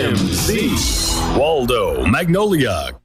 MC, Waldo, Magnolia.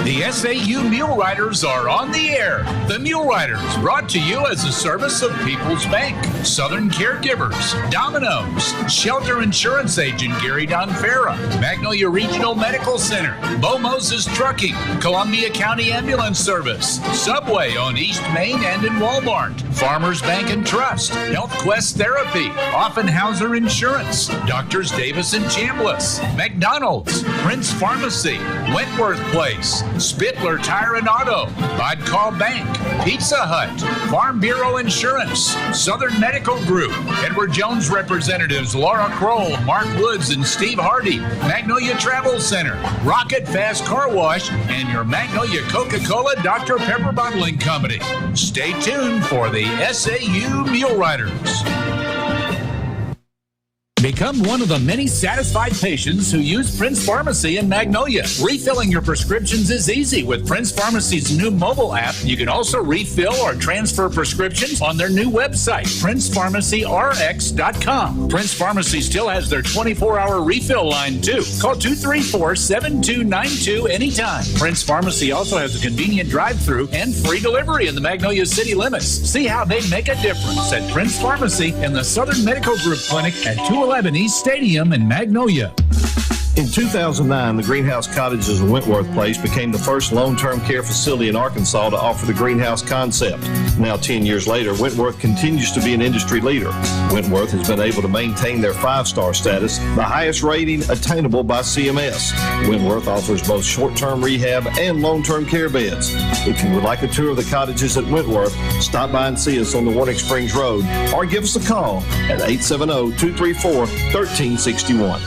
The SAU Muleriders are on the air. The Muleriders, brought to you as a service of People's Bank, Southern Caregivers, Domino's, Shelter Insurance Agent Gary Donfera, Magnolia Regional Medical Center, Bo Moses Trucking, Columbia County Ambulance Service, Subway on East Main and in Walmart, Farmers Bank and Trust, Health Quest Therapy, Offenhauser Insurance, Doctors Davis and Chambliss, McDonald's, Prince Pharmacy, Wentworth Place, Spitler Tyron Auto, Vodcall Bank, Pizza Hut, Farm Bureau Insurance, Southern Medical Group, Edward Jones representatives Laura Kroll, Mark Woods, and Steve Hardy, Magnolia Travel Center, Rocket Fast Car Wash, and your Magnolia Coca-Cola Dr. Pepper Bottling Company. Stay tuned for the SAU Muleriders. Become one of the many satisfied patients who use Prince Pharmacy in Magnolia. Refilling your prescriptions is easy with Prince Pharmacy's new mobile app. You can also refill or transfer prescriptions on their new website, PrincePharmacyRx.com. Prince Pharmacy still has their 24-hour refill line, too. Call 234-7292 anytime. Prince Pharmacy also has a convenient drive-thru and free delivery in the Magnolia city limits. See how they make a difference at Prince Pharmacy in the Southern Medical Group Clinic at 211 East Stadium in Magnolia. In 2009, the Greenhouse Cottages in Wentworth Place became the first long-term care facility in Arkansas to offer the greenhouse concept. Now, 10 years later, Wentworth continues to be an industry leader. Wentworth has been able to maintain their 5-star status, the highest rating attainable by CMS. Wentworth offers both short-term rehab and long-term care beds. If you would like a tour of the cottages at Wentworth, stop by and see us on the Warning Springs Road or give us a call at 870-234-1361.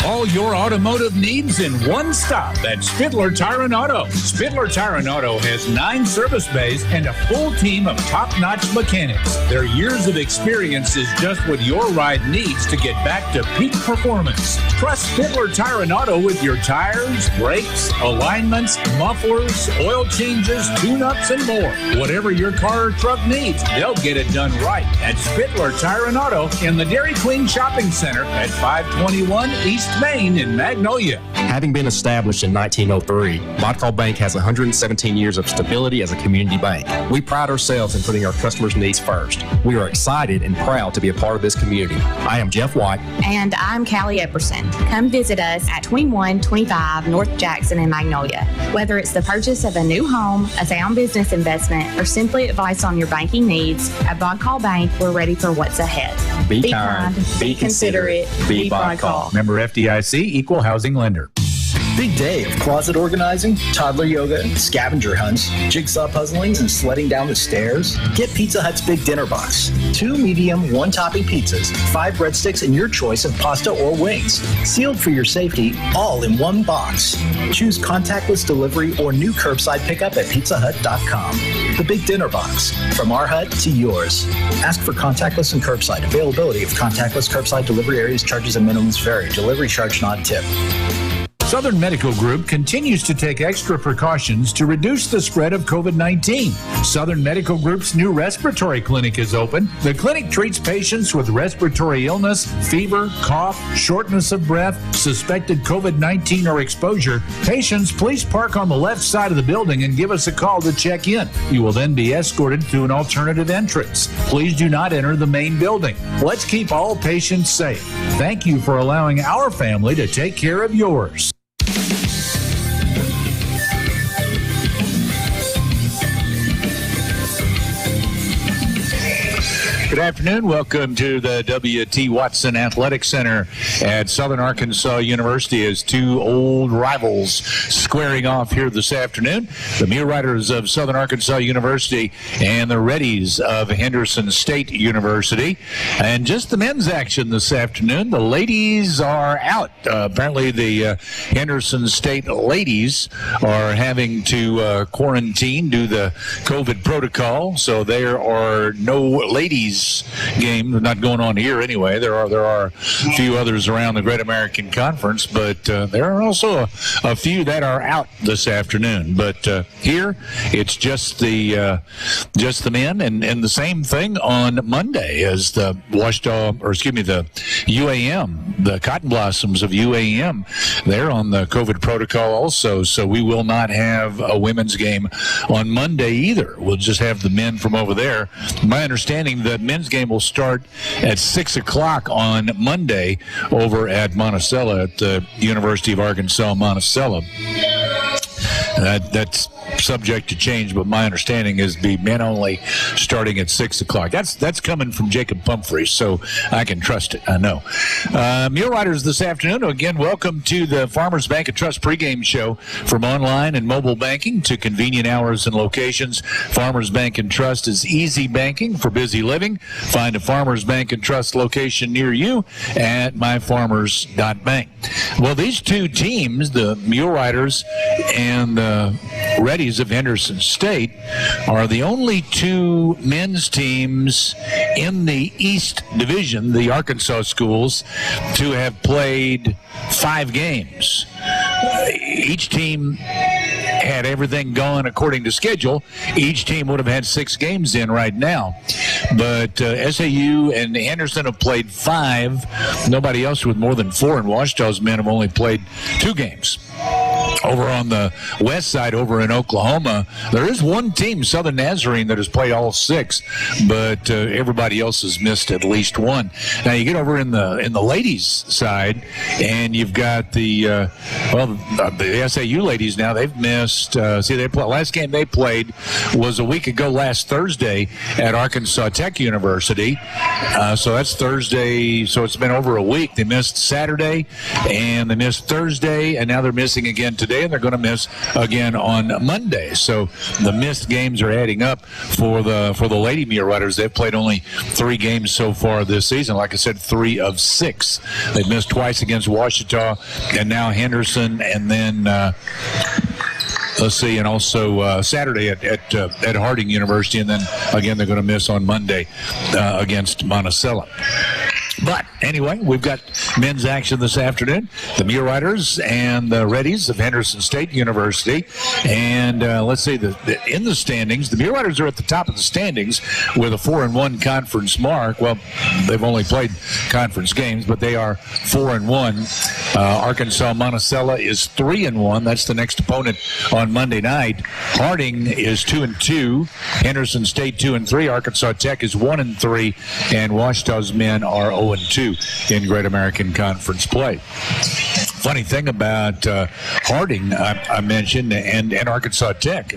All your automotive needs in one stop at Spitler Tyron Auto. Spitler Tyron Auto has 9 service bays and a full team of top-notch mechanics. Their years of experience is just what your ride needs to get back to peak performance. Trust Spitler Tyron Auto with your tires, brakes, alignments, mufflers, oil changes, tune-ups, and more. Whatever your car or truck needs, they'll get it done right at Spitler Tyron Auto in the Dairy Queen Shopping Center at 521 East Main in Magnolia. Having been established in 1903, Vodcall Bank has 117 years of stability as a community bank. We pride ourselves in putting our customers' needs first. We are excited and proud to be a part of this community. I am Jeff White. And I'm Callie Epperson. Come visit us at 2125 North Jackson in Magnolia. Whether it's the purchase of a new home, a sound business investment, or simply advice on your banking needs, at Vodcall Bank, we're ready for what's ahead. Be kind, be considerate, be Vodcall. Member FDIC, Equal Housing Lender. Big day of closet organizing, toddler yoga, scavenger hunts, jigsaw puzzlings, and sledding down the stairs? Get Pizza Hut's Big Dinner Box. 2 medium, 1-topping pizzas, 5 breadsticks, and your choice of pasta or wings. Sealed for your safety, all in one box. Choose contactless delivery or new curbside pickup at pizzahut.com. The Big Dinner Box. From our hut to yours. Ask for contactless and curbside. Availability of contactless curbside delivery areas, charges, and minimums vary. Delivery charge not tip. Southern Medical Group continues to take extra precautions to reduce the spread of COVID-19. Southern Medical Group's new respiratory clinic is open. The clinic treats patients with respiratory illness, fever, cough, shortness of breath, suspected COVID-19 or exposure. Patients, please park on the left side of the building and give us a call to check in. You will then be escorted to an alternative entrance. Please do not enter the main building. Let's keep all patients safe. Thank you for allowing our family to take care of yours. Good afternoon. Welcome to the W.T. Watson Athletic Center at Southern Arkansas University as 2 old rivals squaring off here this afternoon. The Muleriders of Southern Arkansas University and the Reddies of Henderson State University. And just the men's action this afternoon. The ladies are out. Apparently the Henderson State ladies are having to quarantine due to the COVID protocol. So there are no ladies this game, not going on here anyway. There are a few others around the Great American Conference, but there are also a few that are out this afternoon. But here, it's just the men, and the same thing on Monday as the the UAM, the Cotton Blossoms of UAM. They're on the COVID protocol also, so we will not have a women's game on Monday either. We'll just have the men from over there. My understanding, the men's game will start at 6 o'clock on Monday over at Monticello at the University of Arkansas, Monticello. That's subject to change, but my understanding is the men only starting at 6 o'clock. That's coming from Jacob Pumphrey, so I can trust it. I know. Muleriders this afternoon. Again, welcome to the Farmers Bank and Trust pregame show. From online and mobile banking to convenient hours and locations, Farmers Bank and Trust is easy banking for busy living. Find a Farmers Bank and Trust location near you at myfarmers.bank. Well, these two teams, the Muleriders and the Reddies of Henderson State, are the only two men's teams in the East Division, the Arkansas schools, to have played 5 games. Each team had everything going according to schedule. Each team would have had 6 games in right now. But SAU and Henderson have played 5. Nobody else with more than 4, and Ouachita's men have only played 2 games. Over on the west side, over in Oklahoma, there is one team, Southern Nazarene, that has played all 6, but everybody else has missed at least 1. Now you get over in the ladies' side, and you've got the SAU ladies. Now they've missed. Last game they played was a week ago, last Thursday, at Arkansas Tech University. So that's Thursday. So it's been over a week. They missed Saturday, and they missed Thursday, and now they're missing again today, and they're going to miss again on Monday. So the missed games are adding up for the Lady Muleriders. They've played only 3 games so far this season. Like I said, 3 of 6. They've missed twice against Ouachita, and now Henderson, and then and also Saturday at Harding University, and then again they're going to miss on Monday against Monticello. But anyway, we've got men's action this afternoon. The Muleriders and the Reddies of Henderson State University. And let's see, in the standings, the Muleriders are at the top of the standings with a 4-1 conference mark. Well, they've only played conference games, but they are 4-1. Arkansas Monticello is 3-1. That's the next opponent on Monday night. Harding is 2-2. Henderson State 2-3. Arkansas Tech is 1-3. And Ouachita's men are 0-2 in Great American Conference play. Funny thing about Harding, I mentioned, and Arkansas Tech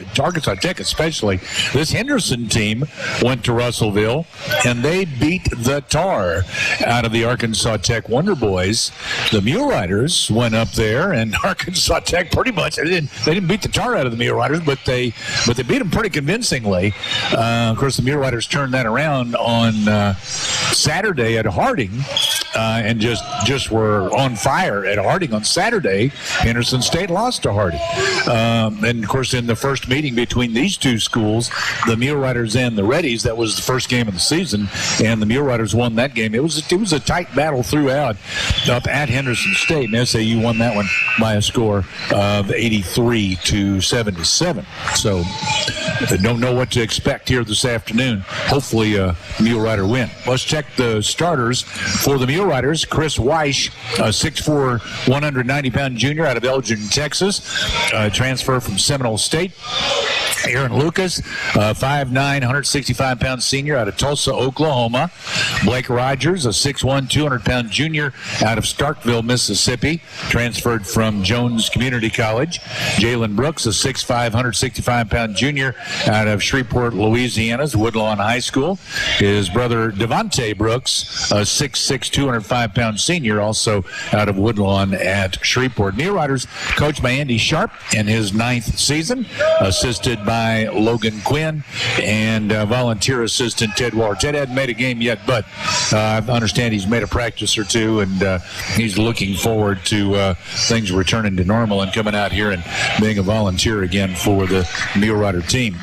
especially, this Henderson team went to Russellville, and they beat the tar out of the Arkansas Tech Wonder Boys. The Muleriders went up there, and Arkansas Tech pretty much, they didn't beat the tar out of the Muleriders, but they beat them pretty convincingly. Of course, the Muleriders turned that around on Saturday at Harding, and just were on fire at Harding on Saturday. Henderson State lost to Harding. And, of course, in the first meeting between these two schools, the Muleriders and the Reddies, that was the first game of the season, and the Muleriders won that game. It was a tight battle throughout up at Henderson State, and SAU won that one by a score of 83-77. So I don't know what to expect here this afternoon. Hopefully a Mulerider win. Let's check the starters for the Muleriders. Chris Weish, a 6'4", 190-pound junior out of Elgin, Texas, transfer from Seminole State. Aaron Lucas, 5'9", 165-pound senior out of Tulsa, Oklahoma. Blake Rogers, a 6'1", 200-pound junior out of Starkville, Mississippi, transferred from Jones Community College. Jalen Brooks, a 6'5", 165-pound junior out of Shreveport, Louisiana's Woodlawn High School. His brother Devontae Brooks, a 6'6", 205-pound senior, also out of Woodlawn at Shreveport. Muleriders coached by Andy Sharp in his 9th season, assisted by Logan Quinn and volunteer assistant Ted Waller. Ted hadn't made a game yet, but I understand he's made a practice or two, and he's looking forward to things returning to normal and coming out here and being a volunteer again for the Mulerider team.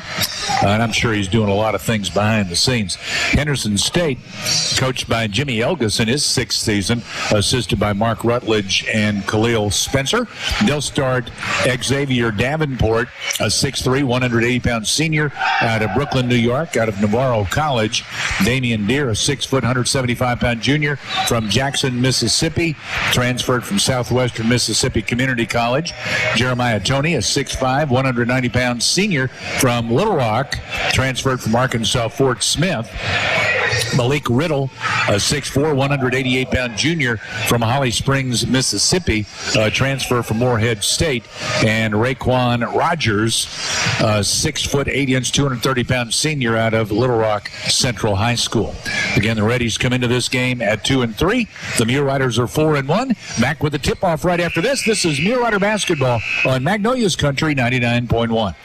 and I'm sure he's doing a lot of things behind the scenes. Henderson State, coached by Jimmy Elgus in his 6th season, assisted by Mark Rutledge and Khalil Spencer. They'll start Xavier Davenport, a 6'3", 180-pound senior out of Brooklyn, New York, out of Navarro College. Damian Deere, a 6', 175-pound junior from Jackson, Mississippi, transferred from Southwestern Mississippi Community College. Jeremiah Toney, a 6'5", 190-pound senior from Little Rock, transferred from Arkansas Fort Smith. Malik Riddle, a 6'4", 188-pound junior from Holly Springs, Mississippi, transfer from Morehead State. And Raekwon Rogers, a 6 foot 8 inch, 230-pound senior out of Little Rock Central High School. Again, the Reddies come into this game at 2-3. The Muleriders are 4-1. Back with the tip-off right after this. This is Mulerider basketball on Magnolia's Country 99.1.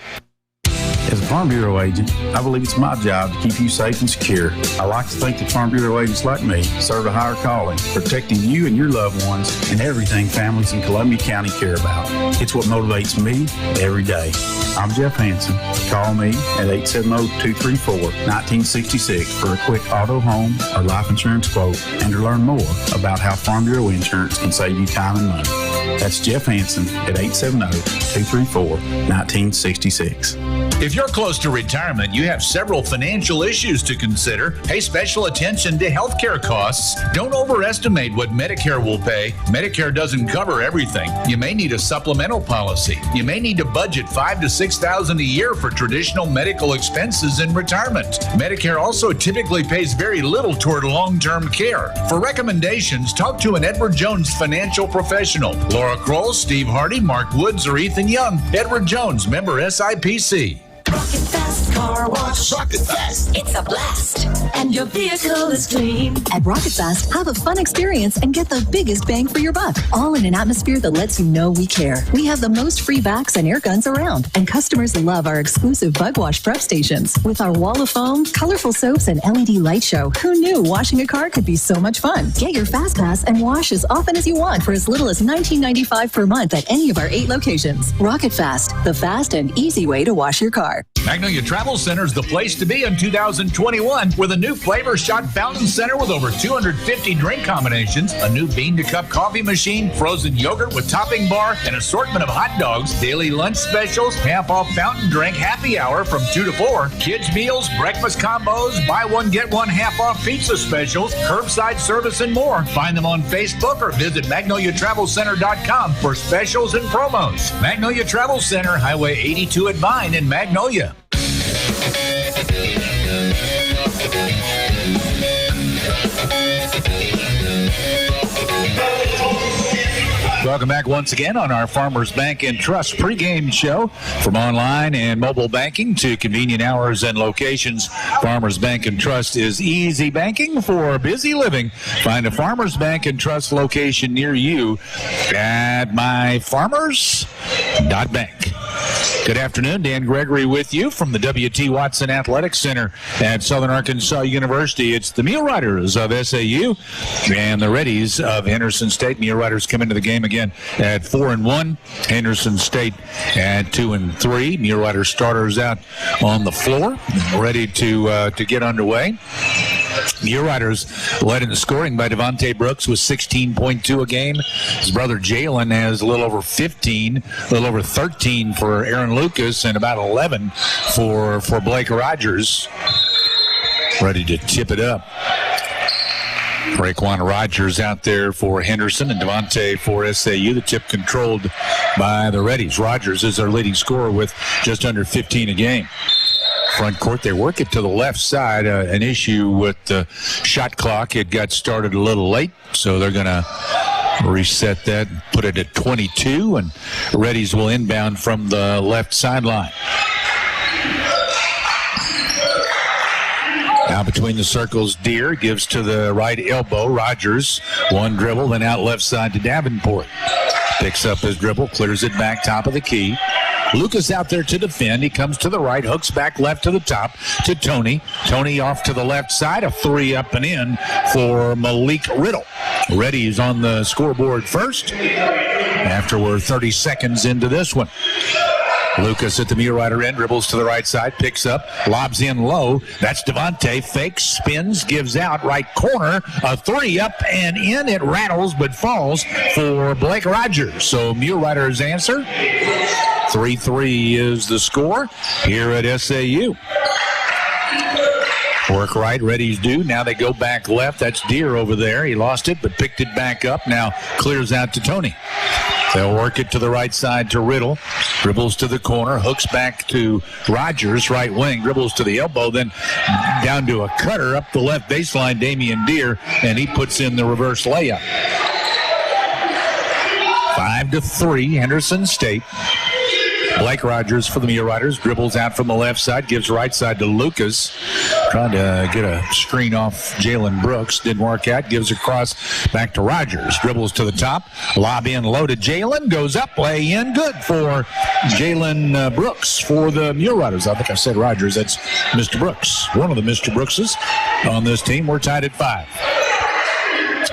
As a Farm Bureau agent, I believe it's my job to keep you safe and secure. I like to think that Farm Bureau agents like me serve a higher calling, protecting you and your loved ones and everything families in Columbia County care about. It's what motivates me every day. I'm Jeff Hansen. Call me at 870-234-1966 for a quick auto, home, or life insurance quote and to learn more about how Farm Bureau insurance can save you time and money. That's Jeff Hansen at 870-234-1966. If you're close to retirement, you have several financial issues to consider. Pay special attention to healthcare costs. Don't overestimate what Medicare will pay. Medicare doesn't cover everything. You may need a supplemental policy. You may need to budget $5,000 to $6,000 a year for traditional medical expenses in retirement. Medicare also typically pays very little toward long-term care. For recommendations, talk to an Edward Jones financial professional. Laura Kroll, Steve Hardy, Mark Woods, or Ethan Young. Edward Jones, member SIPC. Rocket Fast Car Wash. Rocket Fast. It's a blast. And your vehicle is clean. At Rocket Fast, have a fun experience and get the biggest bang for your buck. All in an atmosphere that lets you know we care. We have the most free vacs and air guns around. And customers love our exclusive bug wash prep stations. With our wall of foam, colorful soaps, and LED light show, who knew washing a car could be so much fun? Get your Fast Pass and wash as often as you want for as little as $19.95 per month at any of our 8 locations. Rocket Fast, the fast and easy way to wash your car. Magnolia Travel Center is the place to be in 2021 with a new Flavor Shot Fountain Center with over 250 drink combinations, a new bean-to-cup coffee machine, frozen yogurt with topping bar, an assortment of hot dogs, daily lunch specials, half-off fountain drink happy hour from 2 to 4, kids meals, breakfast combos, buy one, get one half-off pizza specials, curbside service, and more. Find them on Facebook or visit MagnoliaTravelCenter.com for specials and promos. Magnolia Travel Center, Highway 82 at Vine in Magnolia. Welcome back once again on our Farmers Bank and Trust pregame show. From online and mobile banking to convenient hours and locations, Farmers Bank and Trust is easy banking for busy living. Find a Farmers Bank and Trust location near you at myfarmers.bank. Good afternoon. Dan Gregory with you from the W.T. Watson Athletic Center at Southern Arkansas University. It's the Muleriders of SAU and the Reddies of Henderson State. Muleriders come into the game again at 4-1. Henderson State at 2-3. Muleriders starters out on the floor, ready to get underway. Muleriders led in the scoring by Devontae Brooks with 16.2 a game. His brother Jalen has a little over 15, a little over 13 for Aaron Lucas, and about 11 for Blake Rogers. Ready to tip it up. Raekwon Rogers out there for Henderson and Devontae for SAU. The tip controlled by the Reddies. Rogers is their leading scorer with just under 15 a game. Front court, they work it to the left side. An issue with the shot clock. It got started a little late, so they're going to reset that and put it at 22, and Reddies will inbound from the left sideline. Now between the circles, Deere gives to the right elbow. Rogers, one dribble, then out left side to Davenport. Picks up his dribble, clears it back top of the key. Lucas out there to defend. He comes to the right, hooks back left to the top to Toney. Toney off to the left side, a 3 up and in for Malik Riddle. Reddies on the scoreboard first after we're 30 seconds into this one. Lucas at the Mulerider end, dribbles to the right side, picks up, lobs in low. That's Devontae, fakes, spins, gives out, right corner, a three up and in. It rattles but falls for Blake Rogers. So Muleriders answer. 3-3 is the score here at SAU. Work right, Reddies do. Now they go back left. That's Deere over there. He lost it, but picked it back up. Now clears out to Tony. They'll work it to the right side to Riddle. Dribbles to the corner, hooks back to Rogers, right wing. Dribbles to the elbow, then down to a cutter up the left baseline, Damian Deere, and he puts in the reverse layup. 5-3, Henderson State. Blake Rogers for the Muleriders dribbles out from the left side, gives right side to Lucas. Trying to get a screen off Jalen Brooks. Didn't work out. Gives across back to Rogers. Dribbles to the top. Lob in low to Jalen. Goes up. Lay in. Good for Jalen Brooks for the Muleriders. I think I said Rogers. That's Mr. Brooks. One of the Mr. Brookses on this team. We're tied at 5.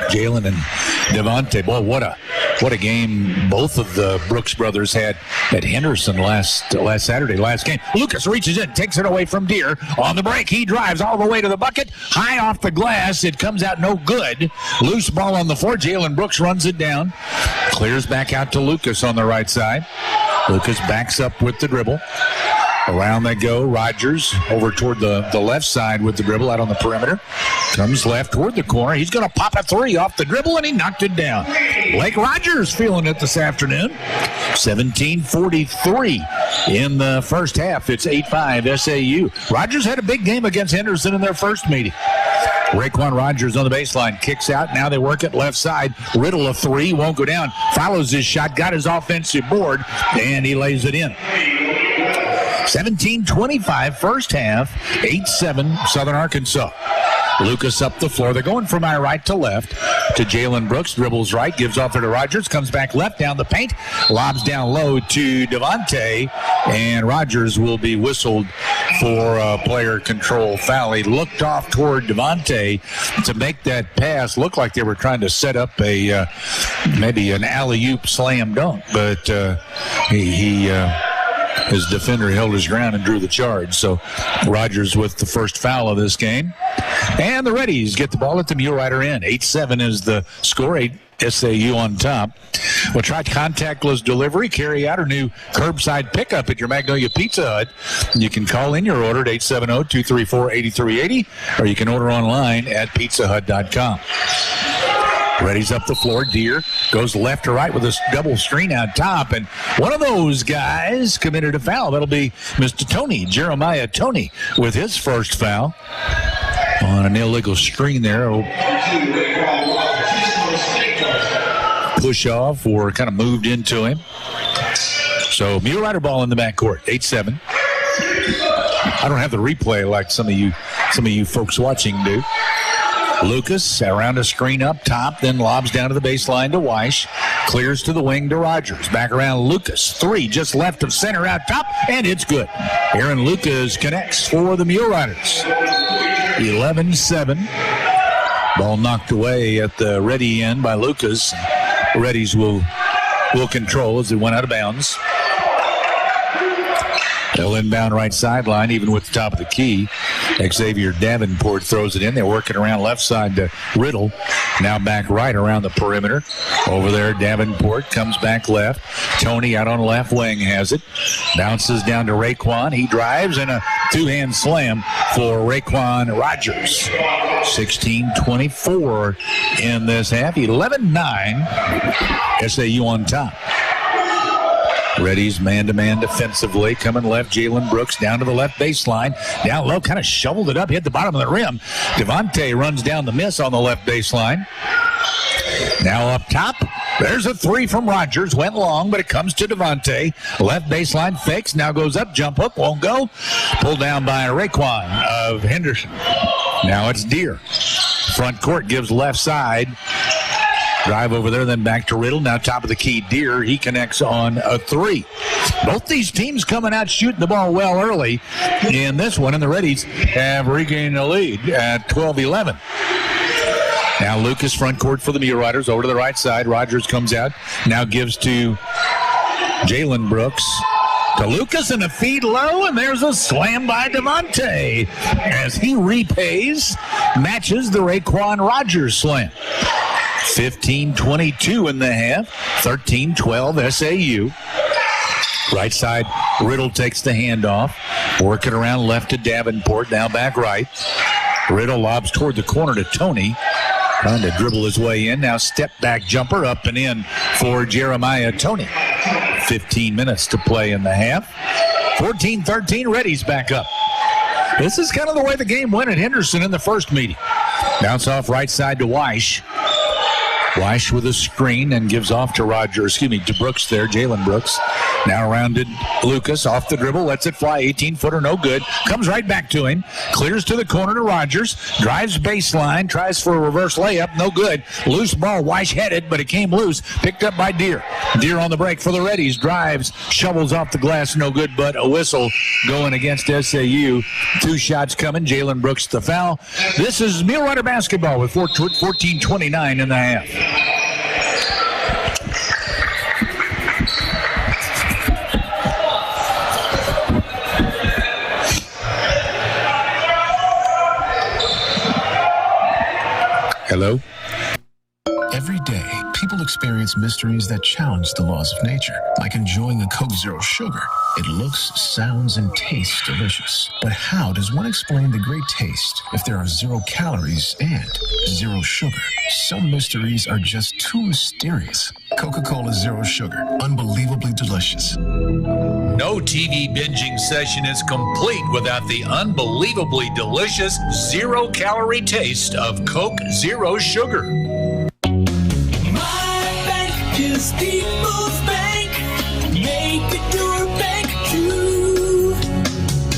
Jalen and Devontae. Boy, what a game both of the Brooks brothers had at Henderson last Saturday, last game. Lucas reaches in, takes it away from Deere. On the break, he drives all the way to the bucket. High off the glass. It comes out no good. Loose ball on the floor. Jalen Brooks runs it down. Clears back out to Lucas on the right side. Lucas backs up with the dribble. Around they go. Rogers over toward the left side with the dribble out on the perimeter. Comes left toward the corner. He's going to pop a three off the dribble, and he knocked it down. Blake Rogers feeling it this afternoon. 17:43 in the first half. It's 8-5 SAU. Rogers had a big game against Henderson in their first meeting. Raekwon Rogers on the baseline, kicks out. Now they work it left side. Riddle a three, won't go down. Follows his shot, got his offensive board, and he lays it in. 17-25 first half, 8-7 Southern Arkansas. Lucas up the floor. They're going from my right to left to Jalen Brooks. Dribbles right, gives off there to Rogers. Comes back left down the paint. Lobs down low to Devontae. And Rogers will be whistled for a player control foul. He looked off toward Devontae to make that pass. Looked like they were trying to set up a maybe an alley-oop slam dunk. But his defender held his ground and drew the charge. So Rogers with the first foul of this game. And the Reddies get the ball at the Mulerider end. 8-7 is the score. 8 SAU on top. We'll try contactless delivery, carry out, or new curbside pickup at your Magnolia Pizza Hut. You can call in your order at 870-234-8380, or you can order online at pizzahut.com. Reddies up the floor. Deere goes left to right with a double screen out top. And one of those guys committed a foul. That'll be Mr. Tony, Jeremiah Tony, with his first foul on an illegal screen there. Push off or kind of moved into him. So Mulerider ball in the backcourt. 8-7. I don't have the replay like some of you folks watching do. Lucas around a screen up top, then lobs down to the baseline to Weish. Clears to the wing to Rogers. Back around Lucas. Three just left of center out top, and it's good. Aaron Lucas connects for the Muleriders. 11-7. Ball knocked away at the Reddy end by Lucas. Reddies will control as it went out of bounds. They'll inbound right sideline, even with the top of the key. Xavier Davenport throws it in. They're working around left side to Riddle. Now back right around the perimeter. Over there, Davenport comes back left. Tony out on left wing has it. Bounces down to Raekwon. He drives, and a two-hand slam for Raekwon Rogers. 16-24 in this half. 11-9. SAU on top. Reddies man-to-man defensively. Coming left, Jalen Brooks down to the left baseline. Down low, kind of shoveled it up, hit the bottom of the rim. Devontae runs down the miss on the left baseline. Now up top, there's a three from Rogers. Went long, but it comes to Devontae. Left baseline fakes, now goes up, jump hook, won't go. Pulled down by Raekwon of Henderson. Now it's Deere. Front court gives left side. Drive over there, then back to Riddle. Now top of the key, Deere. He connects on a three. Both these teams coming out shooting the ball well early in this one, and the Reddies have regained the lead at 12-11. Now Lucas front court for the Muleriders over to the right side. Rogers comes out. Now gives to Jalen Brooks. to Lucas, and a feed low, and there's a slam by Devontae as he matches the Raekwon Rogers slam. 15-22 in the half, 13-12 SAU. Right side, Riddle takes the handoff, working around left to Davenport, now back right. Riddle lobs toward the corner to Tony, trying to dribble his way in. Now step back jumper up and in for Jeremiah Tony. 15 minutes to play in the half. 14-13, Reddies back up. This is kind of the way the game went at Henderson in the first meeting. Bounce off right side to Weish. Weish with a screen and gives off to Brooks there, Jalen Brooks. Now rounded Lucas off the dribble, lets it fly, 18-footer, no good. Comes right back to him, clears to the corner to Rogers, drives baseline, tries for a reverse layup, no good. Loose ball, Weish headed, but it came loose, picked up by Deere. Deere on the break for the Reddies, drives, shovels off the glass, no good, but a whistle going against SAU. 2 shots coming, Jalen Brooks the foul. This is Mule Rider basketball with 14-29 in the half. Hello? Every day, people experience mysteries that challenge the laws of nature, like enjoying a Coke Zero Sugar. It looks, sounds, and tastes delicious. But how does one explain the great taste if there are 0 calories and 0 sugar? Some mysteries are just too mysterious. Coca-Cola Zero Sugar, unbelievably delicious. No TV binging session is complete without the unbelievably delicious 0-calorie taste of Coke Zero Sugar. Is People's Bank. Make it your bank too.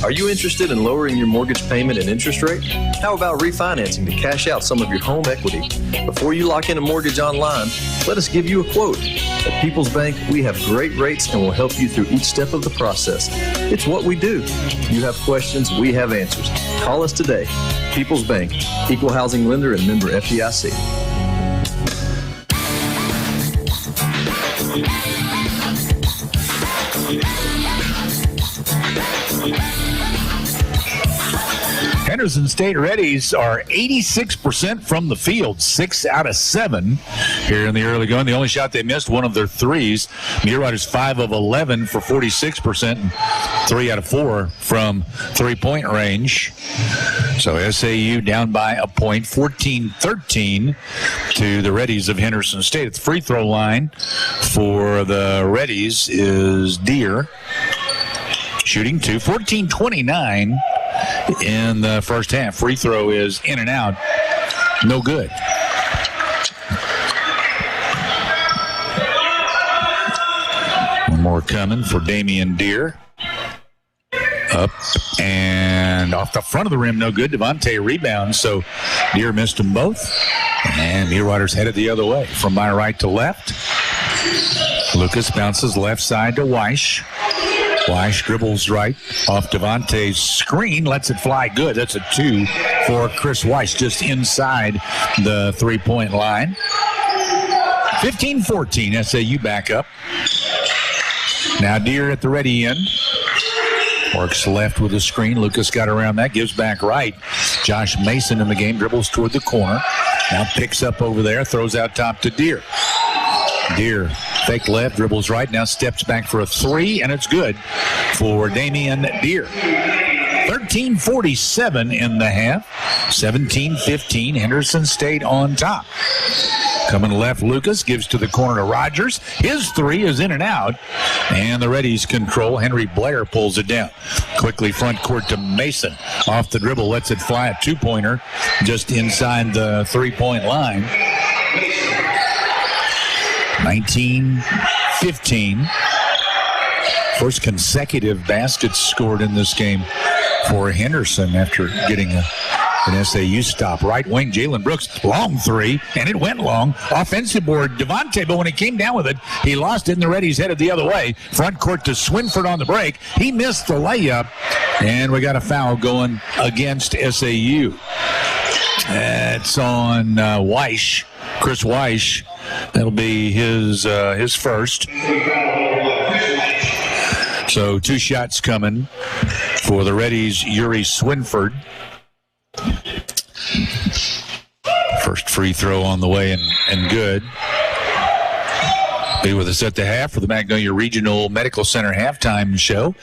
Are you interested in lowering your mortgage payment and interest rate? How about refinancing to cash out some of your home equity? Before you lock in a mortgage online, let us give you a quote. At People's Bank, we have great rates and will help you through each step of the process. It's what we do. You have questions, we have answers. Call us today. People's Bank, Equal Housing Lender and member FDIC. Henderson State Reddies are 86% from the field, 6 out of 7 here in the early going. The only shot they missed, one of their threes. Muleriders 5 of 11 for 46%, and 3 out of 4 from three-point range. So SAU down by a point, 14-13 to the Reddies of Henderson State. At the free throw line for the Reddies is Deere, shooting 2, 14-29. In the first half. Free throw is in and out. No good. One more coming for Damian Deere. Up and off the front of the rim. No good. Devontae rebounds. So Deere missed them both. And Muleriders headed the other way from my right to left. Lucas bounces left side to Weish. Weish dribbles right off Devontae's screen, lets it fly good. That's a 2 for Chris Weish, just inside the three-point line. 15-14, SAU back up. Now Deere at the ready end. Works left with a screen. Lucas got around that, gives back right. Josh Mason in the game, dribbles toward the corner. Now picks up over there, throws out top to Deere. Deere fake left, dribbles right, now steps back for a 3, and it's good for Damian Deere. 13:47 in the half. 17-15, Henderson State on top. Coming left, Lucas gives to the corner to Rogers. His 3 is in and out, and the Reddies control. Henry Blair pulls it down. Quickly front court to Mason. Off the dribble, lets it fly, a 2-pointer just inside the three-point line. 19-15. First consecutive baskets scored in this game for Henderson after getting an SAU stop. Right wing, Jalen Brooks, long 3, and it went long. Offensive board, Devontae, but when he came down with it, he lost it, and the Reddies headed the other way. Front court to Swinford on the break. He missed the layup, and we got a foul going against SAU. It's on Weish, Chris Weish. That'll be his first. So 2 shots coming for the Reddies, Yuri Swinford. First free throw on the way and good. Be with us at the half for the Magnolia Regional Medical Center halftime show.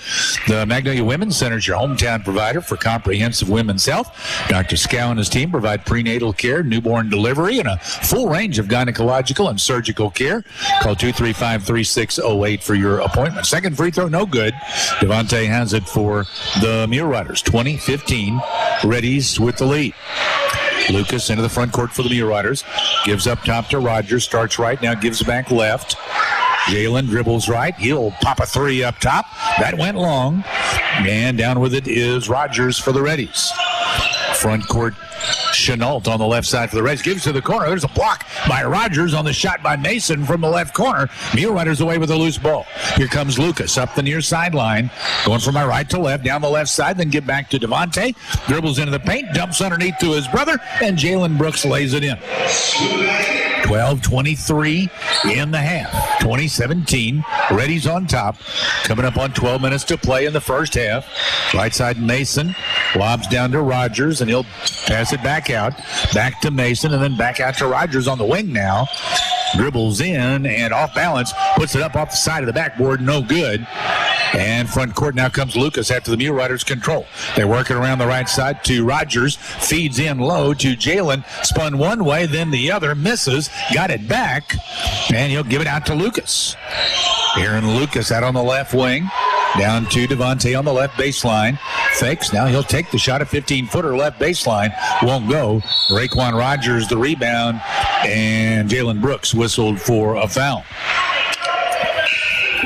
The Magnolia Women's Center is your hometown provider for comprehensive women's health. Dr. Scow and his team provide prenatal care, newborn delivery, and a full range of gynecological and surgical care. Call 235-3608 for your appointment. Second free throw, no good. Devontae has it for the Muleriders. 20-15, Reddies with the lead. Lucas into the front court for the Muleriders. Gives up top to Rogers. Starts right now, gives back left. Jalen dribbles right. He'll pop a 3 up top. That went long. And down with it is Rogers for the Reddies. Front court, Chenault on the left side for the Reds. Gives to the corner. There's a block by Rogers on the shot by Mason from the left corner. Muleriders away with a loose ball. Here comes Lucas up the near sideline. Going from my right to left, down the left side, then get back to Devontae. Dribbles into the paint, dumps underneath to his brother, and Jalen Brooks lays it in. 12-23 in the half. 20-17. Reddies on top. Coming up on 12 minutes to play in the first half. Right side Mason. Lobs down to Rogers, and he'll pass it back out. Back to Mason, and then back out to Rogers on the wing now. Dribbles in and off balance. Puts it up off the side of the backboard. No good. And front court now comes Lucas after the Muleriders control. They work it around the right side to Rogers. Feeds in low to Jalen. Spun one way, then the other. Misses. Got it back. And he'll give it out to Lucas. Aaron Lucas out on the left wing. Down to Devontae on the left baseline. Fakes. Now he'll take the shot. A 15-footer left baseline. Won't go. Raekwon Rogers the rebound. And Jalen Brooks whistled for a foul.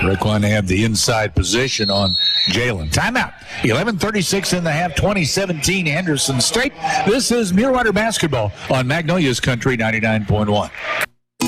Raekwon had the inside position on Jalen. Timeout. 11:36 in the half. 2017 Henderson State. This is Mulerider basketball on Magnolia's Country 99.1.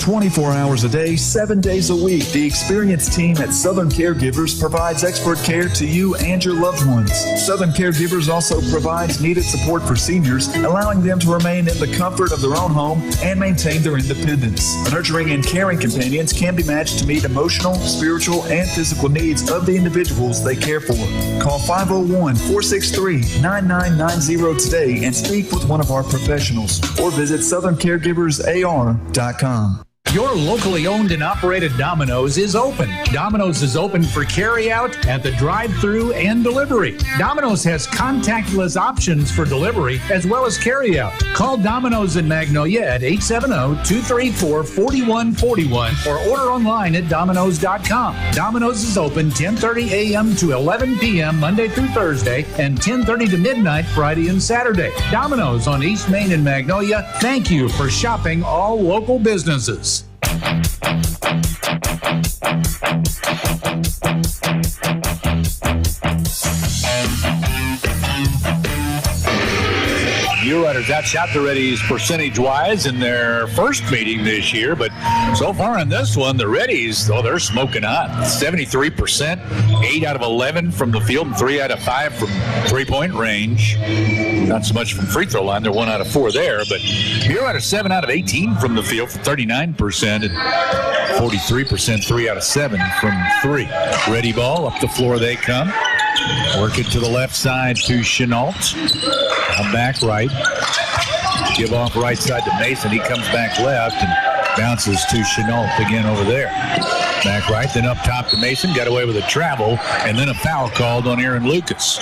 24 hours a day, 7 days a week, the experienced team at Southern Caregivers provides expert care to you and your loved ones. Southern Caregivers also provides needed support for seniors, allowing them to remain in the comfort of their own home and maintain their independence. Nurturing and caring companions can be matched to meet emotional, spiritual, and physical needs of the individuals they care for. Call 501-463-9990 today and speak with one of our professionals, or visit southerncaregiversar.com. Your locally owned and operated Domino's is open. Domino's is open for carry-out at the drive-thru and delivery. Domino's has contactless options for delivery as well as carry-out. Call Domino's in Magnolia at 870-234-4141 or order online at Domino's.com. Domino's is open 10:30 a.m. to 11 p.m. Monday through Thursday and 10:30 to midnight Friday and Saturday. Domino's on East Main in Magnolia. Thank you for shopping all local businesses. Muleriders outshot the Reddies percentage-wise in their first meeting this year, but so far in this one, the Reddies, they're smoking hot. 73%, 8 out of 11 from the field, and 3 out of 5 from three-point range. Not so much from free throw line. They're 1 out of 4 there, but Muleriders 7 out of 18 from the field for 39%, and 43%, 3 out of 7 from 3. Ready ball, up the floor they come. Work it to the left side to Chenault. Now back right. Give off right side to Mason. He comes back left and bounces to Chenault again over there. Back right, then up top to Mason. Got away with a travel, and then a foul called on Aaron Lucas.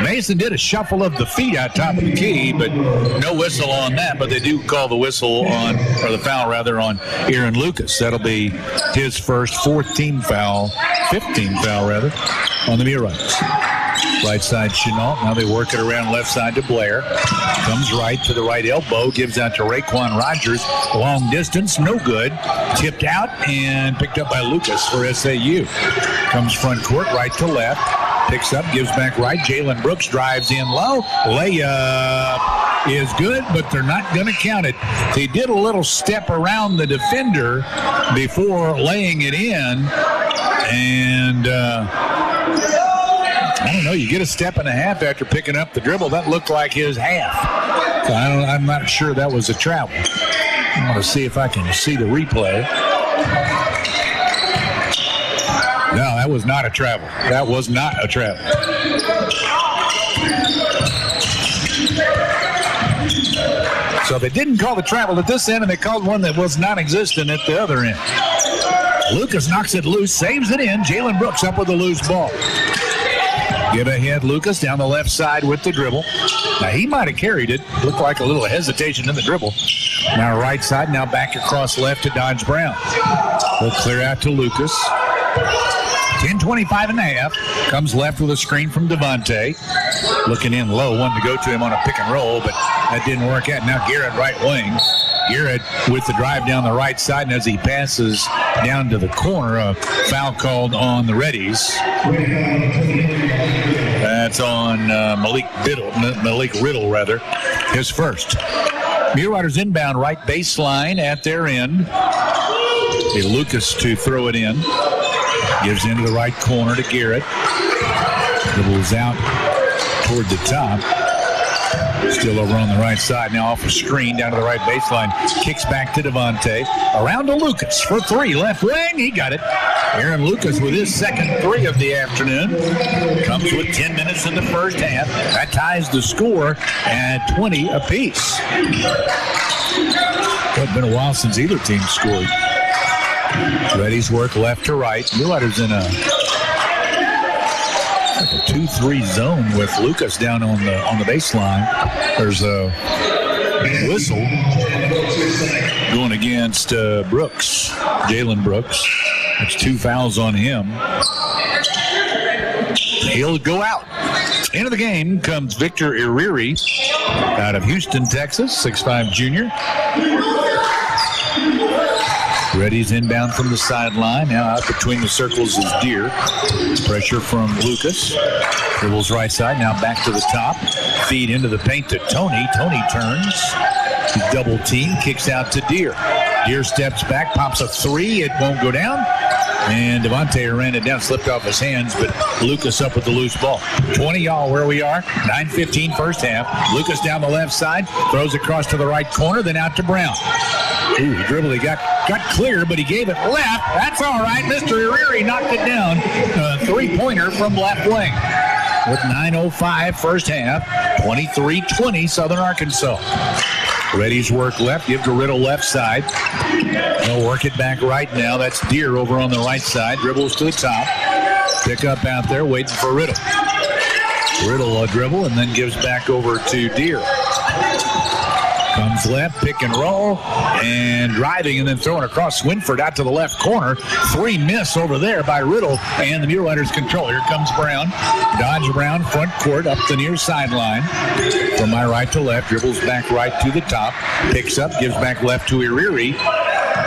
Mason did a shuffle of the feet out top of the key, but no whistle on that. But they do call the whistle on, or the foul rather, on Aaron Lucas. That'll be his first 15th foul rather, on the Muleriders. Right side Chenault. Now they work it around left side to Blair. Comes right to the right elbow. Gives out to Raekwon Rogers. Long distance. No good. Tipped out and picked up by Lucas for SAU. Comes front court right to left. Picks up. Gives back right. Jalen Brooks drives in low. Layup is good, but they're not going to count it. They did a little step around the defender before laying it in. And I don't know, you get a step and a half after picking up the dribble. That looked like his half. So I'm not sure that was a travel. I want to see if I can see the replay. No, that was not a travel. That was not a travel. So they didn't call the travel at this end, and they called one that was non-existent at the other end. Lucas knocks it loose, saves it in. Jalen Brooks up with the loose ball. Get ahead, Lucas, down the left side with the dribble. Now, he might have carried it. Looked like a little hesitation in the dribble. Now right side, now back across left to Dodge Brown. We'll clear out to Lucas. 10:25 and a half. Comes left with a screen from Devontae. Looking in low, wanted to go to him on a pick and roll, but that didn't work out. Now Garrett right wing. Garrett with the drive down the right side, and as he passes down to the corner, a foul called on the Reddies. That's on Malik Riddle, his first. Muleriders inbound right baseline at their end. Lucas to throw it in. Gives into the right corner to Garrett. Dribbles out toward the top. Still over on the right side. Now off a screen down to the right baseline. Kicks back to Devontae. Around to Lucas for three. Left wing. He got it. Aaron Lucas with his second three of the afternoon. Comes with 10 minutes in the first half. That ties the score at 20 apiece. It's been a while since either team scored. Reddies work left to right. Muleriders in a 2-3 zone with Lucas down on the baseline. There's a whistle going against Brooks, Jalen Brooks. That's 2 fouls on him. He'll go out. Into the game comes Victor Iriri out of Houston, Texas, 6'5" junior. Reddies inbound from the sideline. Now out between the circles is Deere. Pressure from Lucas. Dribbles right side. Now back to the top. Feed into the paint to Tony. Tony turns. He's double team. Kicks out to Deere. Deere steps back. Pops a three. It won't go down. And Devontae ran it down. Slipped off his hands. But Lucas up with the loose ball. 20 y'all where we are. 9:15 first half. Lucas down the left side. Throws across to the right corner. Then out to Brown. Ooh, he dribbled. He got clear, but he gave it left. That's all right. Mr. Iriri knocked it down. A three-pointer from left wing. With 9:05 first half. 23-20 Southern Arkansas. Reddies work left. Give to Riddle left side. They'll work it back right now. That's Deere over on the right side. Dribbles to the top. Pick up out there, waiting for Riddle. Riddle a dribble and then gives back over to Deere. Comes left, pick and roll, and driving and then throwing across Swinford out to the left corner. Three miss over there by Riddle, and the Muleriders control. Here comes Brown. Dodge Brown, front court, up the near sideline. From my right to left, dribbles back right to the top. Picks up, gives back left to Iriri.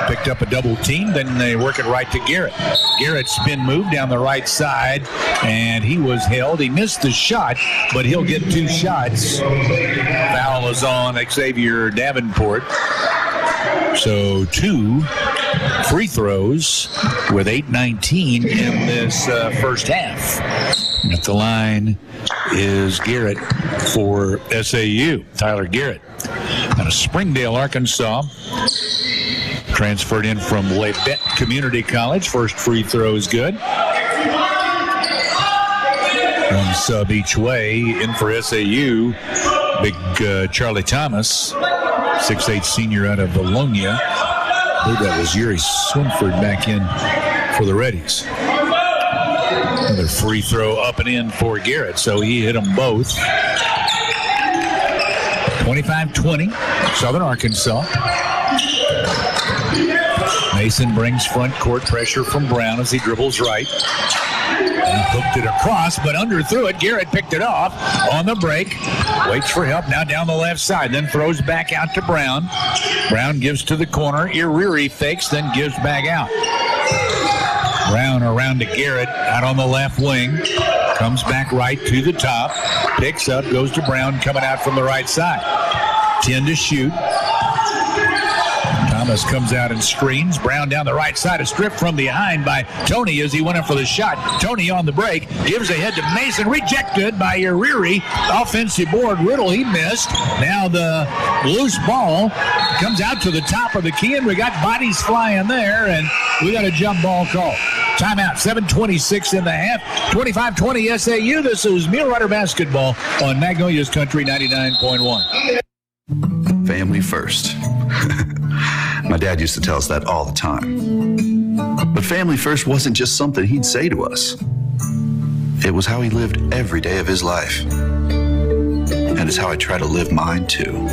Picked up a double team, then they work it right to Garrett. Garrett spin move down the right side, and he was held. He missed the shot, but he'll get 2 shots. Foul is on Xavier Davenport. So 2 free throws with 8:19 in this first half. At the line is Garrett for SAU, Tyler Garrett. Out of Springdale, Arkansas. Transferred in from Labette Community College. First free throw is good. 1 sub each way. In for SAU, big Charlie Thomas, 6'8" senior out of Bologna. I believe that was Yuri Swinford back in for the Reddies. Another free throw up and in for Garrett, so he hit them both. 25-20, Southern Arkansas. Mason brings front court pressure from Brown as he dribbles right. And hooked it across, but underthrew it. Garrett picked it off on the break. Waits for help now down the left side, then throws back out to Brown. Brown gives to the corner. Iriri fakes, then gives back out. Brown around to Garrett out on the left wing. Comes back right to the top. Picks up, goes to Brown coming out from the right side. 10 to shoot. Thomas comes out and screens. Brown down the right side. A strip from behind by Tony as he went in for the shot. Tony on the break. Gives ahead to Mason. Rejected by Iriri. Offensive board. Riddle, he missed. Now the loose ball comes out to the top of the key, and we got bodies flying there, and we got a jump ball call. Timeout, 7:26 in the half, 25-20 SAU. This is Mulerider basketball on Magnolia's Country 99.1. Family first. My dad used to tell us that all the time. But family first wasn't just something he'd say to us. It was how he lived every day of his life. And it's how I try to live mine, too.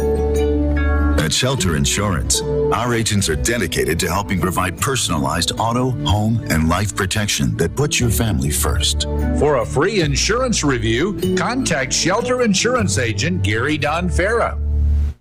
At Shelter Insurance, our agents are dedicated to helping provide personalized auto, home, and life protection that puts your family first. For a free insurance review, contact Shelter Insurance Agent Gary Donfera.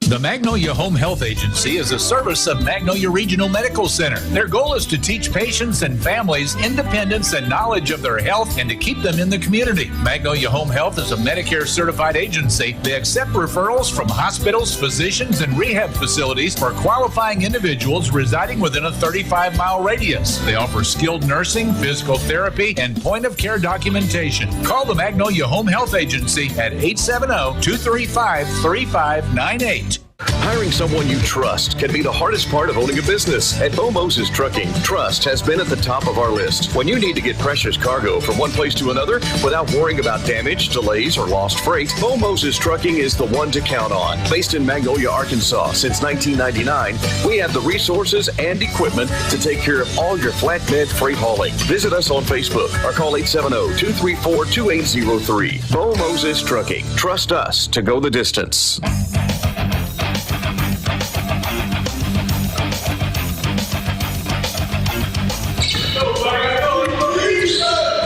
The Magnolia Home Health Agency is a service of Magnolia Regional Medical Center. Their goal is to teach patients and families independence and knowledge of their health and to keep them in the community. Magnolia Home Health is a Medicare certified agency. They accept referrals from hospitals, physicians, and rehab facilities for qualifying individuals residing within a 35-mile radius. They offer skilled nursing, physical therapy, and point-of-care documentation. Call the Magnolia Home Health Agency at 870-235-3598. Hiring someone you trust can be the hardest part of owning a business. At Bo Moses Trucking, trust has been at the top of our list. When you need to get precious cargo from one place to another without worrying about damage, delays, or lost freight, Bo Moses Trucking is the one to count on. Based in Magnolia, Arkansas since 1999, we have the resources and equipment to take care of all your flatbed freight hauling. Visit us on Facebook or call 870-234-2803. Bo Moses Trucking. Trust us to go the distance.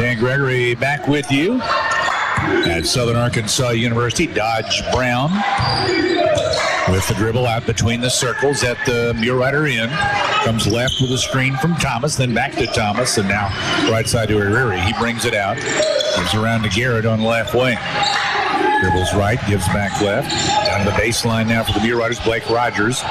Dan Gregory back with you at Southern Arkansas University. Dodge Brown with the dribble out between the circles at the Mulerider end. Comes left with a screen from Thomas, then back to Thomas, and now right side to Iriri. He brings it out. Gives around to Garrett on the left wing. Dribbles right, gives back left. Down to the baseline now for the Muleriders, Blake Rogers.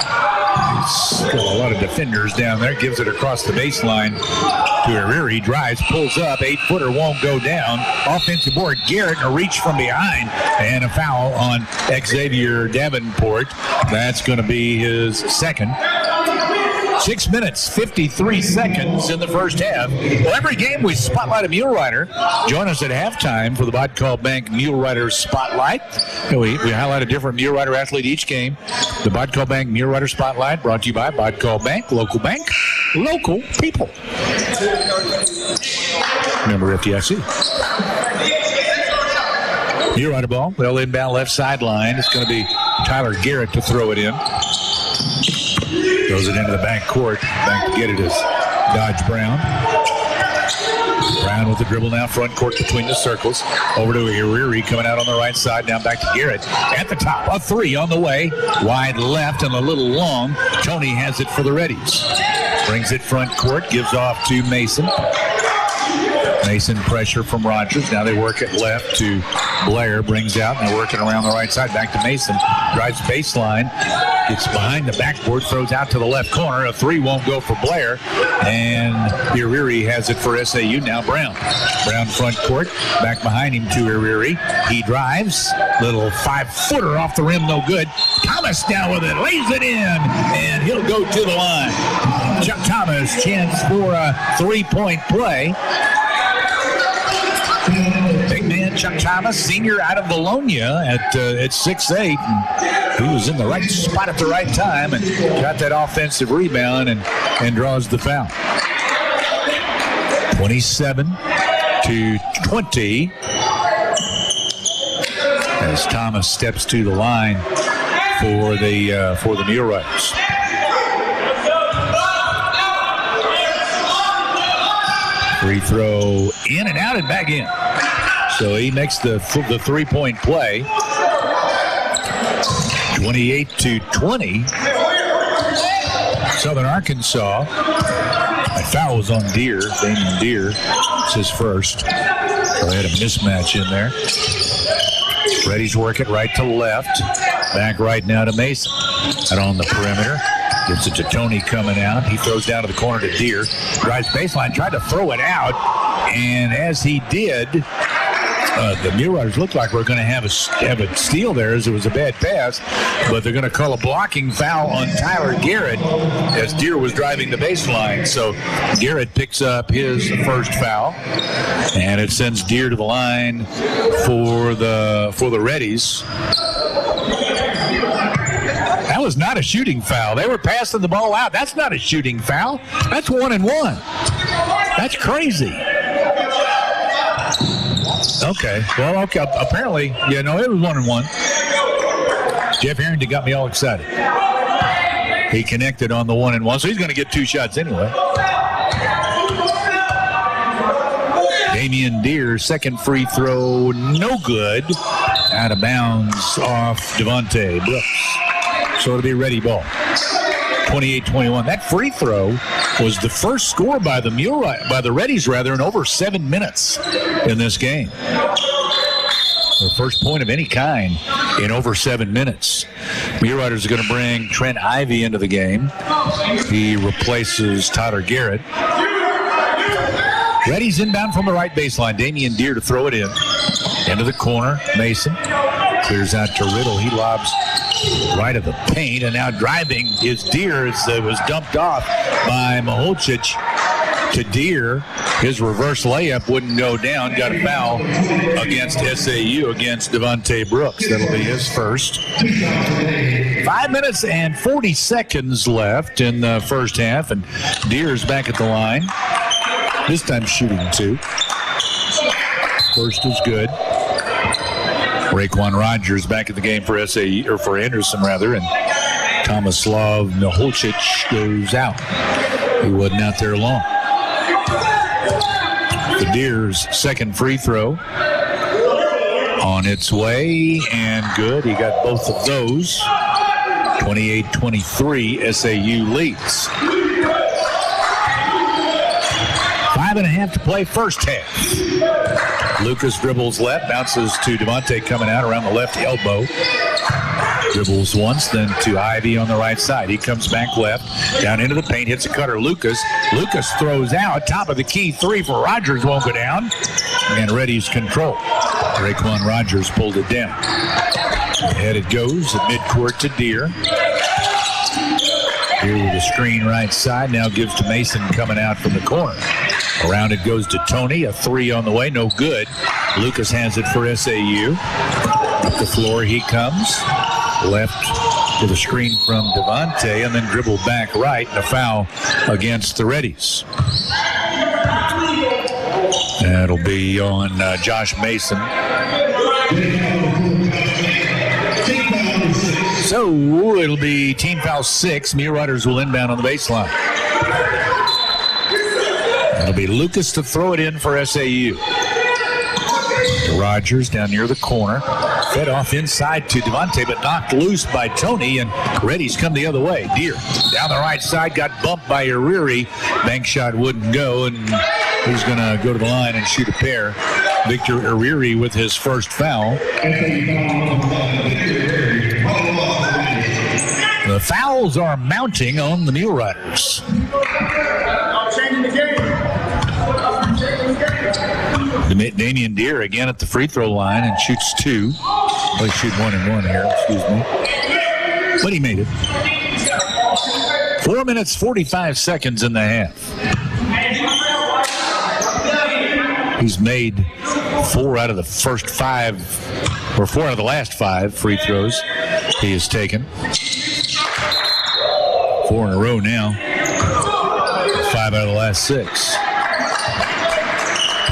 Still a lot of defenders down there. Gives it across the baseline to Iriri. Drives, pulls up. 8-footer won't go down. Offensive board, Garrett, a reach from behind. And a foul on Xavier Davenport. That's going to be his second. 6 minutes, 53 seconds in the first half. Well, every game we spotlight a Mulerider. Join us at halftime for the Bodcall Bank Mulerider Spotlight. We highlight a different Mulerider athlete each game. The Bodcall Bank Mulerider Spotlight brought to you by Bodcall Bank, local bank, local people. Member FDIC. Mulerider ball. They'll inbound left sideline. It's going to be Tyler Garrett to throw it in. Throws it into the back court. Back to get it is Dodge Brown. Brown with the dribble now, front court between the circles. Over to Iriri coming out on the right side. Now back to Garrett at the top. A three on the way. Wide left and a little long. Tony has it for the Reddies. Brings it front court. Gives off to Mason. Mason pressure from Rogers. Now they work it left to Blair. Brings out and they're working around the right side. Back to Mason. Drives baseline. Gets behind the backboard. Throws out to the left corner. A three won't go for Blair. And Iriri has it for SAU. Now Brown. Brown front court. Back behind him to Iriri. He drives. Little 5-footer off the rim. No good. Thomas down with it. Lays it in. And he'll go to the line. Chuck Thomas, chance for a three-point play. Big man Chuck Thomas, senior out of Bologna at 6'8". He was in the right spot at the right time and got that offensive rebound and draws the foul. 27-20 as Thomas steps to the line for the Muleriders. Free throw in and out and back in. So he makes the three-point play. 28-20. Southern Arkansas. That foul was on Deere. Damon Deere. It's his first. So they had a mismatch in there. Reddies work it right to left. Back right now to Mason. Out on the perimeter. Gives it to Tony coming out. He throws down to the corner to Deere. Drives baseline. Tried to throw it out. And as he did, The Muleriders looked like we're going to have a steal there as it was a bad pass, but they're going to call a blocking foul on Tyler Garrett as Deere was driving the baseline. So Garrett picks up his first foul, and it sends Deere to the line for the Reddies. That was not a shooting foul. They were passing the ball out. That's not a shooting foul. That's 1-1. That's crazy. Okay. Well, okay. Apparently, it was 1-1. Jeff Harrington got me all excited. He connected on the 1-1, so he's going to get 2 shots anyway. Damian Deere, second free throw, no good. Out of bounds off Devontae Brooks. So it'll be ready ball. 28-21. That free throw was the first score by the Reddies in over 7 minutes in this game. The first point of any kind in over 7 minutes. Muleriders are going to bring Trent Ivey into the game. He replaces Tyler Garrett. Reddies inbound from the right baseline. Damian Deere to throw it in. Into the corner. Mason clears out to Riddle. He lobs right of the paint, and now driving is Deere as it was dumped off by Miholcic to Deere. His reverse layup wouldn't go down. Got a foul against SAU against Devontae Brooks. That'll be his first. 5 minutes and 40 seconds left in the first half, and Deere's back at the line. This time shooting 2. First is good. Raekwon Rogers back in the game for SAU, or for Henderson rather, and Tomislav Miholcic goes out. He wasn't out there long. The Deer's second free throw on its way, and good. He got both of those. 28-23, SAU leads. 5.5 to play first half. Lucas dribbles left, bounces to Devontae coming out around the left elbow. Dribbles once, then to Ivy on the right side. He comes back left, down into the paint, hits a cutter. Lucas throws out, top of the key, 3 for Rogers, won't go down. And Reddies control. Raekwon Rogers pulled it down. Ahead it goes at midcourt to Deere. Deere with a screen right side, now gives to Mason coming out from the corner. Around it goes to Tony, a 3 on the way, no good. Lucas has it for SAU. Up the floor he comes. Left with a screen from Devontae, and then dribbled back right, and a foul against the Reddies. That'll be on Josh Mason. So it'll be team foul 6. Muleriders will inbound on the baseline. It'll be Lucas to throw it in for SAU. Rogers down near the corner. Fed off inside to Devontae, but knocked loose by Tony, and Reddies come the other way. Deere down the right side, got bumped by Ariri. Bank shot wouldn't go, and he's going to go to the line and shoot a pair. Victor Ariri with his first foul. The fouls are mounting on the Muleriders. Damian Deere again at the free throw line and shoots 2. Well, he shoots 1-1 here, excuse me. But he made it. 4 minutes, 45 seconds in the half. He's made 4 out of the first 5, or 4 out of the last 5 free throws he has taken. 4 in a row now. 5 out of the last 6.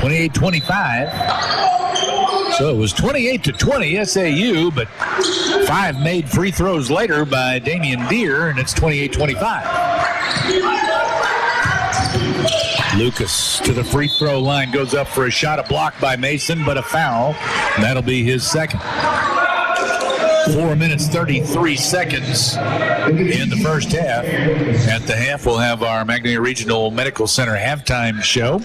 28-25. So it was 28-20 SAU, but 5 made free throws later by Damian Deere, and it's 28-25. Lucas to the free throw line, goes up for a shot, a block by Mason, but a foul. That'll be his second. 4 minutes, 33 seconds in the first half. At the half, we'll have our Magnolia Regional Medical Center halftime show.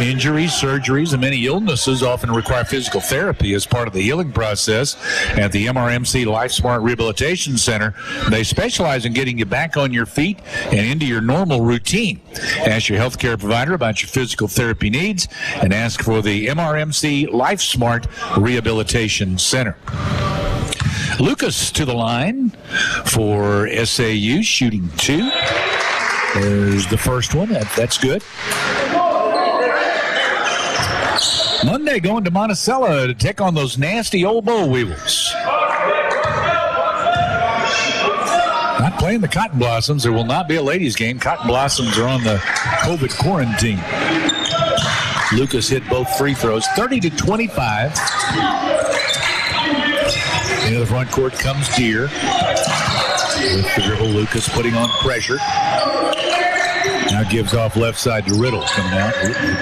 Injuries, surgeries, and many illnesses often require physical therapy as part of the healing process. At the MRMC LifeSmart Rehabilitation Center, they specialize in getting you back on your feet and into your normal routine. Ask your healthcare provider about your physical therapy needs and ask for the MRMC LifeSmart Rehabilitation Center. Lucas to the line for SAU, shooting 2. There's the first one. That's good. Monday going to Monticello to take on those nasty old Boll Weevils. Not playing the Cotton Blossoms. There will not be a ladies' game. Cotton Blossoms are on the COVID quarantine. Lucas hit both free throws, 30-25. Into the front court comes Deere. With the dribble, Lucas putting on pressure. Now gives off left side to Riddle. Coming out.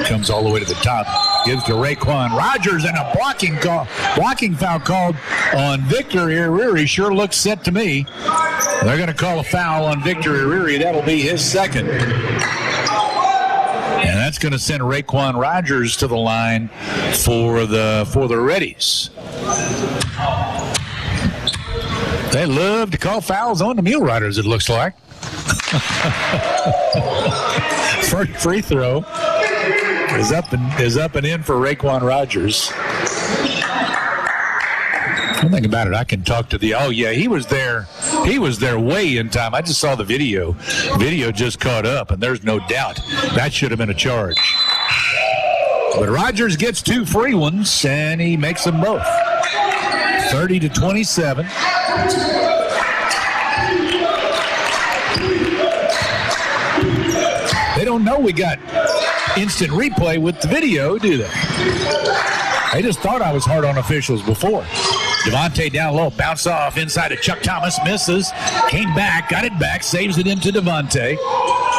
Comes all the way to the top. Gives to Raekwon Rogers, and a blocking foul called on Victor Iriri. Sure looks set to me. They're going to call a foul on Victor Iriri. That'll be his second. And that's going to send Raekwon Rogers to the line for the Reddies. They love to call fouls on the Muleriders, it looks like. First free throw is up and in for Raekwon Rogers. One thing about it, I can talk to he was there. He was there way in time. I just saw the video. Video just caught up, and there's no doubt that should have been a charge. But Rogers gets 2 free ones, and he makes them both. 30-27. They don't know we got instant replay with the video, do they? They just thought I was hard on officials before. Devontae down low, bounce off inside to Chuck Thomas, misses, came back, got it back, saves it into Devontae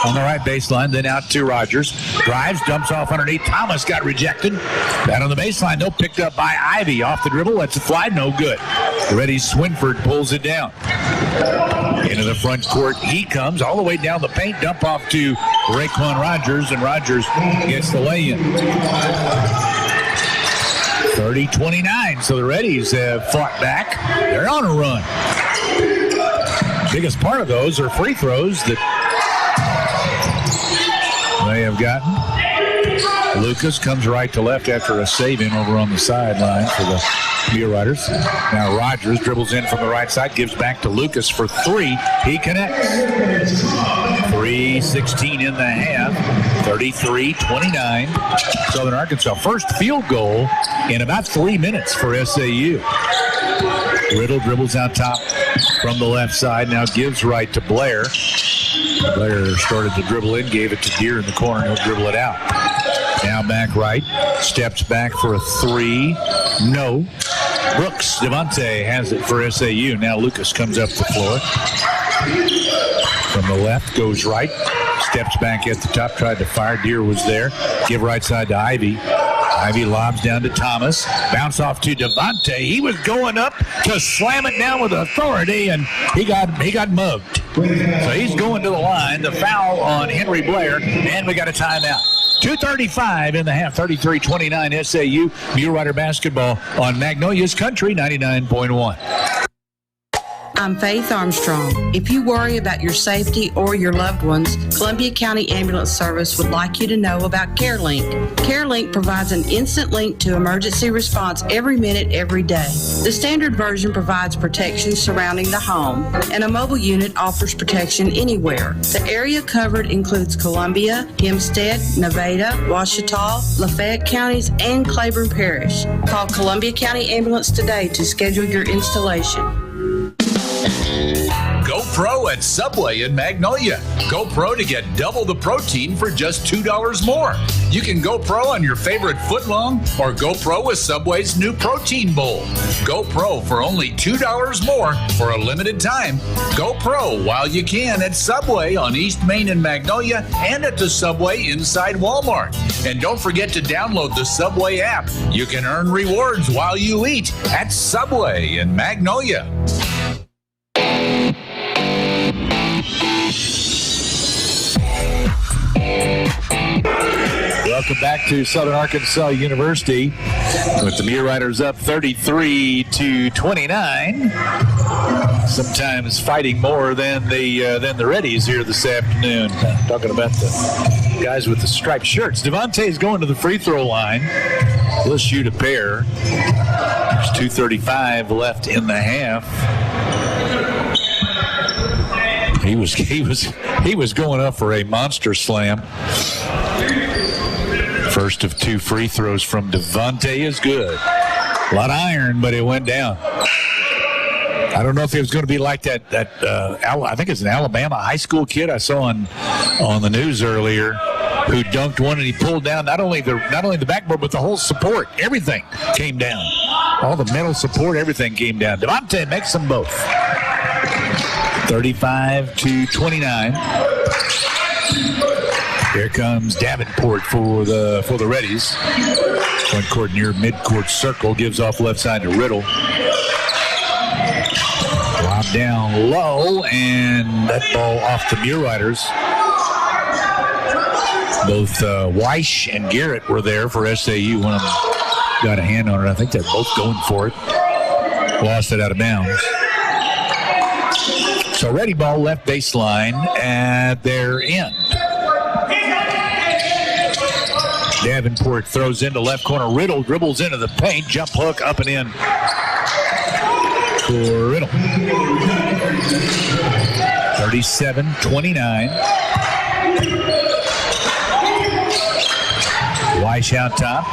on the right baseline, then out to Rogers. Drives, dumps off underneath. Thomas got rejected. Down on the baseline, though, picked up by Ivy. Off the dribble, lets it fly, no good. Reddies Swinford pulls it down. Into the front court, he comes all the way down the paint, dump off to Raekwon Rogers, and Rogers gets the lay-in. 30-29, so the Reddies have fought back. They're on a run. Biggest part of those are free throws that they have gotten. Lucas comes right to left after a save-in over on the sideline for the Muleriders. Now Rogers dribbles in from the right side, gives back to Lucas for 3. He connects. 3:16 in the half. 33-29. Southern Arkansas. First field goal in about 3 minutes for SAU. Riddle dribbles out top from the left side. Now gives right to Blair. Blair started to dribble in, gave it to Deere in the corner. He'll dribble it out. Now back right. Steps back for a 3. No. Brooks, Devontae has it for SAU. Now Lucas comes up the floor. From the left, goes right. Steps back at the top, tried to fire. Deere was there. Give right side to Ivy. Ivy lobs down to Thomas. Bounce off to Devontae. He was going up to slam it down with authority, and he got mugged. So he's going to the line. The foul on Henry Blair, and we got a timeout. 2:35 in the half, 33-29 SAU. Mulerider basketball on Magnolia's Country 99.1. I'm Faith Armstrong. If you worry about your safety or your loved ones, Columbia County Ambulance Service would like you to know about CareLink. CareLink provides an instant link to emergency response every minute, every day. The standard version provides protection surrounding the home, and a mobile unit offers protection anywhere. The area covered includes Columbia, Hempstead, Nevada, Ouachita, Lafayette counties, and Claiborne Parish. Call Columbia County Ambulance today to schedule your installation. Go Pro at Subway in Magnolia. Go Pro to get double the protein for just $2 more. You can go Pro on your favorite footlong or go Pro with Subway's new protein bowl. Go Pro for only $2 more for a limited time. Go Pro while you can at Subway on East Main in Magnolia and at the Subway inside Walmart. And don't forget to download the Subway app. You can earn rewards while you eat at Subway in Magnolia. Welcome back to Southern Arkansas University with the Muleriders up 33-29. Sometimes fighting more than the Reddies here this afternoon. Talking about the guys with the striped shirts. Devontae is going to the free throw line. He'll shoot a pair. There's 2:35 left in the half. He was going up for a monster slam. First of two free throws from Devontae is good. A lot of iron, but it went down. I don't know if it was going to be like that I think it's an Alabama high school kid I saw on the news earlier who dunked one and he pulled down not only the backboard but the whole support. Everything came down. All the metal support, everything came down. Devontae makes them both. 35-29. Here comes Davenport for the Reddies. Front court near midcourt circle, gives off left side to Riddle. Lob down low, and that ball off the Muleriders. Both Weish and Garrett were there for SAU. One of them got a hand on it. I think they're both going for it. Lost it out of bounds. So Ready ball left baseline at their end. Davenport throws into left corner. Riddle dribbles into the paint. Jump hook up and in for Riddle. 37-29. Weish out top.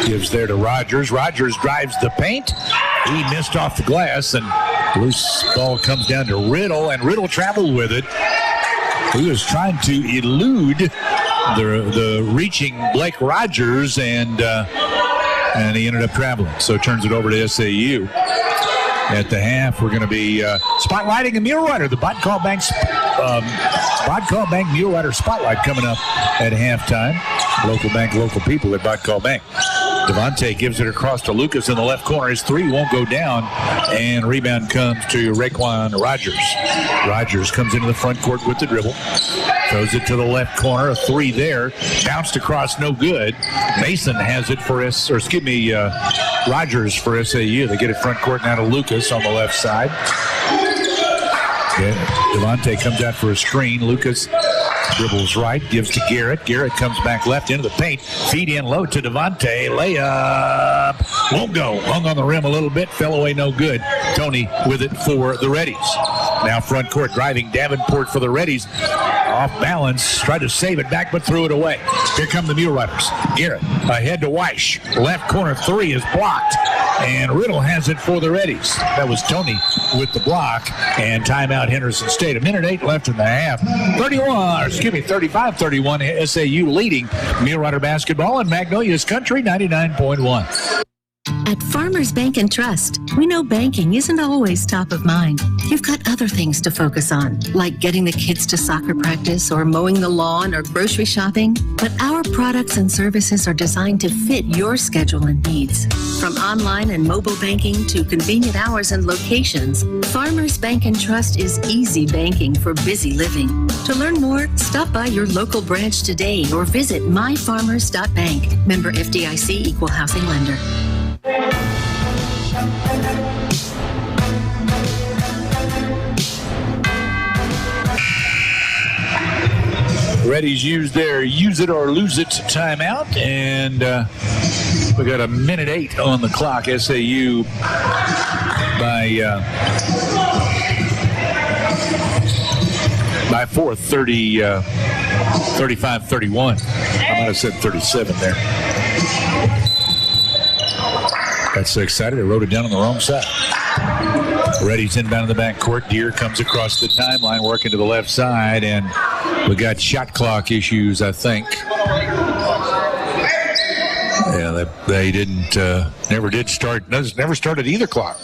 Gives there to Rogers. Rogers drives the paint. He missed off the glass, and loose ball comes down to Riddle, and Riddle traveled with it. He was trying to elude the reaching Blake Rogers, and he ended up traveling. So turns it over to SAU. At the half, we're going to be spotlighting a Mulerider. The Bodcall Bank Mulerider Spotlight coming up at halftime. Local bank, local people at Bodcall Bank. Devontae gives it across to Lucas in the left corner. His three won't go down, and rebound comes to Raekwon Rogers. Rogers comes into the front court with the dribble. Throws it to the left corner. A three there. Bounced across, no good. Mason has it for Rogers for SAU. They get it front court now to Lucas on the left side. Devontae comes out for a screen. Lucas dribbles right, gives to Garrett. Garrett comes back left into the paint. Feed in low to Devontae. Layup. Won't go. Hung on the rim a little bit. Fell away, no good. Tony with it for the Reddies. Now front court driving Davenport for the Reddies. Off balance. Tried to save it back, but threw it away. Here come the Muleriders. Garrett ahead to Weish. Left corner three is blocked. And Riddle has it for the Reddies. That was Tony with the block. And timeout Henderson State. 1:08 left in the half. 35-31 SAU leading Mulerider basketball in Magnolia's country, 99.1. At Farmers Bank and Trust, we know banking isn't always top of mind. You've got other things to focus on, like getting the kids to soccer practice or mowing the lawn or grocery shopping. But our products and services are designed to fit your schedule and needs. From online and mobile banking to convenient hours and locations, Farmers Bank and Trust is easy banking for busy living. To learn more, stop by your local branch today or visit myfarmers.bank. Member FDIC, Equal Housing Lender. Reddies use their use it or lose it timeout, and we got 1:08 on the clock. SAU by 4, 35-31. I might have said 37 there. Got so excited I wrote it down on the wrong side. Reddies inbound in the backcourt. Deere comes across the timeline, working to the left side, and we got shot clock issues, I think. Yeah, they didn't, never started either clock.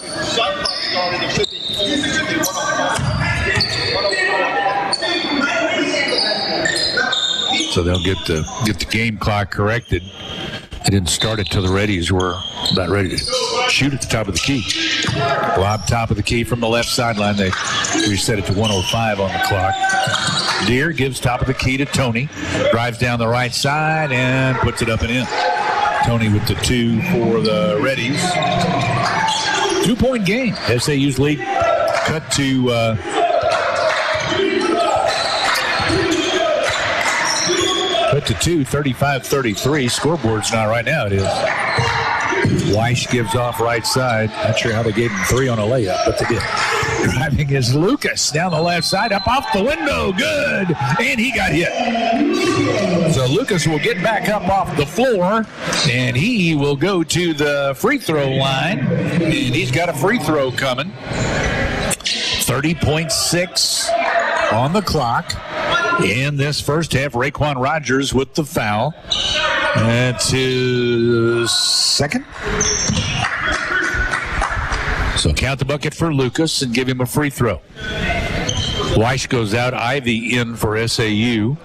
So they'll get the game clock corrected. They didn't start it till the Reddies were about ready to shoot at the top of the key. Lob top of the key from the left sideline. They reset it to 1:05 on the clock. Deere gives top of the key to Tony. Drives down the right side and puts it up and in. Tony with the 2 for the Reddies. 2-point game. SAU's lead cut to 2, 35-33. Scoreboard's not right now. It is. Weish gives off right side. Not sure how they gave him 3 on a layup, but they did. Driving is Lucas down the left side, up off the window. Good. And he got hit. So Lucas will get back up off the floor, and he will go to the free throw line. And he's got a free throw coming. 30.6 on the clock in this first half. Raquan Rogers with the foul. That's his second. So count the bucket for Lucas and give him a free throw. Weish goes out. Ivy in for SAU.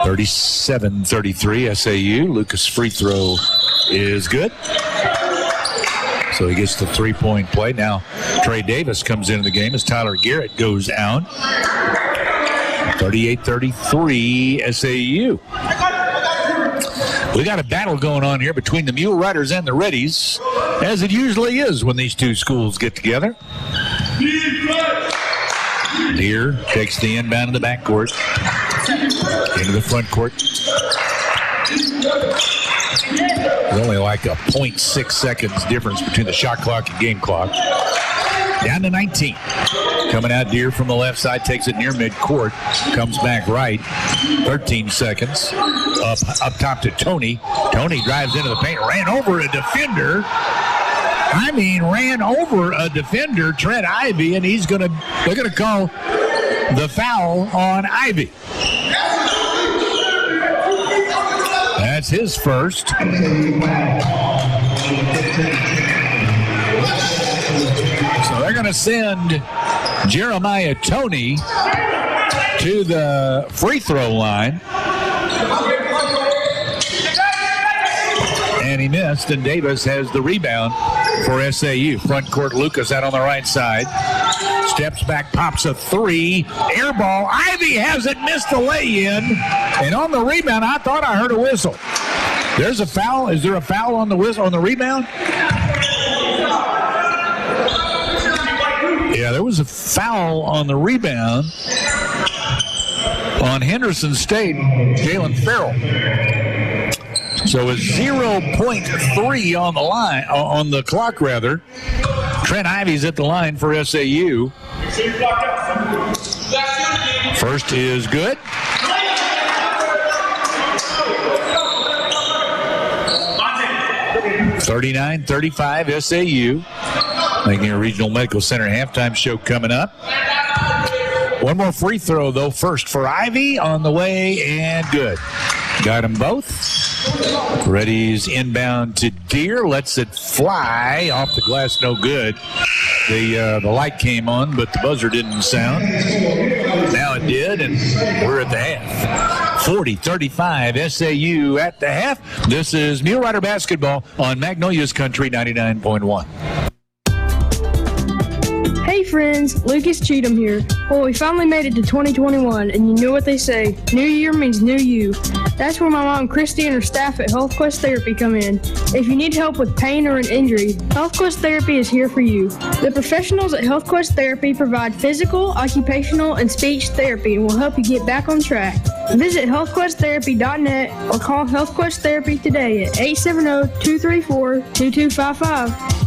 37-33 SAU. Lucas' free throw is good. So he gets the 3-point play. Now Trey Davis comes into the game as Tyler Garrett goes out. 38-33 SAU. We got a battle going on here between the Muleriders and the Reddies, as it usually is when these two schools get together. Deere takes the inbound in the backcourt. Into the front court. There's only like a 0.6 seconds difference between the shot clock and game clock. Down to 19. Coming out Deere from the left side, takes it near midcourt, comes back right. 13 seconds. Up top to Tony. Tony drives into the paint, ran over a defender. Ran over a defender, Trent Ivy, and they're gonna call the foul on Ivy. That's his first. So they're going to send Jeremiah Tony to the free throw line. And he missed, and Davis has the rebound for SAU. Front court, Lucas out on the right side. Steps back, pops a 3. Air ball. Ivy has it, missed the lay-in. And on the rebound, I thought I heard a whistle. There's a foul. Is there a foul on the whistle on the rebound? Yeah, there was a foul on the rebound on Henderson State, Jalen Farrell. So it's 0.3 on the line, on the clock rather. Trent Ivy's at the line for SAU. First is good. 39-35 SAU. Magnolia Regional Medical Center halftime show coming up. One more free throw, though, first for Ivy on the way, and good. Got them both. Reddies inbound to Deere. Lets it fly off the glass, no good. The light came on, but the buzzer didn't sound. Now it did, and we're at the half. 40-35 SAU at the half. This is Mule Rider basketball on Magnolia's Country 99.1. Hey friends, Lucas Cheatham here. Well, we finally made it to 2021, and you know what they say, new year means new you. That's where my mom Christy and her staff at HealthQuest Therapy come in. If you need help with pain or an injury, HealthQuest Therapy is here for you. The professionals at HealthQuest Therapy provide physical, occupational, and speech therapy and will help you get back on track. Visit healthquesttherapy.net or call HealthQuest Therapy today at 870-234-2255.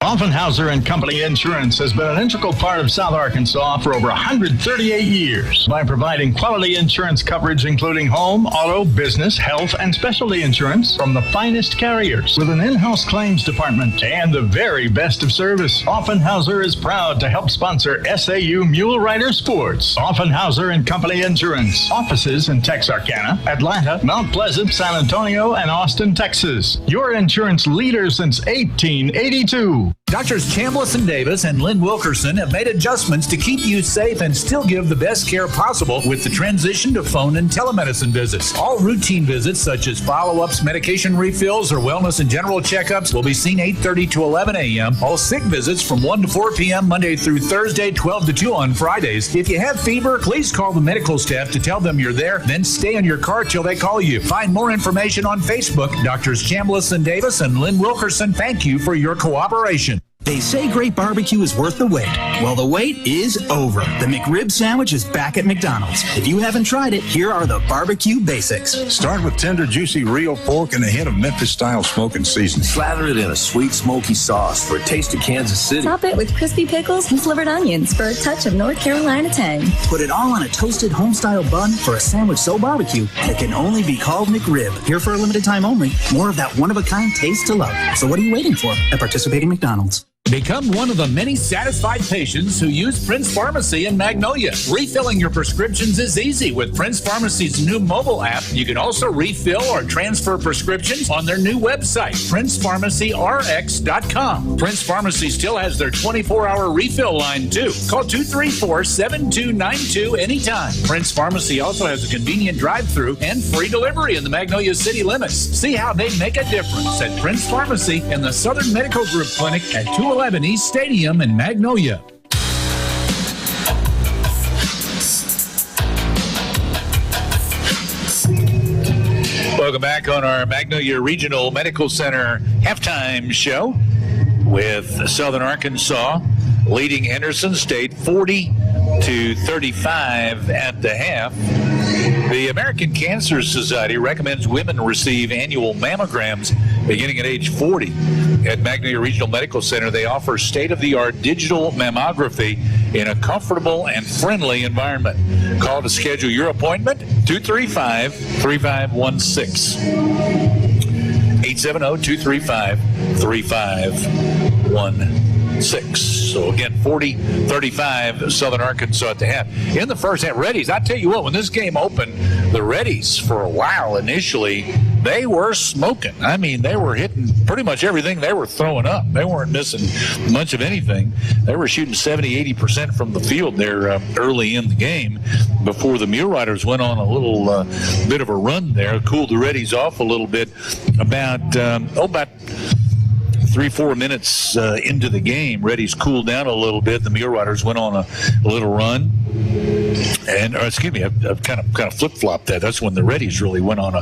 Offenhauser & Company Insurance has been an integral part of South Arkansas for over 138 years by providing quality insurance coverage including home, auto, business, health, and specialty insurance from the finest carriers with an in-house claims department and the very best of service. Offenhauser is proud to help sponsor SAU Mule Rider Sports. Offenhauser & Company Insurance. Offices in Texarkana, Atlanta, Mount Pleasant, San Antonio, and Austin, Texas. Your insurance leader since 1882. Doctors Chambliss and Davis and Lynn Wilkerson have made adjustments to keep you safe and still give the best care possible with the transition to phone and telemedicine visits. All routine visits, such as follow-ups, medication refills, or wellness and general checkups, will be seen 8:30 to 11 a.m. All sick visits from 1 to 4 p.m. Monday through Thursday, 12 to 2 on Fridays. If you have fever, please call the medical staff to tell them you're there, then stay in your car till they call you. Find more information on Facebook. Doctors Chambliss and Davis and Lynn Wilkerson, thank you for your cooperation. They say great barbecue is worth the wait. Well, the wait is over. The McRib sandwich is back at McDonald's. If you haven't tried it, here are the barbecue basics. Start with tender, juicy, real pork and a hint of Memphis-style smoke and seasoning. Slather it in a sweet, smoky sauce for a taste of Kansas City. Top it with crispy pickles and slivered onions for a touch of North Carolina tang. Put it all on a toasted home-style bun for a sandwich so barbecue it can only be called McRib. Here for a limited time only. More of that one-of-a-kind taste to love. So what are you waiting for at participating McDonald's? Become one of the many satisfied patients who use Prince Pharmacy in Magnolia. Refilling your prescriptions is easy with Prince Pharmacy's new mobile app. You can also refill or transfer prescriptions on their new website, PrincePharmacyRx.com. Prince Pharmacy still has their 24-hour refill line, too. Call 234-7292 anytime. Prince Pharmacy also has a convenient drive-thru and free delivery in the Magnolia city limits. See how they make a difference at Prince Pharmacy and the Southern Medical Group Clinic at 211 East Stadium in Magnolia. Welcome back on our Magnolia Regional Medical Center halftime show with Southern Arkansas leading Henderson State 40-35 at the half. The American Cancer Society recommends women receive annual mammograms beginning at age 40. At Magnolia Regional Medical Center, they offer state-of-the-art digital mammography in a comfortable and friendly environment. Call to schedule your appointment, 235-3516. 870-235-3516. So again, 40-35 Southern Arkansas at the half. In the first half, Reddies, I tell you what, when this game opened, the Reddies for a while initially, they were smoking. I mean, they were hitting pretty much everything they were throwing up. They weren't missing much of anything. They were shooting 70-80% from the field there early in the game before the Muleriders went on a little bit of a run there, cooled the Reddies off a little bit. About 3-4 minutes into the game, Reddies cooled down a little bit. The Muleriders went on a little run, and I've kind of flip-flopped that. That's when the Reddies really went on a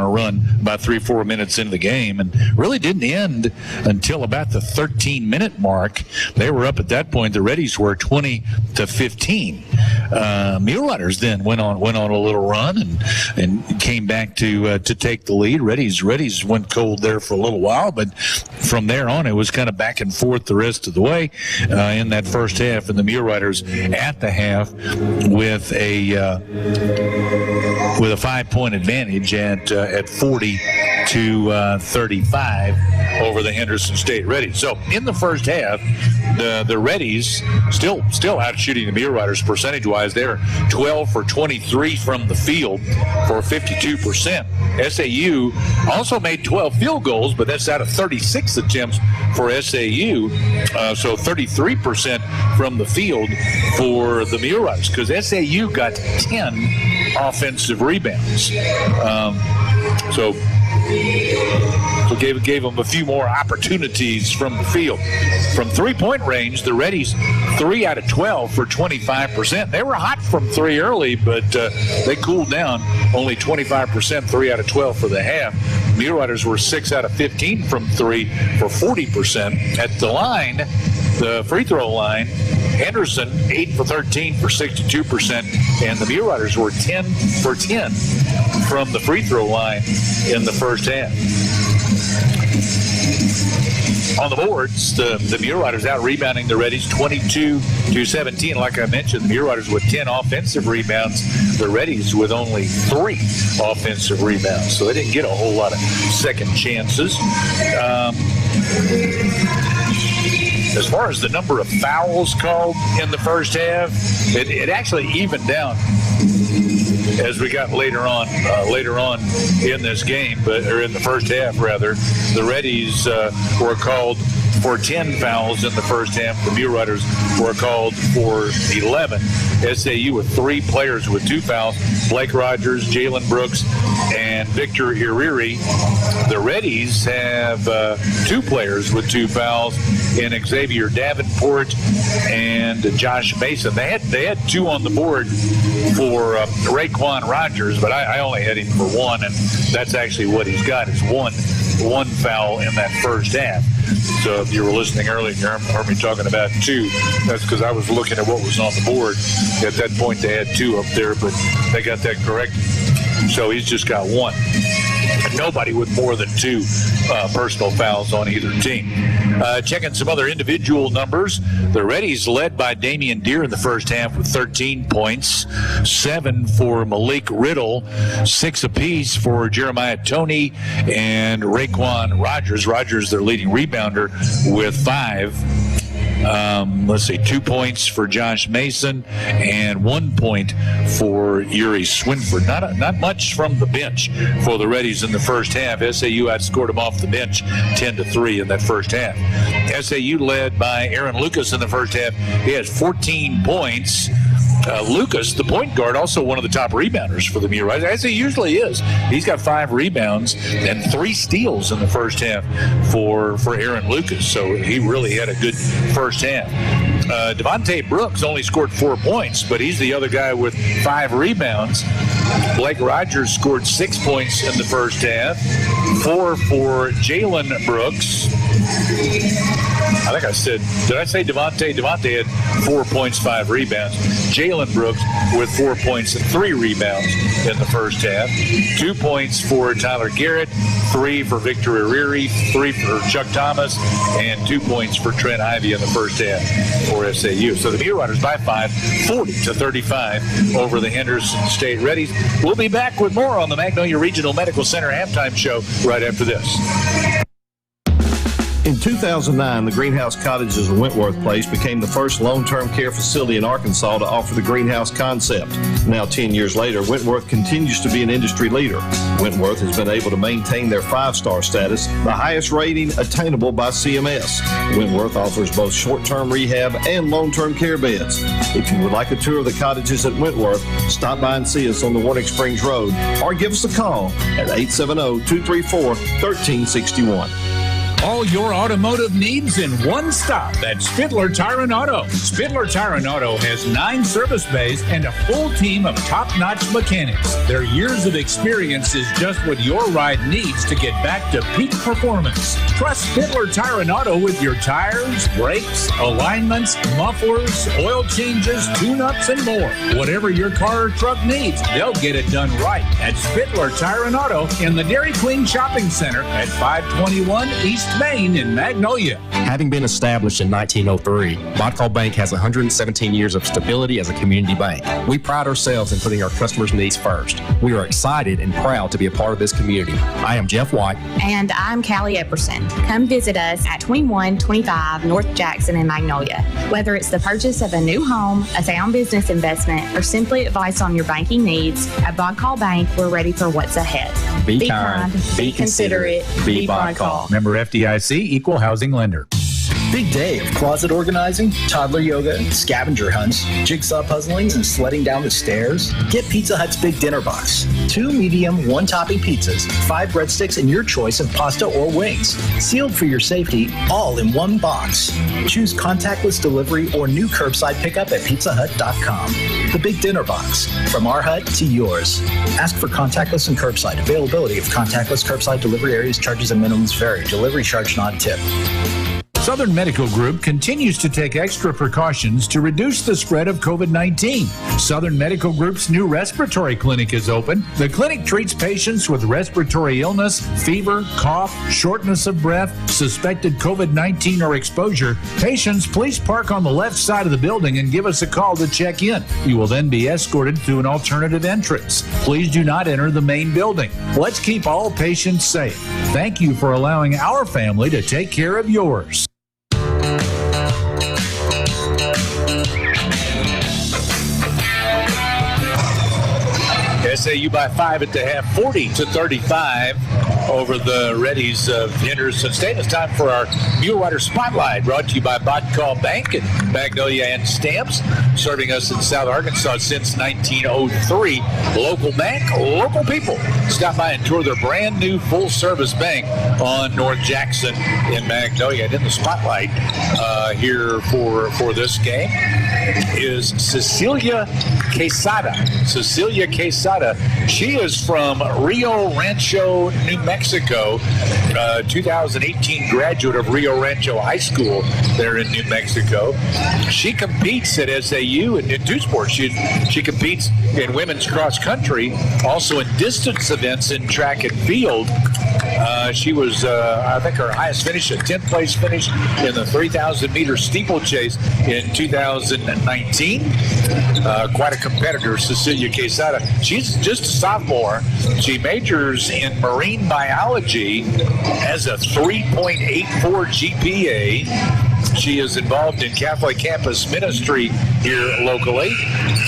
run about 3-4 minutes into the game, and really didn't end until about the 13-minute mark. They were up at that point. The Reddies were 20-15. Muleriders then went on a little run and came back to take the lead. Reddies went cold there for a little while, but from there on, it was kind of back and forth the rest of the way in that first half, and the Muleriders at the half with a 5-point advantage at 40-35 over the Henderson State Reddies. So in the first half, the Reddies still out shooting the Muleriders percentage-wise. They're 12 for 23 from the field for 52%. SAU also made 12 field goals, but that's out of 36 attempts for SAU. So 33% from the field for the Muleriders, because SAU got 10 offensive rebounds. So gave them a few more opportunities from the field. From three-point range, the Reddies 3 out of 12 for 25%. They were hot from three early, but they cooled down. Only 25%, 3 out of 12 for the half. Muleriders were 6 out of 15 from three for 40%. At the line, the free throw line, Henderson 8 for 13 for 62%, and the Muleriders were 10 for 10 from the free throw line in the first half. On the boards, the Muleriders out-rebounding the Reddies 22-17. Like I mentioned, the Muleriders with 10 offensive rebounds, the Reddies with only 3 offensive rebounds. So they didn't get a whole lot of second chances. As far as the number of fouls called in the first half, it actually evened down as we got later on in this game, or in the first half rather. The Reddies were called for 10 fouls in the first half. The Muleriders were called for 11. SAU with 3 players with 2 fouls, Blake Rogers, Jalen Brooks, and Victor Iriri. The Reddies have 2 players with 2 fouls in Xavier Davenport and Josh Mason. They had 2 on the board for Raekwon Rogers, but I only had him for 1, and that's actually what he's got is one foul in that first half. So if you were listening earlier, you heard me talking about 2. That's because I was looking at what was on the board. At that point, they had 2 up there, but they got that correct. So he's just got 1. Nobody with more than 2 personal fouls on either team. Checking some other individual numbers. The Reddies led by Damian Deere in the first half with 13 points, 7 for Malik Riddle, 6 apiece for Jeremiah Toney and Raekwon Rogers. Rogers, their leading rebounder, with 5. 2 points for Josh Mason and 1 point for Uri Swinford. Not much from the bench for the Reddies in the first half. SAU outscored them off the bench 10-3 in that first half. SAU led by Aaron Lucas in the first half. He has 14 points. Lucas, the point guard, also one of the top rebounders for the Muleriders, as he usually is. He's got 5 rebounds and 3 steals in the first half for Aaron Lucas, so he really had a good first half. Devontae Brooks only scored 4 points, but he's the other guy with 5 rebounds. Blake Rogers scored 6 points in the first half, 4 for Jalen Brooks. I think I said, did I say Devontae? Devontae had 4 points, 5 rebounds. Jalen Brooks with 4 points and 3 rebounds in the first half. 2 points for Tyler Garrett, 3 for Victor Iriri, 3 for Chuck Thomas, and 2 points for Trent Ivey in the first half for SAU. So the Muleriders by 5, 40-35 over the Henderson State Reddies. We'll be back with more on the Magnolia Regional Medical Center halftime show right after this. In 2009, the Greenhouse Cottages of Wentworth Place became the first long-term care facility in Arkansas to offer the greenhouse concept. Now, 10 years later, Wentworth continues to be an industry leader. Wentworth has been able to maintain their 5-star status, the highest rating attainable by CMS. Wentworth offers both short-term rehab and long-term care beds. If you would like a tour of the cottages at Wentworth, stop by and see us on the Warnick Springs Road or give us a call at 870-234-1361. All your automotive needs in one stop at Spitler Tyron Auto. Spitler Tyron Auto has 9 service bays and a full team of top-notch mechanics. Their years of experience is just what your ride needs to get back to peak performance. Trust Spitler Tyron Auto with your tires, brakes, alignments, mufflers, oil changes, tune-ups, and more. Whatever your car or truck needs, they'll get it done right at Spitler Tyron Auto in the Dairy Queen Shopping Center at 521 East Main in Magnolia. Having been established in 1903, Modcall Bank has 117 years of stability as a community bank. We pride ourselves in putting our customers' needs first. We are excited and proud to be a part of this community. I am Jeff White. And I'm Callie Epperson. Come visit us at 2125 North Jackson in Magnolia. Whether it's the purchase of a new home, a sound business investment, or simply advice on your banking needs, at Modcall Bank, we're ready for what's ahead. Be kind, be considerate, be Modcall. Member FDIC, Equal Housing Lender. Big day of closet organizing, toddler yoga, scavenger hunts, jigsaw puzzlings, and sledding down the stairs? Get Pizza Hut's Big Dinner Box. 2 medium, 1-topping pizzas, 5 breadsticks, and your choice of pasta or wings. Sealed for your safety, all in one box. Choose contactless delivery or new curbside pickup at pizzahut.com. The Big Dinner Box. From our hut to yours. Ask for contactless and curbside. Availability of contactless curbside delivery areas, charges and minimums vary. Delivery charge not tip. Southern Medical Group continues to take extra precautions to reduce the spread of COVID-19. Southern Medical Group's new respiratory clinic is open. The clinic treats patients with respiratory illness, fever, cough, shortness of breath, suspected COVID-19 or exposure. Patients, please park on the left side of the building and give us a call to check in. You will then be escorted to an alternative entrance. Please do not enter the main building. Let's keep all patients safe. Thank you for allowing our family to take care of yours. SAU by 5 at the half, 40-35. over the Reddies of Henderson State. It's time for our Mule Rider Spotlight, brought to you by Call Bank and Magnolia and Stamps, serving us in South Arkansas since 1903. Local bank, local people. Stop by and tour their brand new full-service bank on North Jackson in Magnolia. And in the spotlight here for this game is Cecilia Quesada. Cecilia Quesada. She is from Rio Rancho, New Mexico, 2018 graduate of Rio Rancho High School there in New Mexico. She competes at SAU in two sports. She competes in women's cross country, also in distance events in track and field. She was, I think, her highest finish, a 10th place finish in the 3,000-meter steeplechase in 2019. Quite a competitor, Cecilia Quesada. She's just a sophomore. She majors in marine biology, has a 3.84 GPA. She is involved in Catholic Campus Ministry here locally.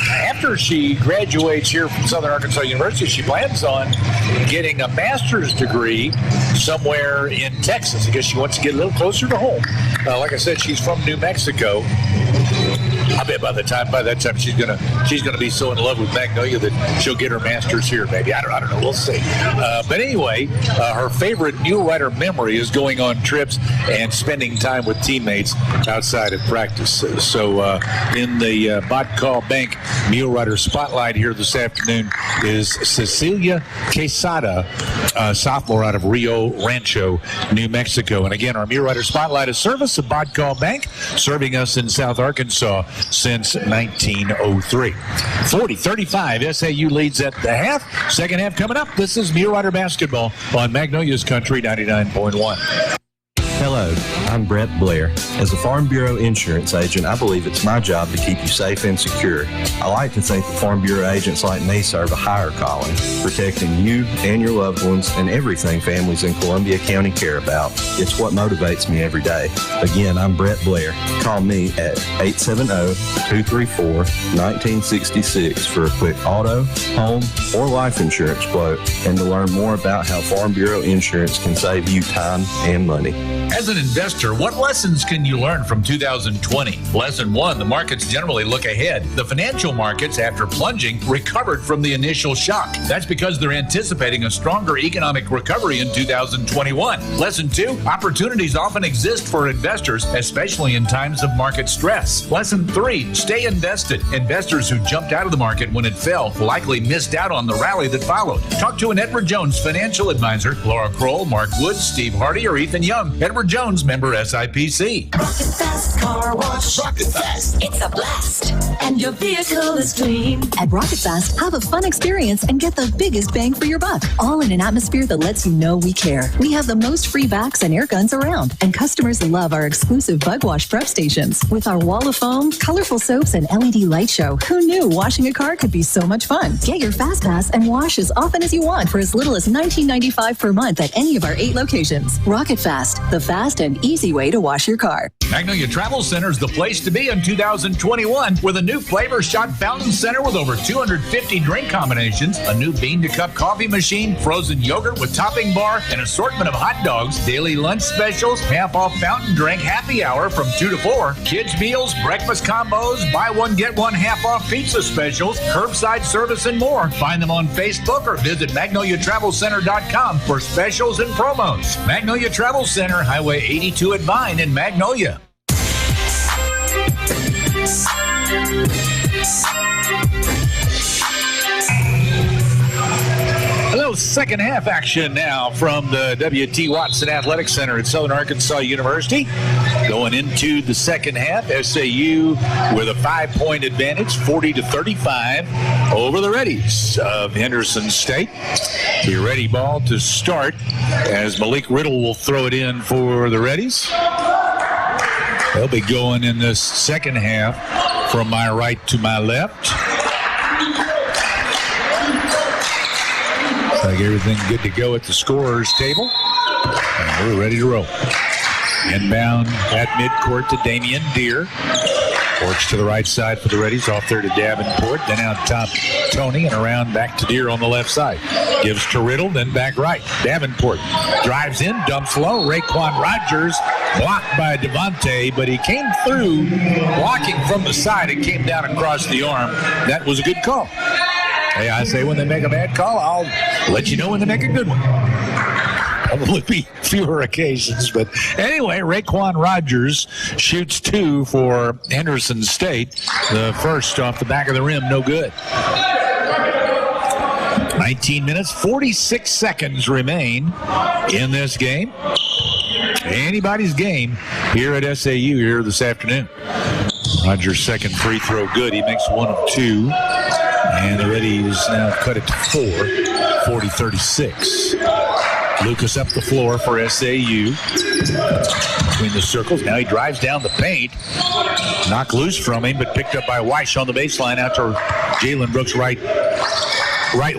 After she graduates here from Southern Arkansas University, she plans on getting a master's degree somewhere in Texas. I guess she wants to get a little closer to home. Like I said, she's from New Mexico. I bet by that time she's gonna be so in love with Magnolia that she'll get her master's here. Maybe I don't know. We'll see. But anyway, her favorite Mule Rider memory is going on trips and spending time with teammates outside of practice. So in the Call Bank Mule Rider Spotlight here this afternoon is Cecilia Quesada, sophomore out of Rio Rancho, New Mexico. And again, our Mule Rider Spotlight is service of Call Bank, serving us in South Arkansas since 1903. 40-35, SAU leads at the half. Second half coming up. This is Mule Rider Basketball on Magnolia's Country 99.1. Hello, I'm Brett Blair. As a Farm Bureau insurance agent, I believe it's my job to keep you safe and secure. I like to think that Farm Bureau agents like me serve a higher calling, protecting you and your loved ones and everything families in Columbia County care about. It's what motivates me every day. Again, I'm Brett Blair. Call me at 870-234-1966 for a quick auto, home, or life insurance quote, and to learn more about how Farm Bureau insurance can save you time and money. As an investor, what lessons can you learn from 2020? Lesson 1, the markets generally look ahead. The financial markets, after plunging, recovered from the initial shock. That's because they're anticipating a stronger economic recovery in 2021. Lesson 2, opportunities often exist for investors, especially in times of market stress. Lesson 3, stay invested. Investors who jumped out of the market when it fell likely missed out on the rally that followed. Talk to an Edward Jones financial advisor, Laura Kroll, Mark Woods, Steve Hardy, or Ethan Young. Edward Jones, member SIPC. Rocket Fast Car Wash. Rocket Fast. It's a blast. And your vehicle is clean. At Rocket Fast, have a fun experience and get the biggest bang for your buck, all in an atmosphere that lets you know we care. We have the most free vacs and air guns around, and customers love our exclusive bug wash prep stations. With our wall of foam, colorful soaps, and LED light show, who knew washing a car could be so much fun? Get your Fast Pass and wash as often as you want for as little as $19.95 per month at any of our 8 locations. Rocket Fast, the fast and easy way to wash your car. Magnolia Travel Center is the place to be in 2021 with a new Flavor Shot Fountain Center with over 250 drink combinations, a new bean-to-cup coffee machine, frozen yogurt with topping bar, an assortment of hot dogs, daily lunch specials, half-off fountain drink happy hour from 2 to 4, kids meals, breakfast combos, buy one, get one half-off pizza specials, curbside service, and more. Find them on Facebook or visit MagnoliaTravelCenter.com for specials and promos. Magnolia Travel Center, Highway 82 at Vine in Magnolia. Hello, second half action now from the W.T. Watson Athletic Center at Southern Arkansas University. Going into the second half, SAU with a 5-point advantage, 40-35 over the Reddies of Henderson State. The ready ball to start as Malik Riddle will throw it in for the Reddies. They'll be going in this second half from my right to my left. Like everything good to go at the scorer's table. And we're ready to roll. Inbound at midcourt to Damian Deere. Works to the right side for the Reddies, off there to Davenport, then out top Tony, and around back to Deere on the left side. Gives to Riddle, then back right. Davenport drives in, dumps low. Raekwon Rogers blocked by Devontae, but he came through blocking from the side and came down across the arm. That was a good call. Hey, I say when they make a bad call, I'll let you know when they make a good one. Probably be fewer occasions, but anyway, Raekwon Rogers shoots 2 for Henderson State. The first off the back of the rim, no good. 19 minutes, 46 seconds remain in this game. Anybody's game here at SAU here this afternoon. Rogers' second free throw good. He makes 1 of 2. And the Reddies now cut it to 4, 40-36. Lucas up the floor for SAU. Between the circles. Now he drives down the paint. Knocked loose from him, but picked up by Weiss on the baseline out to Jalen Brooks' right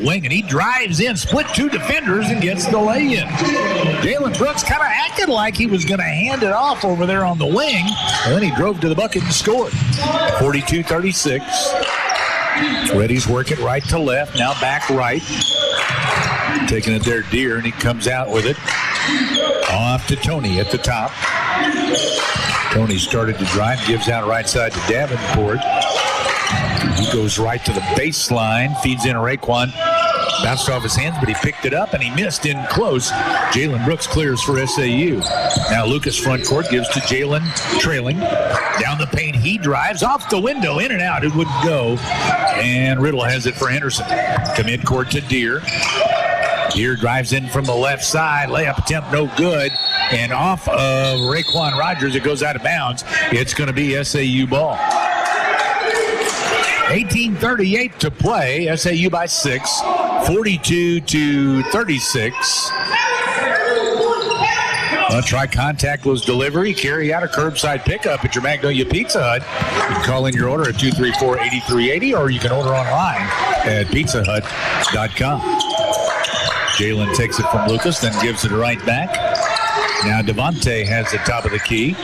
wing. And he drives in, split 2 defenders, and gets the lay-in. Jalen Brooks kind of acted like he was going to hand it off over there on the wing. And then he drove to the bucket and scored. 42-36. Reddies work it right to left. Now back right. Taking it there, Deere, and he comes out with it. Off to Tony at the top. Tony started to drive, gives out right side to Davenport. He goes right to the baseline, feeds in Raekwon. Bounced off his hands, but he picked it up, and he missed in close. Jalen Brooks clears for SAU. Now Lucas front court gives to Jalen, trailing. Down the paint, he drives off the window, in and out. It wouldn't go. And Riddle has it for Henderson. To midcourt to Deere. Deere drives in from the left side. Layup attempt no good. And off of Raekwon Rogers, it goes out of bounds. It's going to be SAU ball. 18:38 to play. SAU by 6. 42-36. Try contactless delivery. Carry out a curbside pickup at your Magnolia Pizza Hut. You can call in your order at 234-8380, or you can order online at pizzahut.com. Jalen takes it from Lucas, then gives it right back. Now Devontae has the top of the key.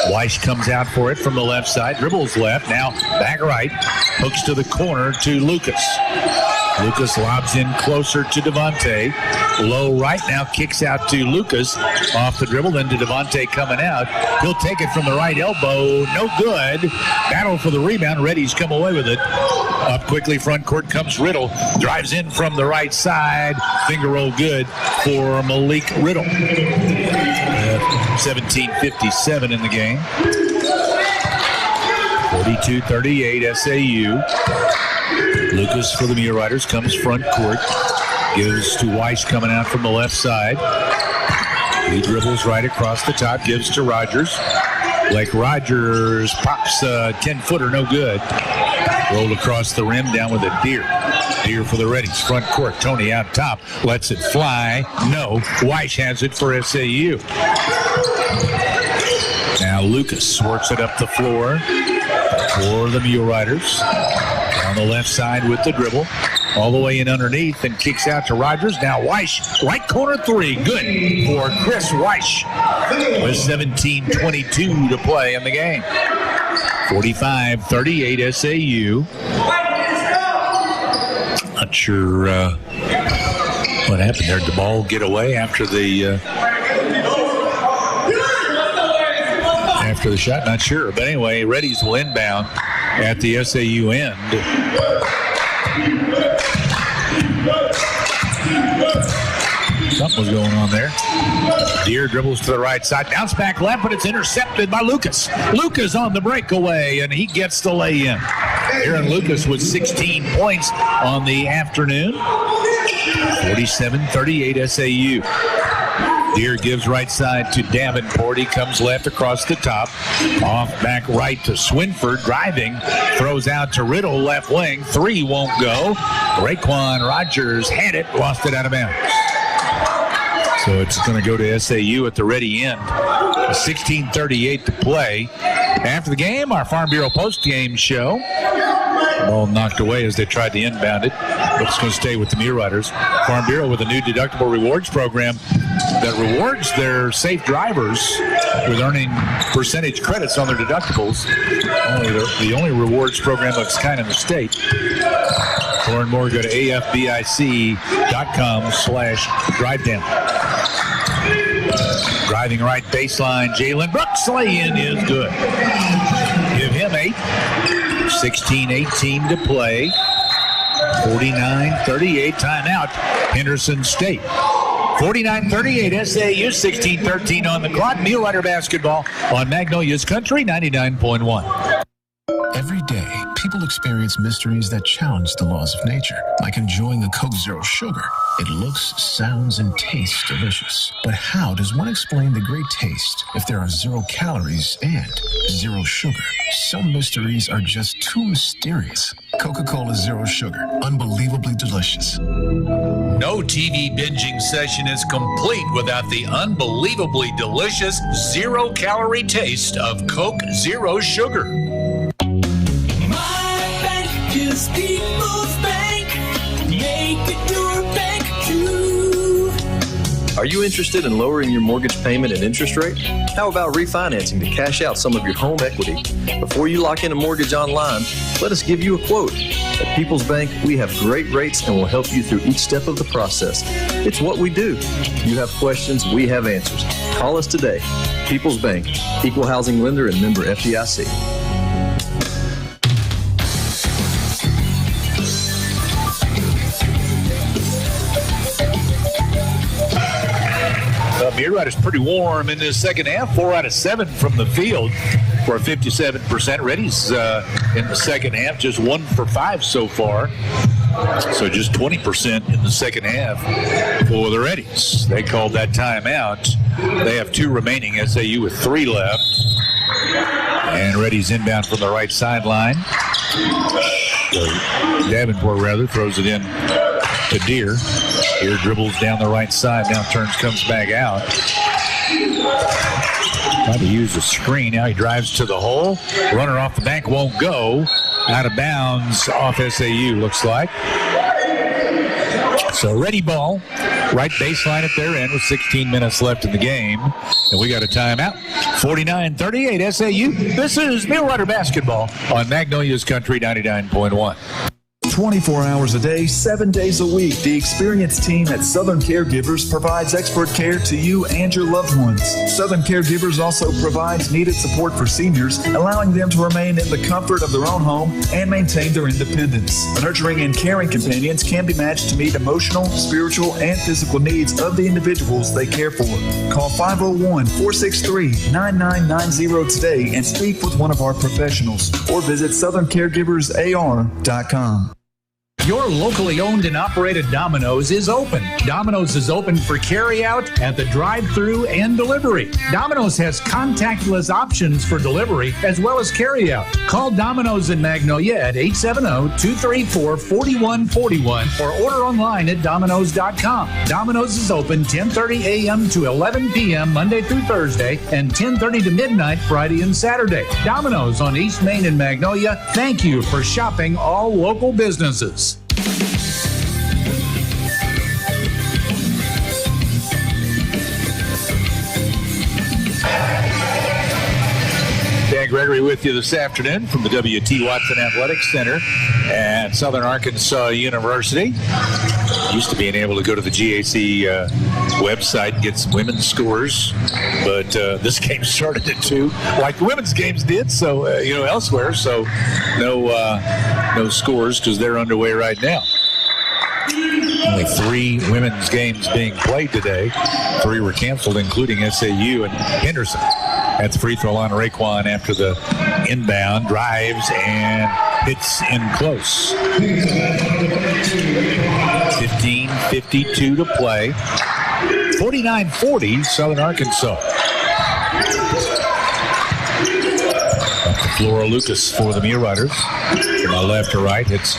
Weiss comes out for it from the left side. Dribbles left. Now back right. Hooks to the corner to Lucas. Lucas lobs in closer to Devontae. Low right now, kicks out to Lucas. Off the dribble, then to Devontae coming out. He'll take it from the right elbow. No good. Battle for the rebound. Reddies come away with it. Up quickly, front court comes Riddle. Drives in from the right side. Finger roll good for Malik Riddle. 17:57 in the game. 42-38 SAU. Lucas for the Muleriders comes front court. Gives to Weiss coming out from the left side. He dribbles right across the top. Gives to Rogers. Like Rogers pops a 10-footer, no good. Rolled across the rim, down with a Deere. Deere for the Reddies. Front court. Tony out top. Lets it fly. No. Weiss has it for SAU. Now Lucas works it up the floor for the Muleriders. On the left side with the dribble. All the way in underneath and kicks out to Rogers. Now Weiss, right corner 3. Good for Chris Weiss. With 17:22 to play in the game. 45-38 SAU. Not sure what happened there. Did the ball get away after the shot? Not sure. But anyway, Reddies will inbound at the SAU end. Something was going on there. Deere dribbles to the right side. Bounce back left, but it's intercepted by Lucas. Lucas on the breakaway, and he gets the lay-in. Aaron Lucas with 16 points on the afternoon. 47-38 SAU. Deere gives right side to Davenport. He comes left across the top. Off back right to Swinford. Driving. Throws out to Riddle, left wing. 3 won't go. Raekwon Rogers had it. Lost it out of bounds. So it's going to go to SAU at the ready end. 16:38 to play. After the game, our Farm Bureau post-game show. Ball knocked away as they tried to inbound it, but it's going to stay with the Muleriders. Farm Bureau with a new deductible rewards program that rewards their safe drivers with earning percentage credits on their deductibles. The only rewards program of its kind in the state. For learn more, go to afbic.com/drivedown. Driving right baseline, Jalen Brooks lay-in is good. Give him 8. 16-18 to play. 49-38 timeout. Henderson State. 49-38 SAU, 16-13 on the clock. Mulerider basketball on Magnolia's Country 99.1. Every day, people experience mysteries that challenge the laws of nature, like enjoying a Coke Zero Sugar. It looks, sounds, and tastes delicious. But how does one explain the great taste if there are 0 calories and 0 sugar? Some mysteries are just too mysterious. Coca-Cola Zero Sugar, unbelievably delicious. No TV binging session is complete without the unbelievably delicious 0-calorie taste of Coke Zero Sugar. Is People's Bank. Make it your bank too. Are you interested in lowering your mortgage payment and interest rate? How about refinancing to cash out some of your home equity? Before you lock in a mortgage online, let us give you a quote. At People's Bank, we have great rates and will help you through each step of the process. It's what we do. You have questions, we have answers. Call us today. People's Bank, Equal Housing Lender and member FDIC. Muleriders pretty warm in the second half. 4 out of 7 from the field for a 57%. Reddies in the second half, just 1 for 5 so far. So just 20% in the second half for the Reddies. They called that timeout. They have 2 remaining. SAU with 3 left. And Reddies inbound from the right sideline. Davenport, rather, throws it in to Deere. Deere dribbles down the right side, now turns, comes back out. Trying to use the screen. Now he drives to the hole. Runner off the bank won't go. Out of bounds off SAU, looks like. So ready ball. Right baseline at their end with 16 minutes left in the game. And we got a timeout. 49-38 SAU. This is Mulerider basketball on Magnolia's Country 99.1. 24 hours a day, 7 days a week, the experienced team at Southern Caregivers provides expert care to you and your loved ones. Southern Caregivers also provides needed support for seniors, allowing them to remain in the comfort of their own home and maintain their independence. Nurturing and caring companions can be matched to meet emotional, spiritual, and physical needs of the individuals they care for. Call 501-463-9990 today and speak with one of our professionals, or visit southerncaregiversar.com. Your locally owned and operated Domino's is open. Domino's is open for carry-out at the drive-thru and delivery. Domino's has contactless options for delivery as well as carry-out. Call Domino's in Magnolia at 870-234-4141 or order online at Domino's.com. Domino's is open 10:30 a.m. to 11 p.m. Monday through Thursday and 10:30 to midnight Friday and Saturday. Domino's on East Main in Magnolia. Thank you for shopping all local businesses. Dan Gregory with you this afternoon from the W.T. Watson Athletics Center at Southern Arkansas University. Used to being able to go to the GAC website and get some women's scores, but this game started at 2, like the women's games did, so, elsewhere. So no scores because they're underway right now. Only 3 women's games being played today. 3 were canceled, including SAU and Henderson. At the free throw line, Raekwon after the inbound drives and hits in close. 15:52 to play. 49-40, Southern Arkansas. Up the floor, Lucas for the Muleriders. From my left to right, it's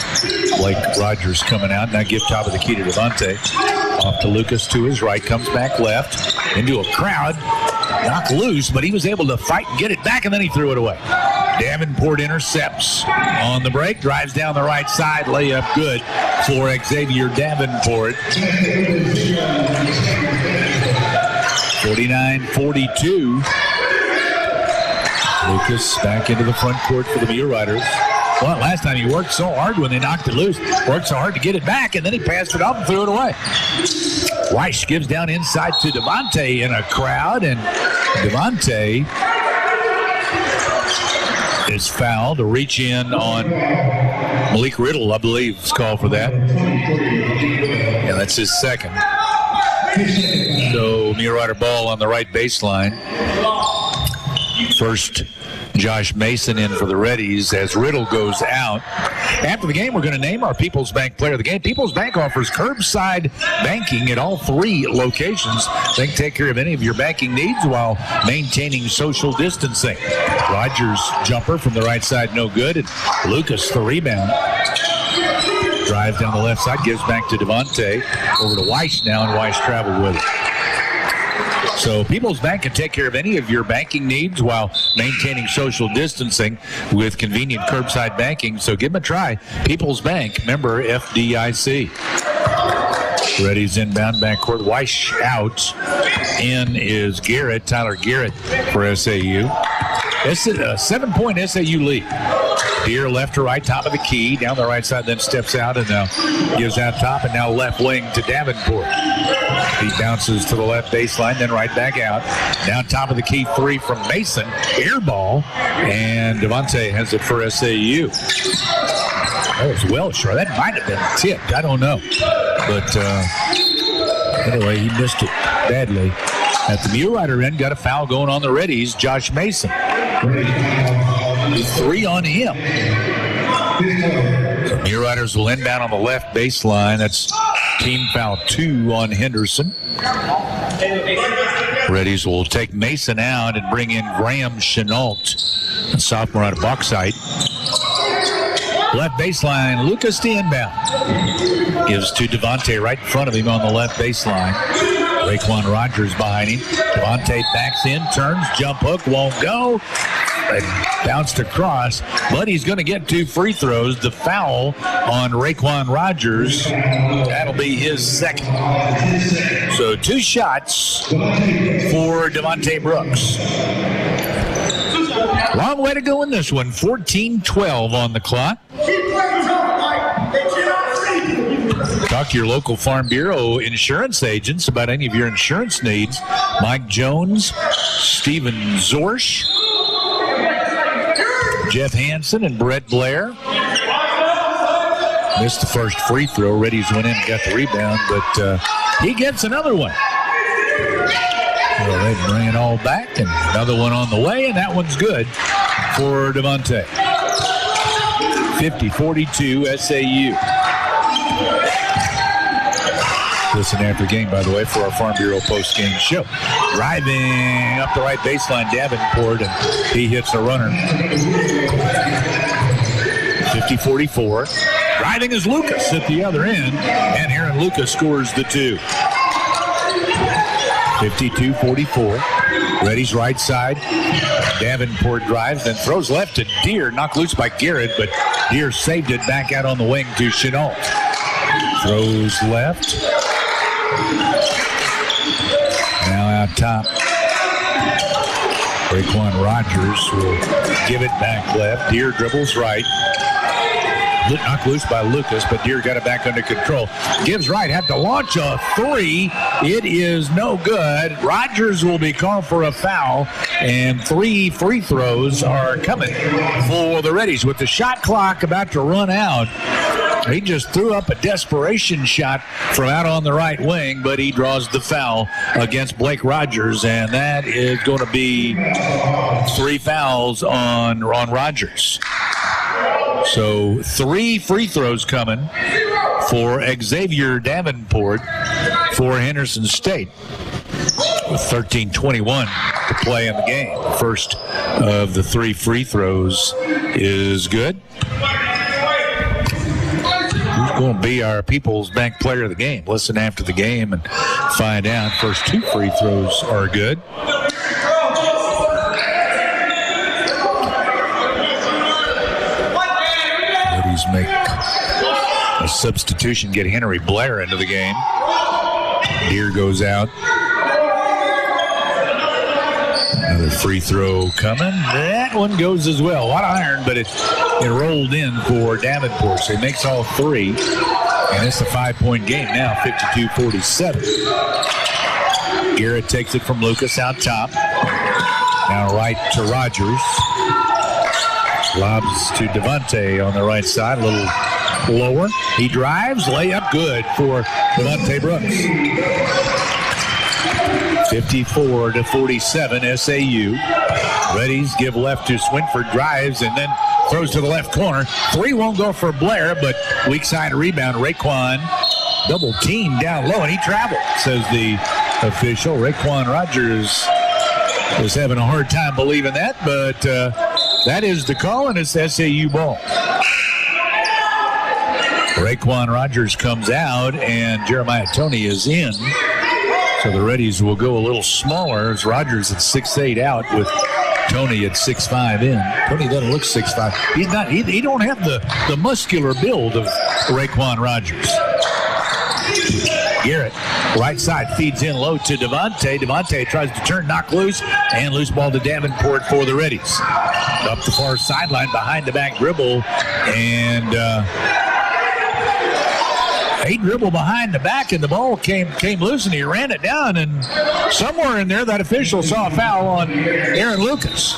Blake Rogers coming out. Now give top of the key to Devontae. Off to Lucas to his right, comes back left into a crowd. Knocked loose, but he was able to fight and get it back, and then he threw it away. Davenport intercepts on the break, drives down the right side, layup good for Xavier Davenport. 49-42. Lucas back into the front court for the Muleriders. Well, last time he worked so hard when they knocked it loose. Worked so hard to get it back, and then he passed it off and threw it away. Weiss gives down inside to Devontae in a crowd, and Devontae is fouled to reach in on Malik Riddle, I believe, is called for that. And that's his second. So, Mulerider ball on the right baseline. First, Josh Mason in for the Reddies as Riddle goes out. After the game, we're going to name our People's Bank player of the game. People's Bank offers curbside banking at all 3 locations. They can take care of any of your banking needs while maintaining social distancing. Rogers jumper from the right side, no good. And Lucas, the rebound. Drives down the left side, gives back to Devontae. Over to Weiss now, and Weiss traveled with it. So People's Bank can take care of any of your banking needs while maintaining social distancing with convenient curbside banking. So give them a try. People's Bank, member FDIC. Reddies inbound, backcourt. Weiss out. In is Garrett, Tyler Garrett for SAU. It's a 7-point SAU lead. Deere left to right, top of the key, down the right side, then steps out and now gives out top, and now left wing to Davenport. He bounces to the left baseline, then right back out. Down top of the key, 3 from Mason. Air ball, and Devontae has it for SAU. That was well short. That might have been tipped. I don't know. But anyway, he missed it badly. At the Mulerider end, got a foul going on the Reddies. Josh Mason. 3 on him. So Muleriders will inbound on the left baseline. That's team foul 2 on Henderson. Reddies will take Mason out and bring in Graham Chenault, a sophomore out of Bauxite. Left baseline, Lucas the inbound. Gives to Devontae right in front of him on the left baseline. Raekwon Rogers behind him. Devontae backs in, turns, jump hook, won't go. And bounced across, but he's going to get 2 free throws. The foul on Raekwon Rogers, that'll be his second. So 2 shots for Devontae Brooks. Long way to go in this one. 14-12 on the clock. Talk to your local Farm Bureau insurance agents about any of your insurance needs. Mike Jones, Steven Zorsch, Jeff Hansen, and Brett Blair. Missed the first free throw. Reddies went in and got the rebound, but he gets another one. Well, they bring it all back, and another one on the way, and that one's good for Devontae. 50-42 SAU. Listen after game, by the way, for our Farm Bureau post-game show. Driving up the right baseline, Davenport, and he hits a runner. 50-44. Driving is Lucas at the other end, and Aaron Lucas scores the 2. 52-44. Reddies right side. Davenport drives, then throws left to Deere. Knocked loose by Garrett, but Deere saved it back out on the wing to Chenault. Throws left. Now out top. Raekwon Rogers will give it back left. Deere dribbles right. Knocked loose by Lucas, but Deere got it back under control. Gives right, have to launch a 3. It is no good. Rogers will be called for a foul, and 3 free throws are coming for the Reddies. With the shot clock about to run out, he just threw up a desperation shot from out on the right wing, but he draws the foul against Blake Rogers, and that is going to be 3 fouls on Rogers. So 3 free throws coming for Xavier Davenport for Henderson State. With 13:21 to play in the game. The first of the 3 free throws is good. Who's going to be our People's Bank player of the game? Listen after the game and find out. First 2 free throws are good. Reddies make a substitution, get Henry Blair into the game. Deere goes out. Another free throw coming. That one goes as well. A lot of iron, but it rolled in for Davenport. So he makes all three. And it's a 5-point game now, 52-47. Garrett takes it from Lucas out top. Now right to Rogers. Lobs to Devontae on the right side, a little lower. He drives, layup good for Devontae Brooks. 54-47 SAU. Reddies give left to Swinford, drives, and then throws to the left corner. Three won't go for Blair, but weak side rebound. Raekwon double team down low, and he traveled, says the official. Raekwon Rogers was having a hard time believing that, but that is the call, and it's SAU ball. Raekwon Rogers comes out, and Jeremiah Toney is in. So the Reddies will go a little smaller as Rogers at 6'8" out with Toney at 6'5" in. Toney doesn't look 6'5". He's not. He don't have the muscular build of Raekwon Rogers. Garrett, right side, feeds in low to Devontae. Devontae tries to turn, knock loose, and loose ball to Davenport for the Reddies. Up the far sideline, behind the back dribble, and he dribbled behind the back, and the ball came loose, and he ran it down, and somewhere in there, that official saw a foul on Aaron Lucas.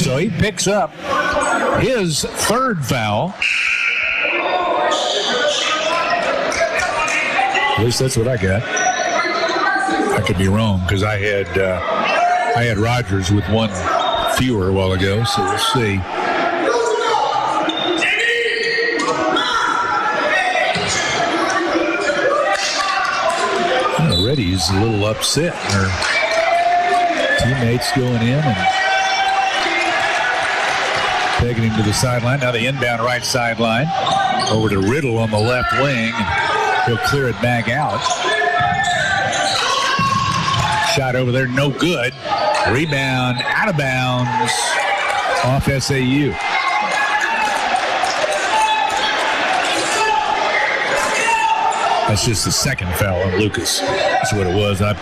So he picks up his third foul. At least that's what I got. I could be wrong because I had Rogers with one fewer a while ago, so we'll see. Reddies a little upset. Her teammates going in and taking him to the sideline. Now the inbound right sideline over to Riddle on the left wing. He'll clear it back out. Shot over there, no good. Rebound out of bounds off SAU. That's just the second foul on Lucas. That's what it was. I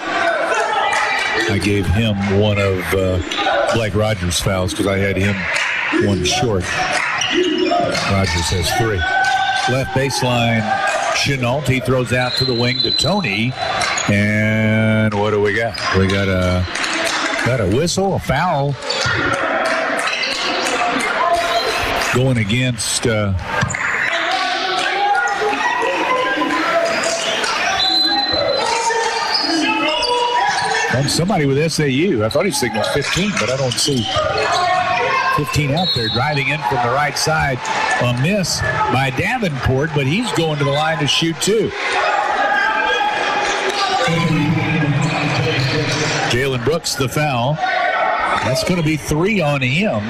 gave him one of Blake Rogers' fouls because I had him one short. Rogers has three. Left baseline, Chenault. He throws out to the wing to Toney. And what do we got? We got a whistle, a foul going against somebody with SAU. I thought he signaled 15, but I don't see 15 out there. Driving in from the right side. A miss by Davenport, but he's going to the line to shoot two. Jalen Brooks, the foul. That's going to be 3 on him.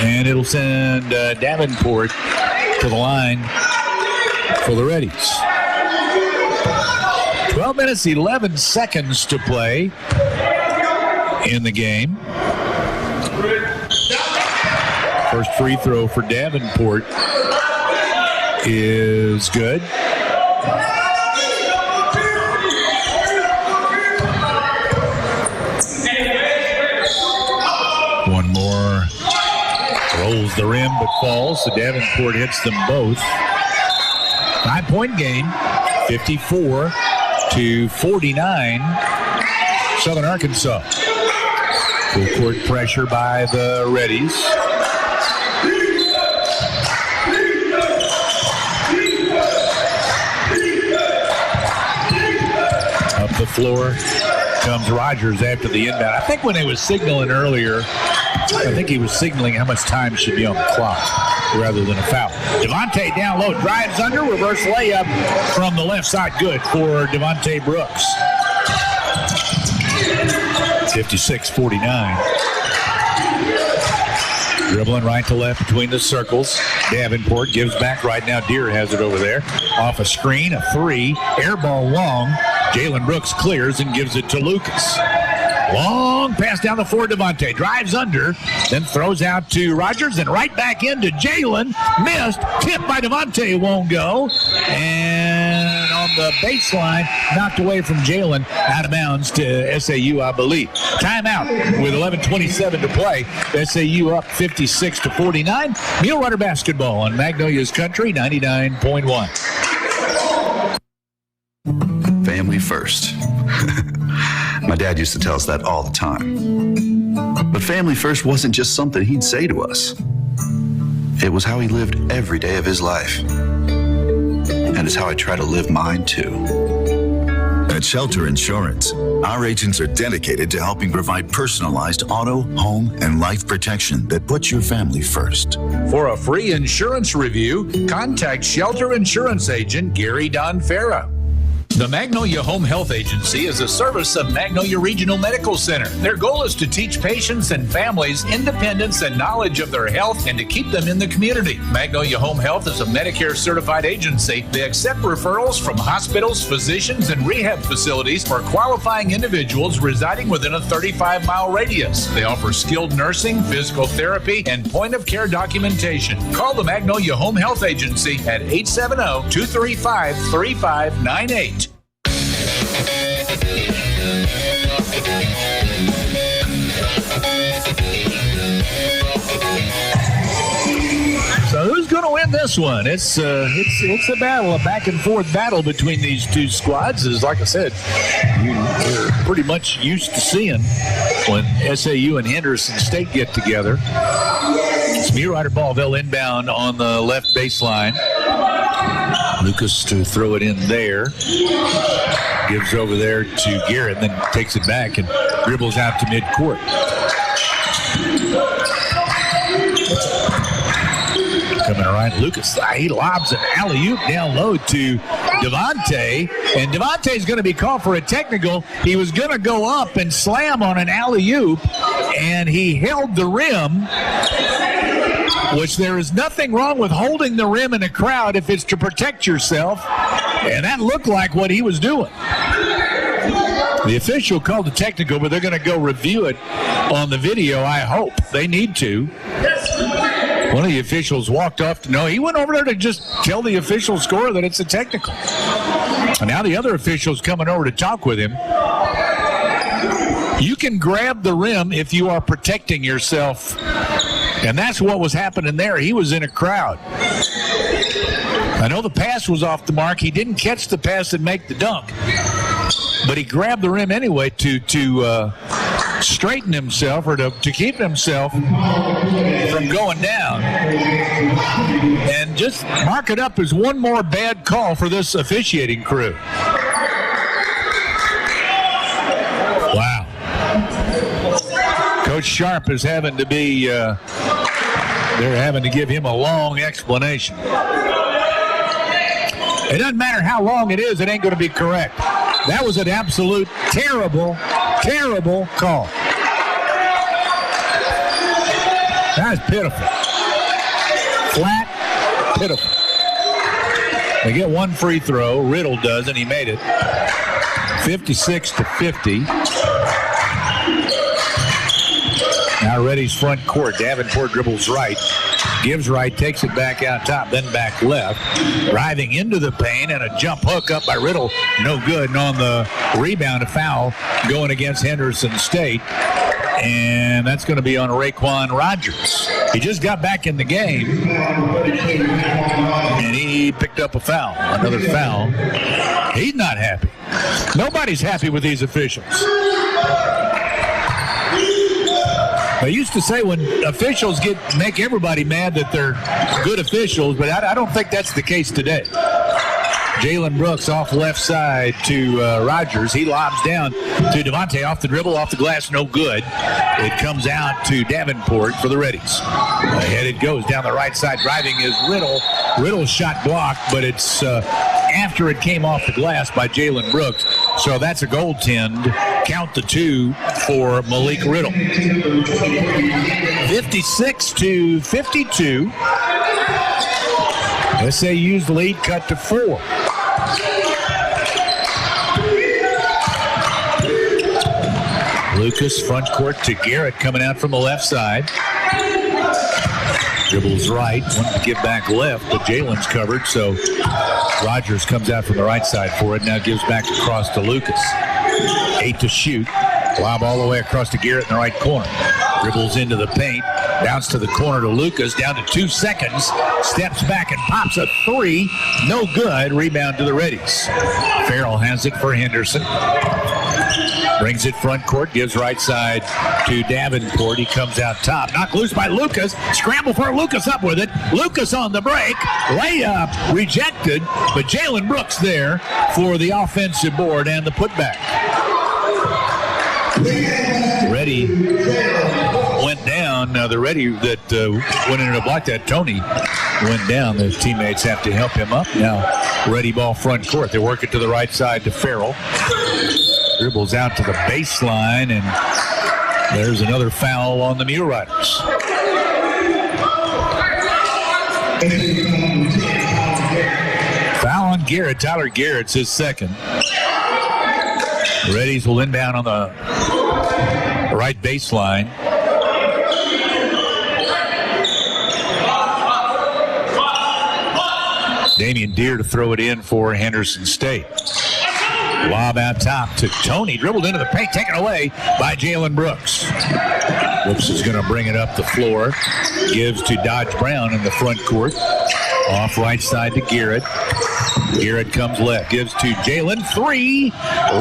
And it'll send Davenport to the line for the Reddies. 12 minutes, 11 seconds to play in the game. First free throw for Davenport is good. One more. Rolls the rim but falls. So Davenport hits them both. 5-point game. 54-49. Southern Arkansas. Full court pressure by the Reddies. Up the floor comes Rogers after the inbound. I think when he was signaling earlier, I think he was signaling how much time should be on the clock rather than a foul. Devontae down low, drives under, reverse layup from the left side. Good for Devontae Brooks. 56-49. Dribbling right to left between the circles. Davenport gives back right now. Deere has it over there. Off a screen, a 3. Air ball long. Jalen Brooks clears and gives it to Lucas. Long pass down the floor. Devontae drives under, then throws out to Rogers, and right back into Jalen. Missed. Tipped by Devontae. Won't go. And on the baseline, knocked away from Jalen. Out of bounds to SAU, I believe. Timeout with 11:27 to play. SAU up 56-49. Mule Rider basketball on Magnolia's Country 99.1. Family first. My dad used to tell us that all the time. But family first wasn't just something he'd say to us. It was how he lived every day of his life. And it's how I try to live mine too. At Shelter Insurance, our agents are dedicated to helping provide personalized auto, home, and life protection that puts your family first. For a free insurance review, contact Shelter Insurance Agent Gary Donfera. The Magnolia Home Health Agency is a service of Magnolia Regional Medical Center. Their goal is to teach patients and families independence and knowledge of their health and to keep them in the community. Magnolia Home Health is a Medicare certified agency. They accept referrals from hospitals, physicians, and rehab facilities for qualifying individuals residing within a 35-mile radius. They offer skilled nursing, physical therapy, and point-of-care documentation. Call the Magnolia Home Health Agency at 870-235-3598. So who's going to win this one? It's a battle, a back and forth battle between these two squads. As like I said, we're pretty much used to seeing when SAU and Henderson State get together. It's Mulerider ball. They'll inbound on the left baseline. Lucas to throw it in there. Gives over there to Garrett, then takes it back and dribbles out to midcourt. Coming around, Lucas, he lobs an alley-oop down low to Devontae, and Devontae's going to be called for a technical. He was going to go up and slam on an alley-oop, and he held the rim, which there is nothing wrong with holding the rim in a crowd if it's to protect yourself, and that looked like what he was doing. The official called the technical, but they're going to go review it on the video, I hope. They need to. One of the officials walked off. No, he went over there to just tell the official scorer that it's a technical. And now the other official's coming over to talk with him. You can grab the rim if you are protecting yourself. And that's what was happening there. He was in a crowd. I know the pass was off the mark. He didn't catch the pass and make the dunk. But he grabbed the rim anyway to straighten himself or to keep himself from going down. And just mark it up as one more bad call for this officiating crew. Wow. Coach Sharp is having to be, they're having to give him a long explanation. It doesn't matter how long it is, it ain't going to be correct. That was an absolute terrible, terrible call. That is pitiful. Flat, pitiful. They get one free throw. Riddle does, and he made it. 56-50. Now Reddies front court. Davenport dribbles right. Gives right, takes it back out top, then back left. Driving into the paint and a jump hook up by Riddle. No good. And on the rebound, a foul going against Henderson State. And that's going to be on Raquan Rogers. He just got back in the game. And he picked up a foul. Another foul. He's not happy. Nobody's happy with these officials. I used to say when officials make everybody mad that they're good officials, but I don't think that's the case today. Jalen Brooks off left side to Rogers. He lobs down to Devontae off the dribble, off the glass, no good. It comes out to Davenport for the Reddies. Ahead it goes down the right side. Driving is Riddle. Riddle's shot blocked, but it's after it came off the glass by Jalen Brooks. So that's a goaltend. Count the two for Malik Riddle. 56-52. SAU's lead cut to 4. Lucas, front court to Garrett, coming out from the left side. Dribbles right, wanted to give back left, but Jalen's covered, so Rogers comes out from the right side for it. Now gives back across to Lucas. 8 to shoot. Lob all the way across to Garrett in the right corner. Dribbles into the paint. Bounce to the corner to Lucas. Down to 2 seconds. Steps back and pops a 3. No good. Rebound to the Reddies. Farrell has it for Henderson. Brings it front court. Gives right side to Davenport. He comes out top. Knocked loose by Lucas. Scramble for Lucas up with it. Lucas on the break. Layup rejected. But Jalen Brooks there for the offensive board and the putback. Reddy went down. Now the Reddy that went in to block that, Tony, went down. The teammates have to help him up. Now Reddy ball front court. They work it to the right side to Farrell. Dribbles out to the baseline, and there's another foul on the Muleriders. Foul on Garrett. Tyler Garrett's his second. The Reddies will inbound on the right baseline. Damian Deere to throw it in for Henderson State. Lob out top to Tony. Dribbled into the paint, taken away by Jalen Brooks. Brooks is going to bring it up the floor. Gives to Dodge Brown in the front court. Off right side to Garrett. Garrett comes left. Gives to Jalen. 3.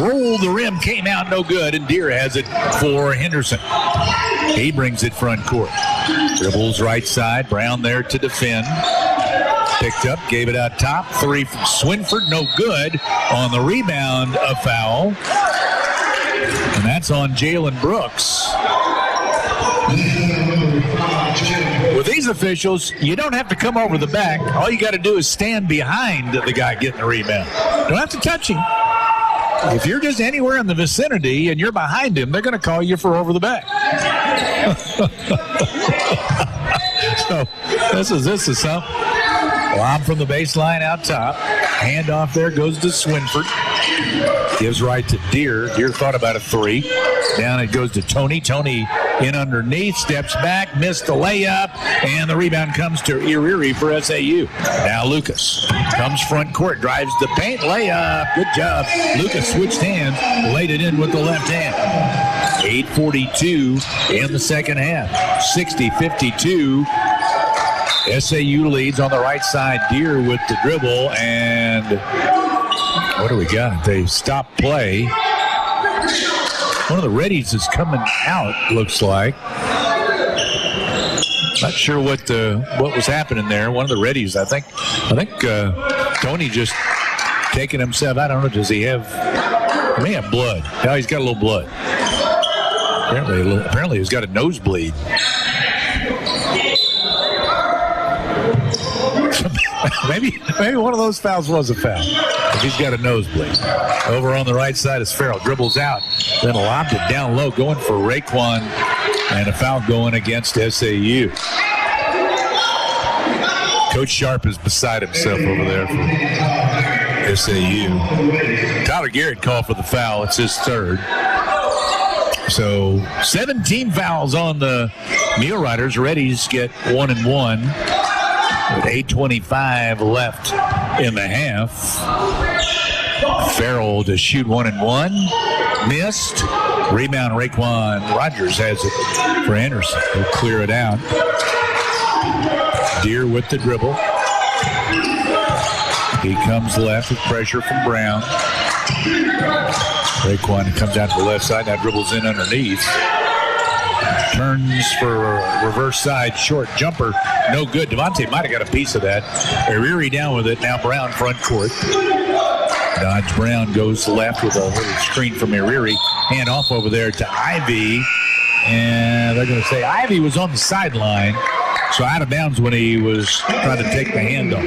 Rolled the rim. Came out no good. And Deere has it for Henderson. He brings it front court. Dribbles right side. Brown there to defend. Picked up, gave it out top. 3 from Swinford, no good. On the rebound, a foul. And that's on Jalen Brooks. With these officials, you don't have to come over the back. All you got to do is stand behind the guy getting the rebound. Don't have to touch him. If you're just anywhere in the vicinity and you're behind him, they're going to call you for over the back. So this is something. Lob from the baseline out top. Handoff there goes to Swinford. Gives right to Deere. Deere thought about a 3. Down it goes to Tony. Tony in underneath. Steps back. Missed the layup. And the rebound comes to Erie for SAU. Now Lucas comes front court. Drives the paint. Layup. Good job. Lucas switched hands. Laid it in with the left hand. 8:42 in the second half. 60-52. SAU leads on the right side. Deere with the dribble, and what do we got? They stop play. One of the Reddies is coming out, looks like. Not sure what was happening there. One of the Reddies, I think Tony just taking himself. I don't know. Does he have? He may have blood. Yeah, he's got a little blood. Apparently, he's got a nosebleed. Maybe one of those fouls was a foul. If he's got a nosebleed. Over on the right side is Farrell. Dribbles out. Then lobbed it down low. Going for Raekwon. And a foul going against SAU. Coach Sharp is beside himself over there for SAU. Tyler Garrett called for the foul. It's his third. So 17 fouls on the Muleriders. Reddies get 1 and 1. With 8:25 left in the half. Farrell to shoot 1 and 1. Missed. Rebound, Raekwon Rogers has it for Henderson. He'll clear it out. Deere with the dribble. He comes left with pressure from Brown. Raekwon comes out to the left side. Now dribbles in underneath. Turns for a reverse side short jumper. No good. Devontae might have got a piece of that. Erie down with it. Now Brown front court. Dodge Brown goes left with a little screen from Erie. Hand off over there to Ivy. And they're going to say Ivy was on the sideline. So out of bounds when he was trying to take the handoff.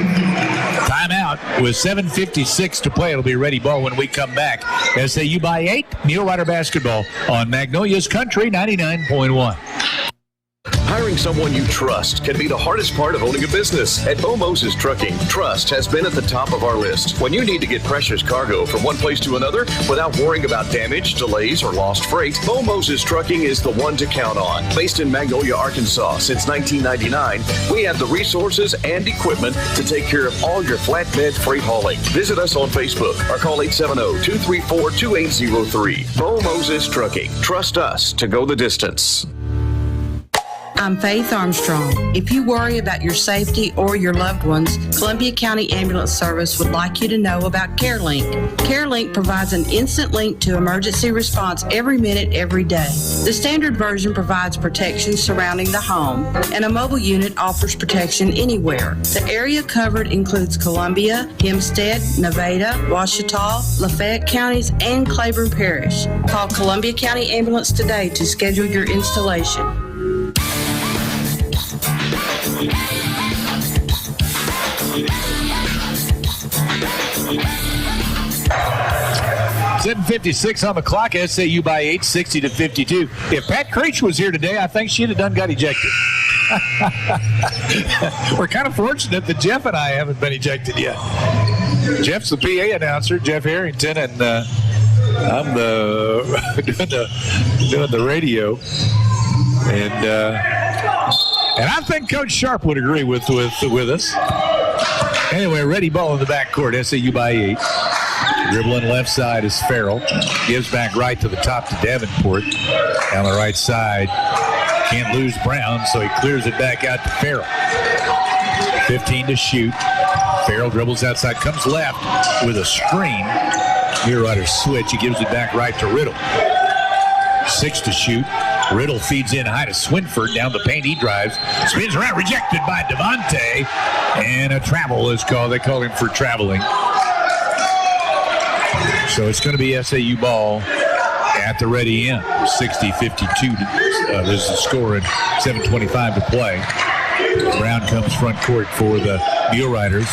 Timeout with 7:56 to play. It'll be Ready ball when we come back. SAU by 8. Mulerider basketball on Magnolia's Country 99.1. Hiring someone you trust can be the hardest part of owning a business. At Bo Moses Trucking, trust has been at the top of our list. When you need to get precious cargo from one place to another without worrying about damage, delays, or lost freight, Bo Moses Trucking is the one to count on. Based in Magnolia, Arkansas since 1999, we have the resources and equipment to take care of all your flatbed freight hauling. Visit us on Facebook or call 870-234-2803. Bo Moses Trucking. Trust us to go the distance. I'm Faith Armstrong. If you worry about your safety or your loved ones, Columbia County Ambulance Service would like you to know about CareLink. CareLink provides an instant link to emergency response every minute, every day. The standard version provides protection surrounding the home, and a mobile unit offers protection anywhere. The area covered includes Columbia, Hempstead, Nevada, Ouachita, Lafayette counties, and Claiborne Parish. Call Columbia County Ambulance today to schedule your installation. 7:56 on the clock. SAU by 8, 60-52. If Pat Creech was here today, I think she'd have done got ejected. We're kind of fortunate that Jeff and I haven't been ejected yet. Jeff's the PA announcer, Jeff Harrington, and I'm doing the radio. And I think Coach Sharp would agree with us. Anyway, ready ball in the backcourt. SAU by 8. Dribbling left side is Farrell. Gives back right to the top to Davenport. Down the right side. Can't lose Brown, so he clears it back out to Farrell. 15 to shoot. Farrell dribbles outside, comes left with a screen. Muleriders switch. He gives it back right to Riddle. 6 to shoot. Riddle feeds in high to Swinford. Down the paint, he drives. Spins around, rejected by Devontae. And a travel is called. They call him for traveling. So it's going to be SAU ball at the ready end. 60-52. There's the score and 7:25 to play. Brown comes front court for the Muleriders.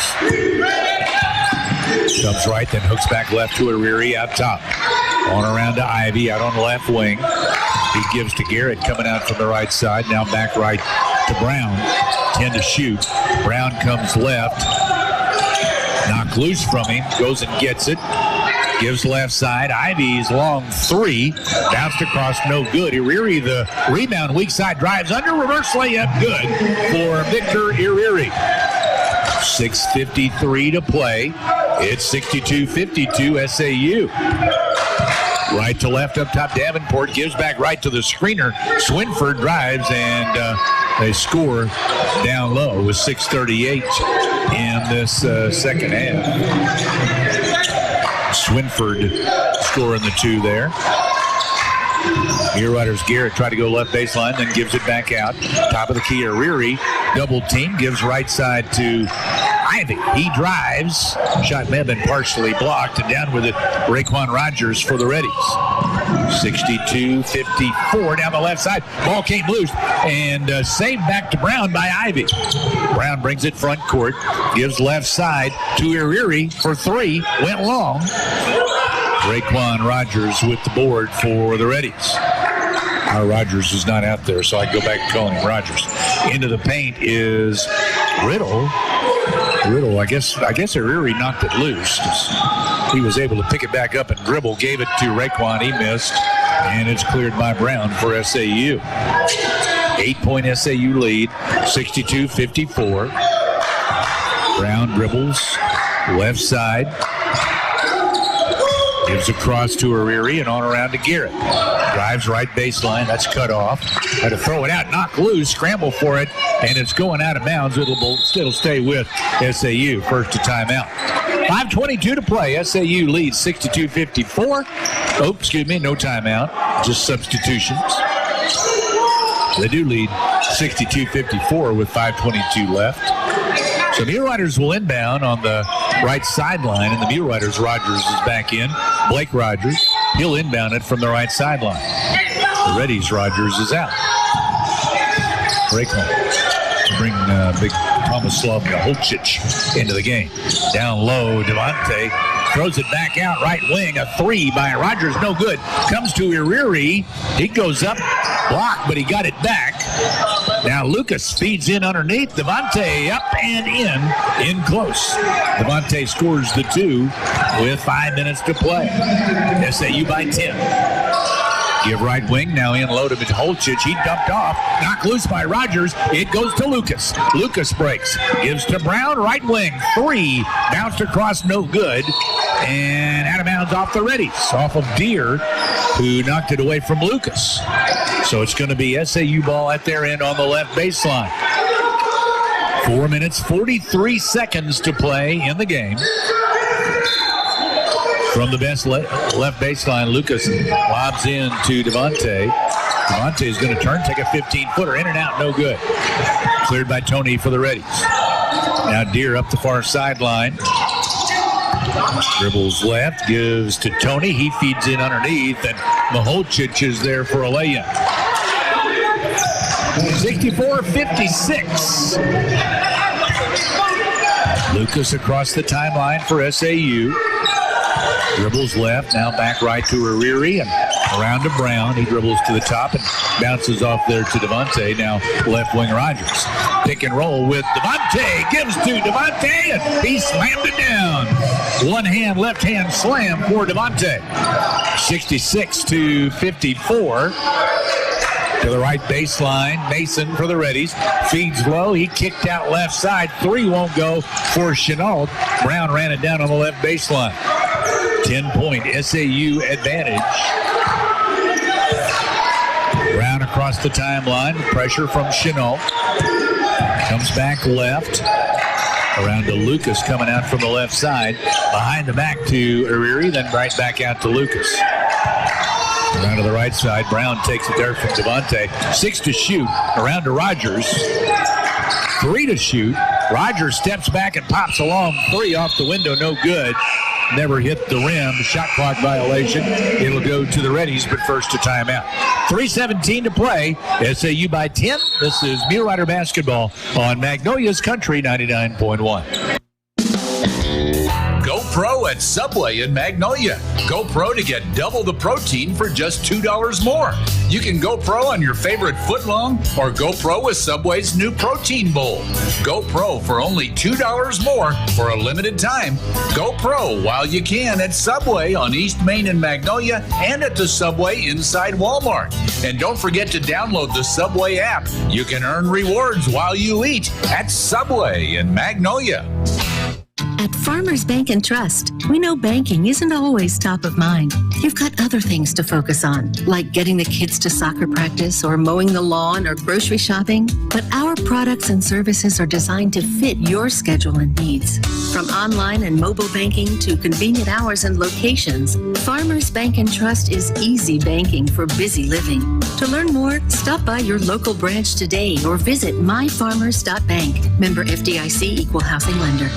Comes right, then hooks back left to Ariri out top. On around to Ivy out on the left wing. He gives to Garrett coming out from the right side. Now back right to Brown. 10 to shoot. Brown comes left. Knocked loose from him. Goes and gets it. Gives left side. Ivy's long three. Bounced across, no good. Iriri, the rebound, weak side drives under. Reverse layup, good for Victor Iriri. 6:53 to play. It's 62-52 SAU. Right to left up top, Davenport gives back right to the screener. Swinford drives, and they score down low with 6:38 in this second half. Swinford scoring the two there. Muleriders Garrett try to go left baseline, then gives it back out. Top of the key, Ariri. Double team, gives right side to Ivy. He drives. Shot may have been partially blocked, and down with it, Raekwon Rogers for the Reddies. 62-54 down the left side. Ball came loose and saved back to Brown by Ivy. Brown brings it front court, gives left side to Iriri for three. Went long. Raekwon Rogers with the board for the Reddies. Our Rogers is not out there, so I go back to calling him Rogers. Into the paint is Riddle. I guess Ariri knocked it loose. He was able to pick it back up and dribble, gave it to Raekwon. He missed, and it's cleared by Brown for SAU. 8-point SAU lead, 62-54. Brown dribbles, left side. Gives across to Ariri and on around to Garrett. Drives right baseline. That's cut off. Had to throw it out, knock loose, scramble for it, and it's going out of bounds. It'll stay with SAU. First to timeout. 5:22 to play. SAU leads 62-54. Oh, excuse me, no timeout. Just substitutions. They do lead 62-54 with 5:22 left. So Muleriders will inbound on the right sideline, and the Muleriders, Rogers is back in. Blake Rogers, he'll inbound it from the right sideline. The Reddies, Rogers is out. Raekwon to bring big Tomislav Holcic into the game. Down low, Devontae throws it back out, right wing, a three by Rogers, no good. Comes to Iriri, he goes up, blocked, but he got it back. Now Lucas feeds in underneath. Devontae up and in close. Devontae scores the 2 with 5 minutes to play. SAU by 10. Give right wing, now in low to Holchich. He dumped off, knocked loose by Rogers. It goes to Lucas. Lucas breaks, gives to Brown, right wing, 3. Bounced across, no good. And out of bounds off the Reddies, off of Deere, who knocked it away from Lucas. So it's going to be SAU ball at their end on the left baseline. 4 minutes, 43 seconds to play in the game. From the best left baseline, Lucas lobs in to Devontae. Devontae is going to turn, take a 15-footer, in and out, no good. Cleared by Tony for the Reddies. Now Deere up the far sideline. Dribbles left, gives to Tony. He feeds in underneath, and Maholchich is there for a layup. 64-56. Lucas across the timeline for SAU. Dribbles left, now back right to Ariri and around to Brown. He dribbles to the top and bounces off there to Devontae. Now left wing Rogers. Pick and roll with Devontae. Gives to Devontae and he slammed it down. One hand, left hand slam for Devontae. 66-54. To the right baseline, Mason for the Reddies. Feeds low, he kicked out left side. 3 won't go for Chenault. Brown ran it down on the left baseline. 10-point SAU advantage. Brown across the timeline. Pressure from Chenault. Comes back left. Around to Lucas coming out from the left side. Behind the back to Ariri, then right back out to Lucas. Around to the right side. Brown takes it there from Devontae. 6 to shoot. Around to Rogers. 3 to shoot. Rogers steps back and pops along. 3 off the window, no good. Never hit the rim. Shot clock violation. It'll go to the Reddies, but first to timeout. 3:17 to play. SAU by 10. This is Mulerider basketball on Magnolia's Country 99.1. Go Pro at Subway in Magnolia. Go Pro to get double the protein for just $2 more. You can go Pro on your favorite footlong or go Pro with Subway's new protein bowl. Go Pro for only $2 more for a limited time. Go Pro while you can at Subway on East Main in Magnolia and at the Subway inside Walmart. And don't forget to download the Subway app. You can earn rewards while you eat at Subway in Magnolia. At Farmers Bank and Trust, we know banking isn't always top of mind. You've got other things to focus on, like getting the kids to soccer practice or mowing the lawn or grocery shopping. But our products and services are designed to fit your schedule and needs. From online and mobile banking to convenient hours and locations, Farmers Bank and Trust is easy banking for busy living. To learn more, stop by your local branch today or visit myfarmers.bank. Member FDIC, Equal Housing Lender.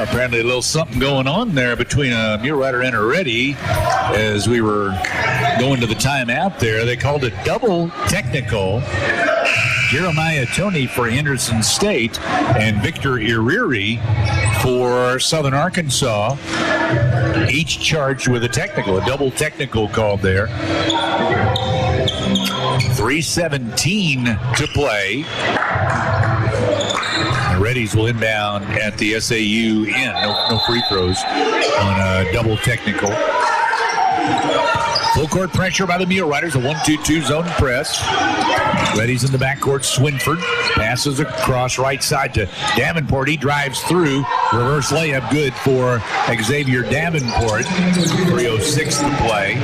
Apparently a little something going on there between a Mulerider and a Reddie as we were going to the timeout there. They called it double technical. Jeremiah Tony for Henderson State and Victor Iriri for Southern Arkansas, each charged with a technical, a double technical called there. 3:17 to play. The Reddies will inbound at the SAU end. No free throws on a double technical. Full court pressure by the Muleriders, a 1-2-2 zone press. Reddies in the backcourt. Swinford passes across right side to Davenport. He drives through. Reverse layup good for Xavier Davenport. 3:06 to play.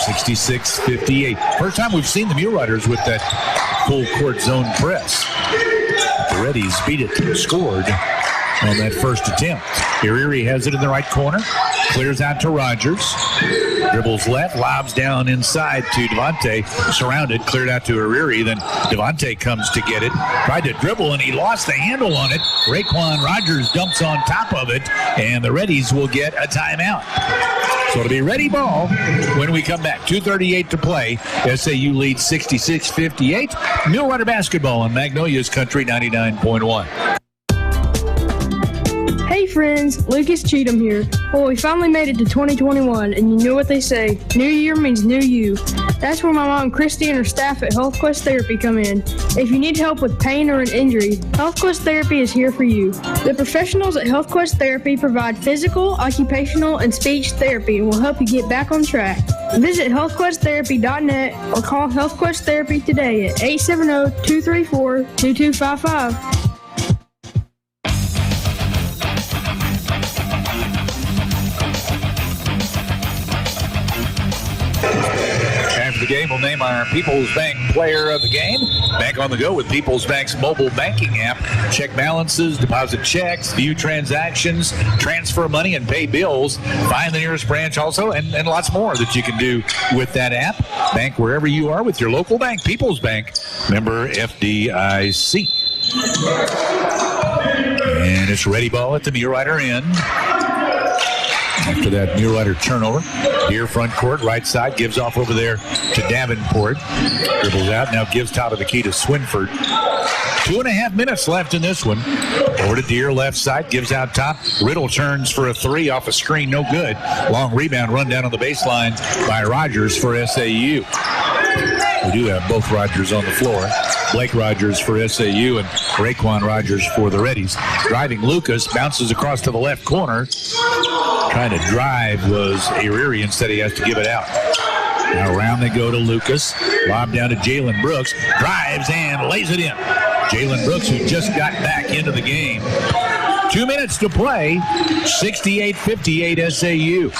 66-58. First time we've seen the Muleriders with that full court zone press. The Reddies beat it, scored on that first attempt. Iriri has it in the right corner. Clears out to Rogers. Dribbles left, lobs down inside to Devontae. Surrounded, cleared out to Iriri. Then Devontae comes to get it. Tried to dribble, and he lost the handle on it. Raekwon Rogers dumps on top of it, and the Reddies will get a timeout. So it'll be ready ball when we come back. 2:38 to play. SAU leads 66-58. Mulerider basketball on Magnolia's Country 99.1. Hey friends, Lucas Cheatham here. Well, we finally made it to 2021, and you know what they say, new year means new you. That's where my mom Christy and her staff at HealthQuest Therapy come in. If you need help with pain or an injury, HealthQuest Therapy is here for you. The professionals at HealthQuest Therapy provide physical, occupational, and speech therapy and will help you get back on track. Visit healthquesttherapy.net or call HealthQuest Therapy today at 870-234-2255. After the game, we'll name our People's Bank Player of the Game. Bank on the go with People's Bank's mobile banking app. Check balances, deposit checks, view transactions, transfer money, and pay bills. Find the nearest branch also, and lots more that you can do with that app. Bank wherever you are with your local bank. People's Bank, member FDIC. And it's ready ball at the Mulerider end. After that Mulerider turnover, here front court, right side, gives off over there to Davenport. Dribbles out, now gives top of the key to Swinford. 2.5 minutes left in this one. Over to Deere, left side, gives out top. Riddle turns for a three off a screen, no good. Long rebound run down on the baseline by Rogers for SAU. We do have both Rogers on the floor. Blake Rogers for SAU and Raekwon Rogers for the Reddies. Driving Lucas, bounces across to the left corner. Trying to drive was Ariri, instead he has to give it out. Now around they go to Lucas. Lob down to Jalen Brooks. Drives and lays it in. Jalen Brooks, who just got back into the game. 2 minutes to play. 68-58 SAU.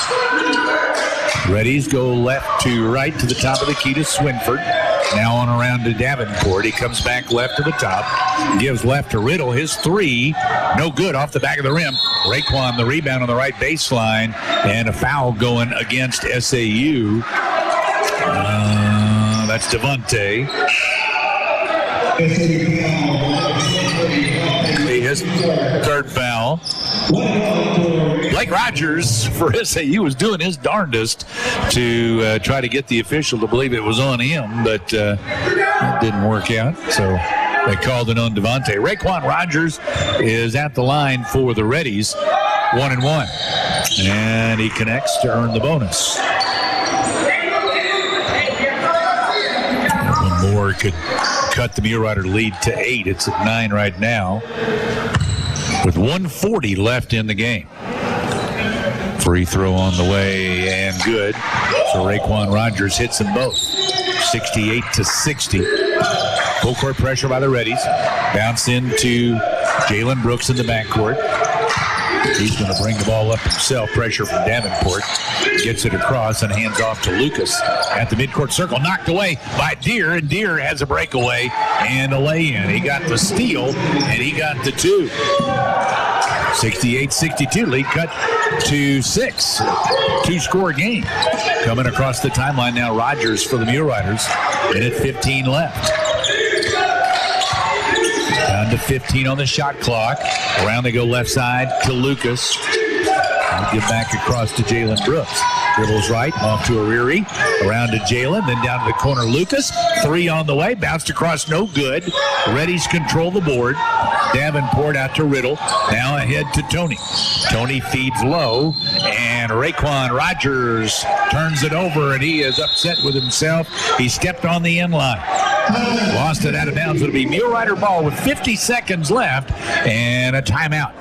Reddies go left to right to the top of the key to Swinford. Now on around to Davenport. He comes back left to the top. Gives left to Riddle. His three, no good, off the back of the rim. Raekwon the rebound on the right baseline. And a foul going against SAU. That's Devontae. His third foul. Blake Rogers for SAU was doing his darndest to try to get the official to believe it was on him, but it didn't work out, so they called it on Devontae. Raekwon Rogers is at the line for the Reddies, 1-1, and he connects to earn the bonus. One more could cut the Mulerider lead to 8. It's at 9 right now, with 1:40 left in the game. Free throw on the way and good. So Raekwon Rogers hits them both. 68-60. Full court pressure by the Reddies. Bounce into Jalen Brooks in the backcourt. He's going to bring the ball up himself. Pressure from Davenport. Gets it across and hands off to Lucas at the midcourt circle. Knocked away by Deere, and Deere has a breakaway and a lay-in. He got the steal, and he got the two. 68-62, lead cut to 6. 2-score game. Coming across the timeline now, Rogers for the Muleriders. Minute 15 left. Down to 15 on the shot clock. Around they go left side to Lucas. I'll get back across to Jalen Brooks. Dribbles right, off to Ariri. Around to Jalen, then down to the corner, Lucas. 3 on the way, bounced across, no good. Reddies control the board. Davenport out to Riddle. Now ahead to Tony. Tony feeds low, and Raekwon Rogers turns it over, and he is upset with himself. He stepped on the end line. Lost it out of bounds. It'll be Mulerider ball with 50 seconds left and a timeout.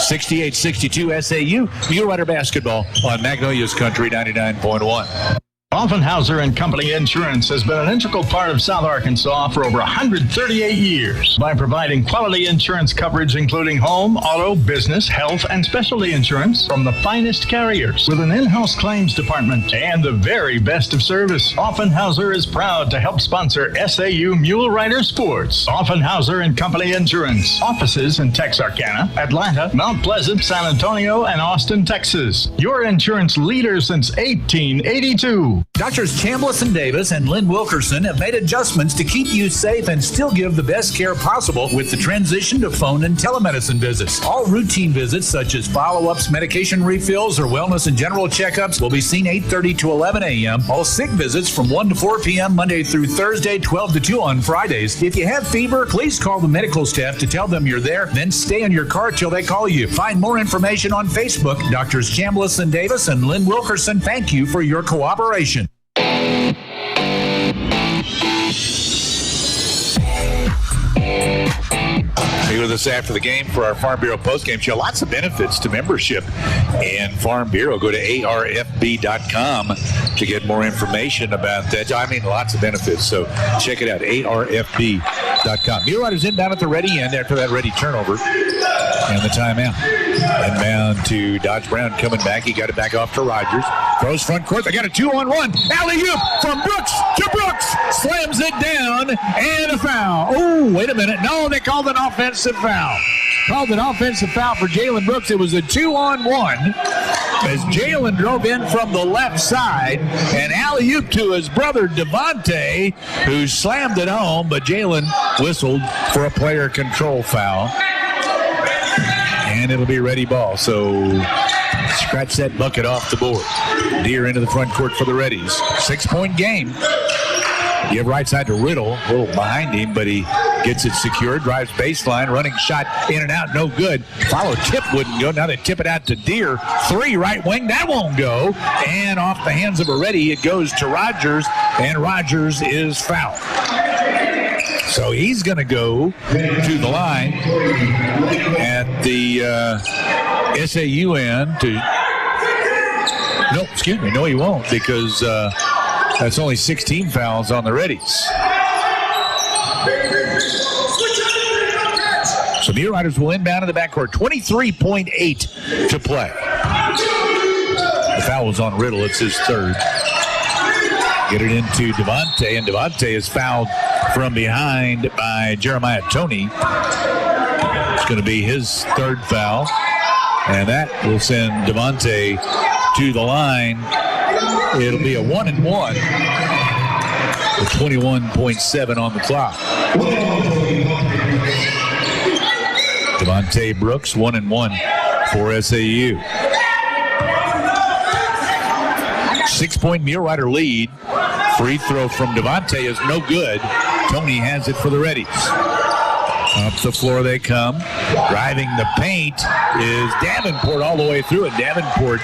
68-62 SAU. Mulerider basketball on Magnolia's Country 99.1. Offenhauser and Company Insurance has been an integral part of South Arkansas for over 138 years by providing quality insurance coverage including home, auto, business, health, and specialty insurance from the finest carriers with an in-house claims department and the very best of service. Offenhauser is proud to help sponsor SAU Mulerider Sports. Offenhauser and Company Insurance. Offices in Texarkana, Atlanta, Mount Pleasant, San Antonio, and Austin, Texas. Your insurance leader since 1882. Doctors Chambliss and Davis and Lynn Wilkerson have made adjustments to keep you safe and still give the best care possible with the transition to phone and telemedicine visits. All routine visits, such as follow-ups, medication refills, or wellness and general checkups, will be seen 8:30 to 11 a.m. All sick visits from 1 to 4 p.m. Monday through Thursday, 12 to 2 on Fridays. If you have fever, please call the medical staff to tell them you're there, then stay in your car till they call you. Find more information on Facebook. Doctors Chambliss and Davis and Lynn Wilkerson, thank you for your cooperation. Be with us after the game for our Farm Bureau postgame show. Lots of benefits to membership in Farm Bureau. Go to arfb.com to get more information about that. I mean, lots of benefits. So check it out, arfb.com. Muleriders inbound at the ready end after that ready turnover and the timeout. Inbound to Dodge Brown coming back. He got it back off to Rogers. Throws front court. They got a 2-on-1. Alley-oop from Brooks to Brooks. Slams it down and a foul. Oh, wait a minute. No, they called an offensive foul. Called an offensive foul for Jalen Brooks. It was a 2-on-1 as Jalen drove in from the left side and alley-oop to his brother Devontae, who slammed it home, but Jalen whistled for a player control foul. And it'll be ready ball. So scratch that bucket off the board. Deer into the front court for the Reddies. 6-point game. Give right side to Riddle. A little behind him, but he gets it secured. Drives baseline. Running shot in and out. No good. Follow tip wouldn't go. Now they tip it out to Deer. 3 right wing. That won't go. And off the hands of a Reddy, it goes to Rogers. And Rogers is fouled. So he's going to go to the line at the SAU end to... No, excuse me. No, he won't, because that's only 16 fouls on the Reddies. So Muleriders will inbound in the backcourt. 23.8 to play. The foul was on Riddle. It's his third. Get it into Devontae, and Devontae is fouled from behind by Jeremiah Toney. It's going to be his third foul, and that will send Devontae to the line. It'll be a 1-and-1 with 21.7 on the clock. Devontae Brooks, 1-and-1 for SAU. 6-point Mulerider lead. Free throw from Devontae is no good. Toney has it for the Reddies. Up the floor they come. Driving the paint is Davenport all the way through it. Davenport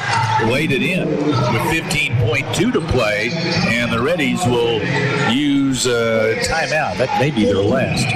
laid it in with 15.2 to play, and the Reddies will use a timeout. That may be their last.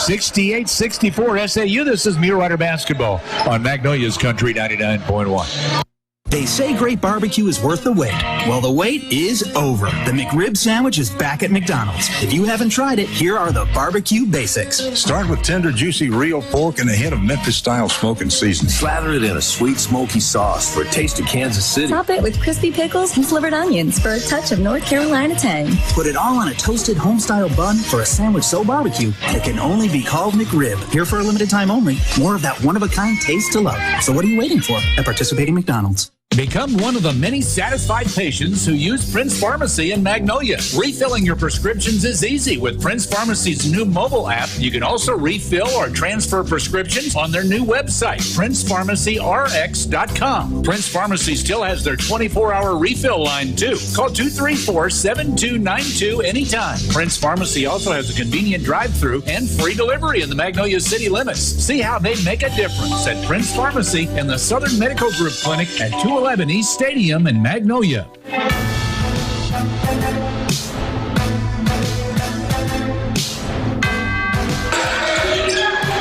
68-64 SAU. This is Mulerider basketball on Magnolia's Country 99.1. They say great barbecue is worth the wait. Well, the wait is over. The McRib sandwich is back at McDonald's. If you haven't tried it, here are the barbecue basics. Start with tender, juicy, real pork and a hint of Memphis-style smoking seasoning. Slather it in a sweet, smoky sauce for a taste of Kansas City. Top it with crispy pickles and flavored onions for a touch of North Carolina tang. Put it all on a toasted home-style bun for a sandwich so barbecue it can only be called McRib. Here for a limited time only. More of that one-of-a-kind taste to love. So what are you waiting for at participating McDonald's? Become one of the many satisfied patients who use Prince Pharmacy in Magnolia. Refilling your prescriptions is easy with Prince Pharmacy's new mobile app. You can also refill or transfer prescriptions on their new website, PrincePharmacyRx.com. Prince Pharmacy still has their 24-hour refill line, too. Call 234-7292 anytime. Prince Pharmacy also has a convenient drive-thru and free delivery in the Magnolia city limits. See how they make a difference at Prince Pharmacy and the Southern Medical Group Clinic at 211 East Stadium in Magnolia.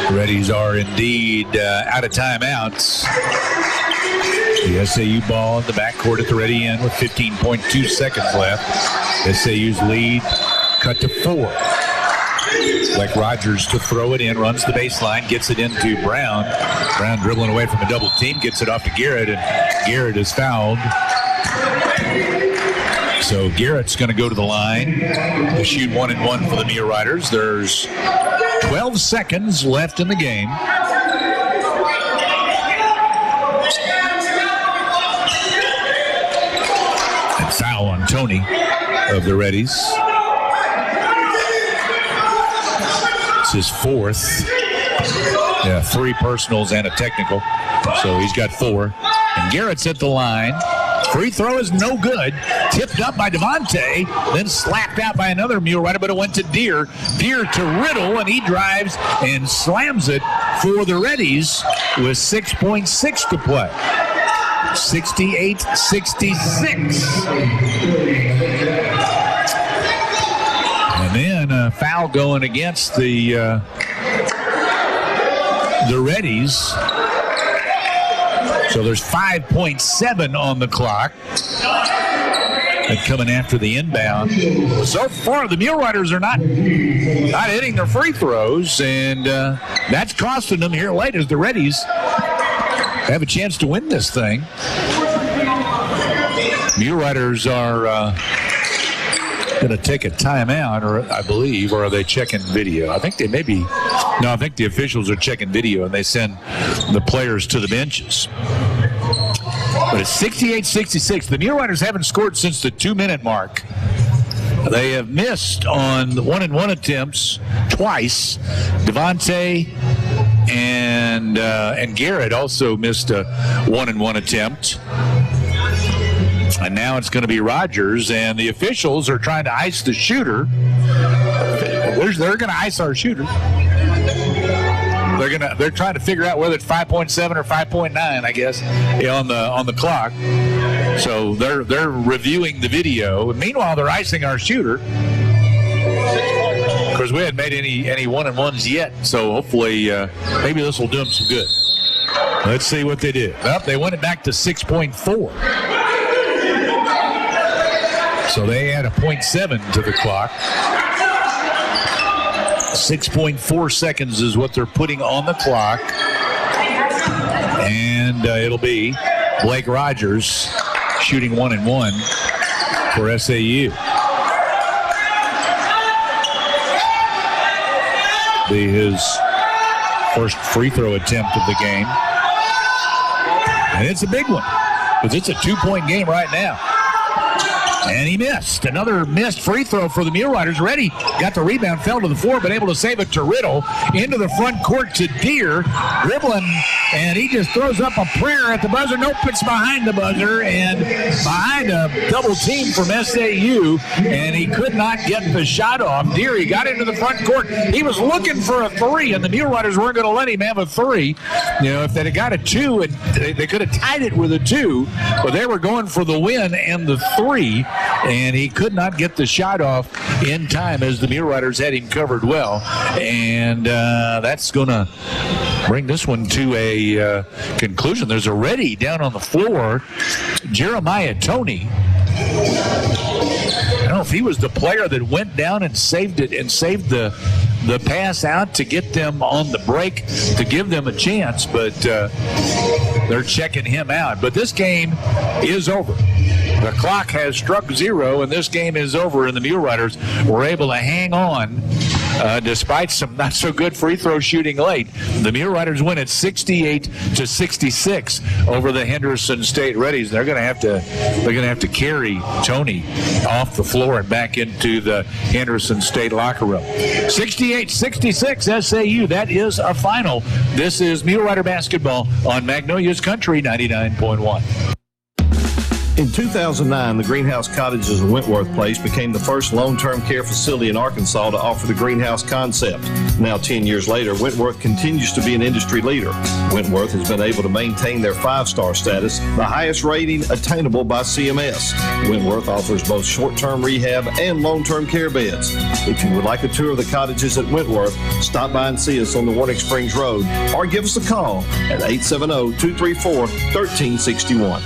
Reddies are indeed out of timeouts. The SAU ball in the backcourt at the ready end with 15.2 seconds left. SAU's lead cut to 4. Like Rogers to throw it in, runs the baseline, gets it into Brown. Brown dribbling away from a double team, gets it off to Garrett, and Garrett is fouled. So Garrett's going to go to the line to shoot 1-and-1 for the Muleriders. There's 12 seconds left in the game. And foul on Tony of the Reddies. It's his fourth. Yeah, 3 personals and a technical. So he's got 4. And Garrett's at the line. Free throw is no good. Tipped up by Devontae, then slapped out by another Mule Rider, but it went to Deere. Deere to Riddle, and he drives and slams it for the Reddies with 6.6 to play. 68-66. And then a foul going against the Reddies. So there's 5.7 on the clock. And coming after the inbound. So far, the Mule Riders are not hitting their free throws, and that's costing them here late as the Reddies have a chance to win this thing. Mule Riders are going to take a timeout, or I believe, or are they checking video? I think they may be. No, I think the officials are checking video, and they send the players to the benches. But it's 68-66. The Mule Riders haven't scored since the 2-minute mark. They have missed on the 1-and-1 attempts twice. Devontae and Garrett also missed a 1-and-1 attempt. And now it's going to be Rogers, and the officials are trying to ice the shooter. They're going to ice our shooter. They're trying to figure out whether it's 5.7 or 5.9, I guess, on the clock. So they're reviewing the video. Meanwhile, they're icing our shooter. Of course, we hadn't made any 1-and-1s yet, so hopefully maybe this will do them some good. Let's see what they did. Well, they went it back to 6.4. So they add a 0.7 to the clock. 6.4 seconds is what they're putting on the clock. And it'll be Blake Rogers shooting 1-and-1 for SAU. Be his first free throw attempt of the game. And it's a big one because it's a 2-point game right now. And he missed. Another missed free throw for the Mule Riders. Reddy got the rebound, fell to the floor, but able to save it to Riddle. Into the front court to Deere. Dribbling, and he just throws up a prayer at the buzzer. Nope, it's behind the buzzer and behind a double team from SAU, and he could not get the shot off. Deere, he got into the front court. He was looking for a 3, and the Mule Riders weren't going to let him have a 3. You know, if they'd have got a 2, and they could have tied it with a 2, but they were going for the win and the 3. And he could not get the shot off in time as the Mule Riders had him covered well. And that's going to bring this one to a conclusion. There's a Reddy down on the floor. Jeremiah Toney. I don't know if he was the player that went down and saved it and saved the pass out to get them on the break to give them a chance, but they're checking him out. But this game is over. The clock has struck 0, and this game is over, and the Mule Riders were able to hang on despite some not so good free throw shooting late. The Mule Riders win at 68-66 over the Henderson State Reddies. They're going to have to carry Toney off the floor and back into the Henderson State locker room. 68-66 SAU. That is a final. This is Mule Rider basketball on Magnolia's Country 99.1. In 2009, the Greenhouse Cottages in Wentworth Place became the first long-term care facility in Arkansas to offer the greenhouse concept. Now, 10 years later, Wentworth continues to be an industry leader. Wentworth has been able to maintain their 5-star status, the highest rating attainable by CMS. Wentworth offers both short-term rehab and long-term care beds. If you would like a tour of the cottages at Wentworth, stop by and see us on the Warnick Springs Road or give us a call at 870-234-1361.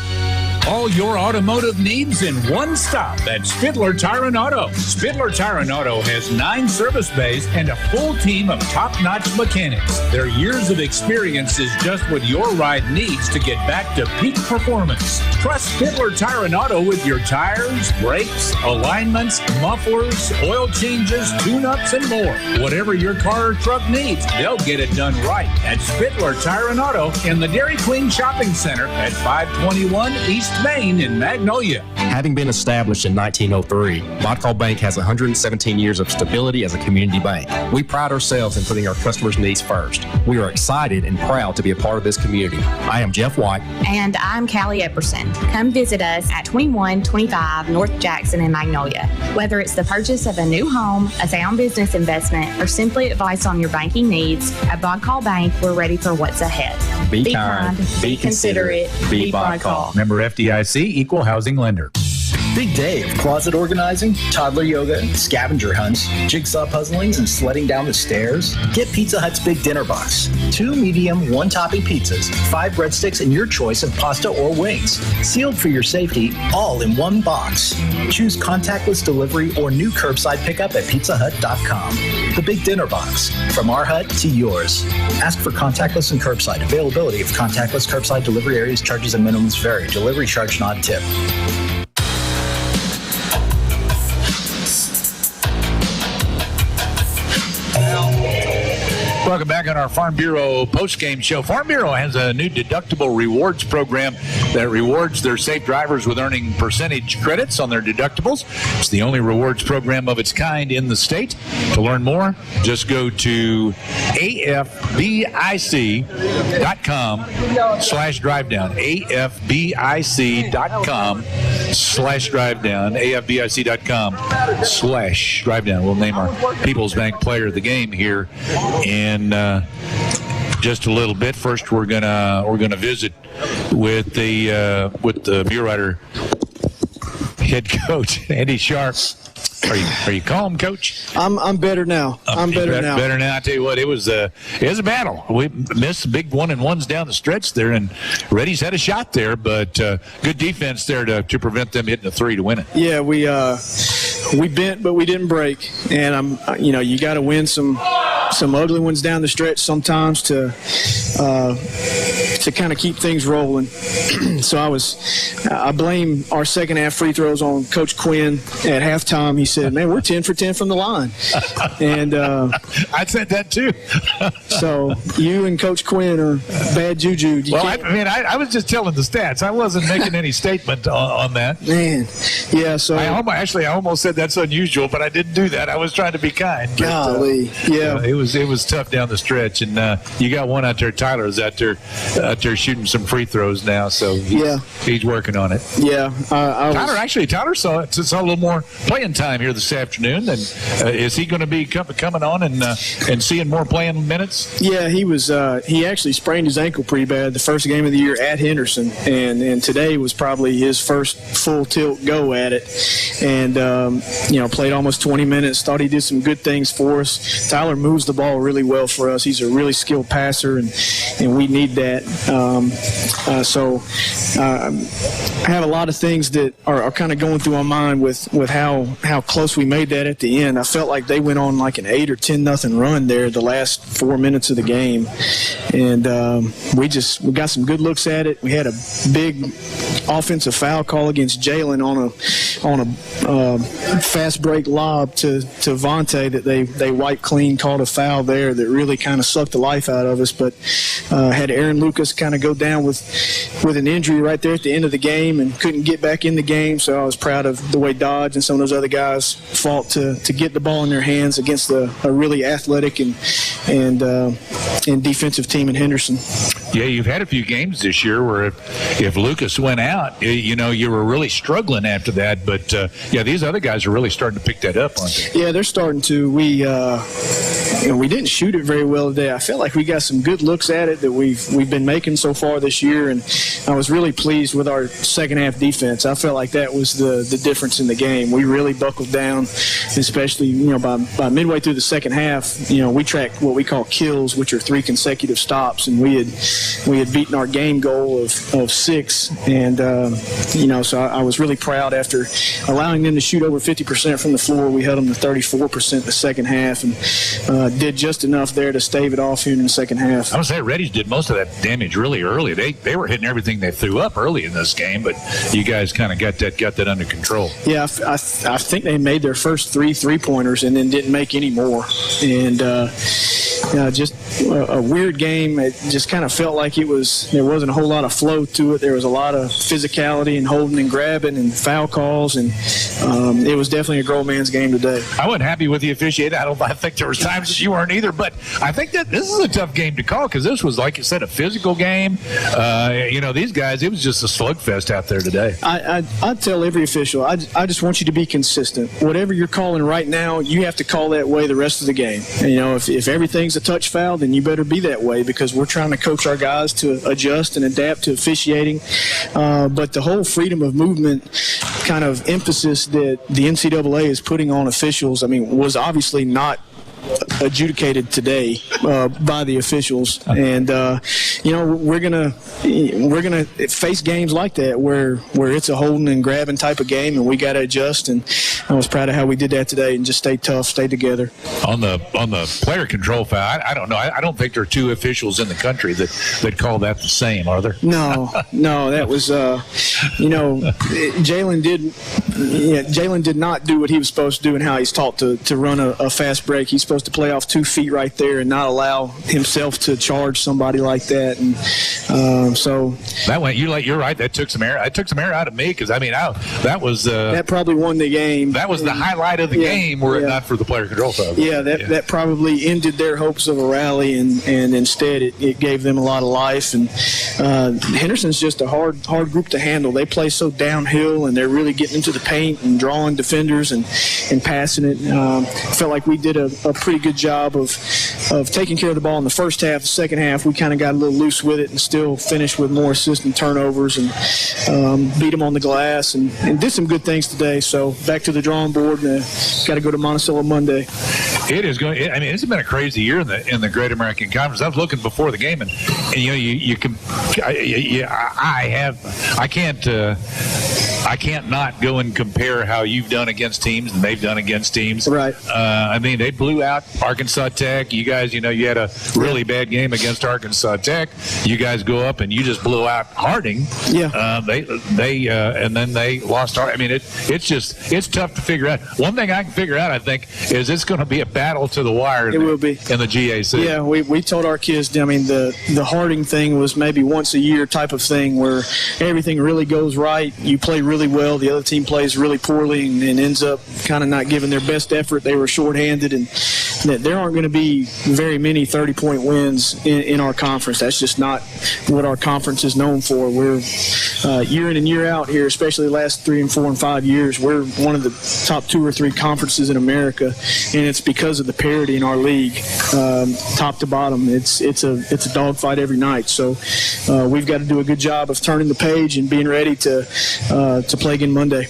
All your automotive needs in one stop at Spitler Tyron Auto. Spitler Tyron Auto has 9 service bays and a full team of top-notch mechanics. Their years of experience is just what your ride needs to get back to peak performance. Trust Spitler Tyron Auto with your tires, brakes, alignments, mufflers, oil changes, tune-ups, and more. Whatever your car or truck needs, they'll get it done right at Spitler Tyron Auto in the Dairy Queen Shopping Center at 521 East Main in Magnolia. Having been established in 1903, Modcall Bank has 117 years of stability as a community bank. We pride ourselves in putting our customers' needs first. We are excited and proud to be a part of this community. I am Jeff White. And I'm Callie Epperson. Come visit us at 2125 North Jackson in Magnolia. Whether it's the purchase of a new home, a sound business investment, or simply advice on your banking needs, at Modcall Bank, we're ready for what's ahead. Be kind, be considerate, be Modcall. Member FDIC, Equal Housing Lender. Big day of closet organizing, toddler yoga, scavenger hunts, jigsaw puzzlings, and sledding down the stairs? Get Pizza Hut's Big Dinner Box. 2 medium, 1-topping pizzas, 5 breadsticks, and your choice of pasta or wings. Sealed for your safety, all in one box. Choose contactless delivery or new curbside pickup at pizzahut.com. The Big Dinner Box. From our hut to yours. Ask for contactless and curbside. Availability of contactless curbside delivery areas, charges, and minimums vary. Delivery charge not tip. Welcome back on our Farm Bureau post-game show. Farm Bureau has a new deductible rewards program that rewards their safe drivers with earning percentage credits on their deductibles. It's the only rewards program of its kind in the state. To learn more, just go to afbic.com/drivedown. afbic.com/drivedown. afbic.com/drivedown. We'll name our People's Bank player of the game here in just a little bit. First, we're gonna visit with the Mulerider head coach Andy Sharp. Are you calm, Coach? I'm better now. I'm better now. Better now. I tell you what, it was a battle. We missed big 1-and-1s down the stretch there, and Reddies had a shot there, but good defense there to prevent them hitting a 3 to win it. Yeah, we bent, but we didn't break. And you got to win some ugly ones down the stretch sometimes to kind of keep things rolling. So I blame our second half free throws on Coach Quinn at halftime. He said, "Man, we're 10 for 10 from the line," and I said that too. So you and Coach Quinn are bad juju. I was just telling the stats. I wasn't making any statement on that. Man, yeah. So I almost said that's unusual, but I didn't do that. I was trying to be kind. Golly, yeah. It was tough down the stretch, and you got one out there. Tyler is out there shooting some free throws now, so he's working on it. Yeah, Tyler saw a little more playing time here this afternoon. And is he going to be coming on and seeing more playing minutes? Yeah, he was. He actually sprained his ankle pretty bad the first game of the year at Henderson, and today was probably his first full tilt go at it. And played almost 20 minutes. Thought he did some good things for us. Tyler moves the ball really well for us. He's a really skilled passer, and we need that. I have a lot of things that are kind of going through my mind with how close we made that at the end. I felt like they went on like an 8 or 10-0 run there the last 4 minutes of the game, and we got some good looks at it. We had a big offensive foul call against Jalen on a fast break lob to Vontae that they wiped clean, called a foul there that really kind of sucked the life out of us, but had Aaron Lucas kind of go down with an injury right there at the end of the game and couldn't get back in the game. So I was proud of the way Dodge and some of those other guys fought to get the ball in their hands against a really athletic and defensive team in Henderson. Yeah, you've had a few games this year where if Lucas went out, you were really struggling after that. But these other guys are really starting to pick that up, aren't they? Yeah, they're starting to. We didn't shoot it very well today. I felt like we got some good looks at it that we've been making so far this year, and I was really pleased with our second half defense. I felt like that was the difference in the game. We really buckled down, especially by midway through the second half. We tracked what we call kills, which are 3 consecutive stops, and we had beaten our game goal of 6, and so I was really proud after allowing them to shoot over 50% from the floor. We held them to 34% in the second half, and did just enough there to stave it off here in the second half. I would say Reddies did most of that damage really early. They were hitting everything they threw up early in this game, but you guys kind of got that under control. Yeah, I think they made their first 3 3-pointers and then didn't make any more. And just a weird game. It just kind of felt like there wasn't a whole lot of flow to it. There was a lot of physicality and holding and grabbing and foul calls, and it was definitely a grown man's game today. I wasn't happy with the officiating. I think there was times that you weren't either, but I think that this is a tough game to call because this was, like you said, a physical game. These guys, it was just a slugfest out there today. I tell every official, I just want you to be consistent. Whatever you're calling right now, you have to call that way the rest of the game. And, if everything's a touch foul, then you better be that way because we're trying to coach our guys to adjust and adapt to officiating. But the whole freedom of movement kind of emphasis that the NCAA is putting on officials, was obviously not adjudicated today by the officials, and we're gonna face games like that where it's a holding and grabbing type of game, and we got to adjust. And I was proud of how we did that today, and just stay tough, stay together. On the player control foul, I don't know. I don't think there are two officials in the country that call that the same, are there? No, that was Jalen did not do what he was supposed to do and how he's taught to run a fast break. He's supposed to play off 2 feet right there and not allow himself to charge somebody like that. And so that went. You're right. That took some air. It took some air out of me because that probably won the game. That was the highlight of the game, were it not for the player control foul. That probably ended their hopes of a rally, and instead it gave them a lot of life. And Henderson's just a hard group to handle. They play so downhill, and they're really getting into the paint and drawing defenders and passing it. Felt like we did a pretty good job of taking care of the ball in the first half. The second half, we kind of got a little loose with it and still finished with more assists and turnovers and beat them on the glass and did some good things today. So back to the drawing board. Got to go to Monticello Monday. It is going. It's been a crazy year in the Great American Conference. I was looking before the game, and you can. I can't not go and compare how you've done against teams and they've done against teams. Right. They blew out Arkansas Tech. You guys, you had a really bad game against Arkansas Tech. You guys go up and you just blew out Harding. Yeah. And then they lost. It's tough to figure out. One thing I can figure out, I think, is it's going to be a battle to the wire. It will be in the GAC. Yeah, we told our kids. The Harding thing was maybe once a year type of thing where everything really goes right. You play really well. The other team plays really poorly and ends up kind of not giving their best effort. They were shorthanded, and there aren't going to be very many 30-point wins in our conference. That's just not what our conference is known for. We're year in and year out here, especially the last 3 and 4 and 5 years. We're one of the top 2 or 3 conferences in America, and it's because of the parity in our league, top to bottom. It's a dogfight every night. So we've got to do a good job of turning the page and being ready to play again Monday.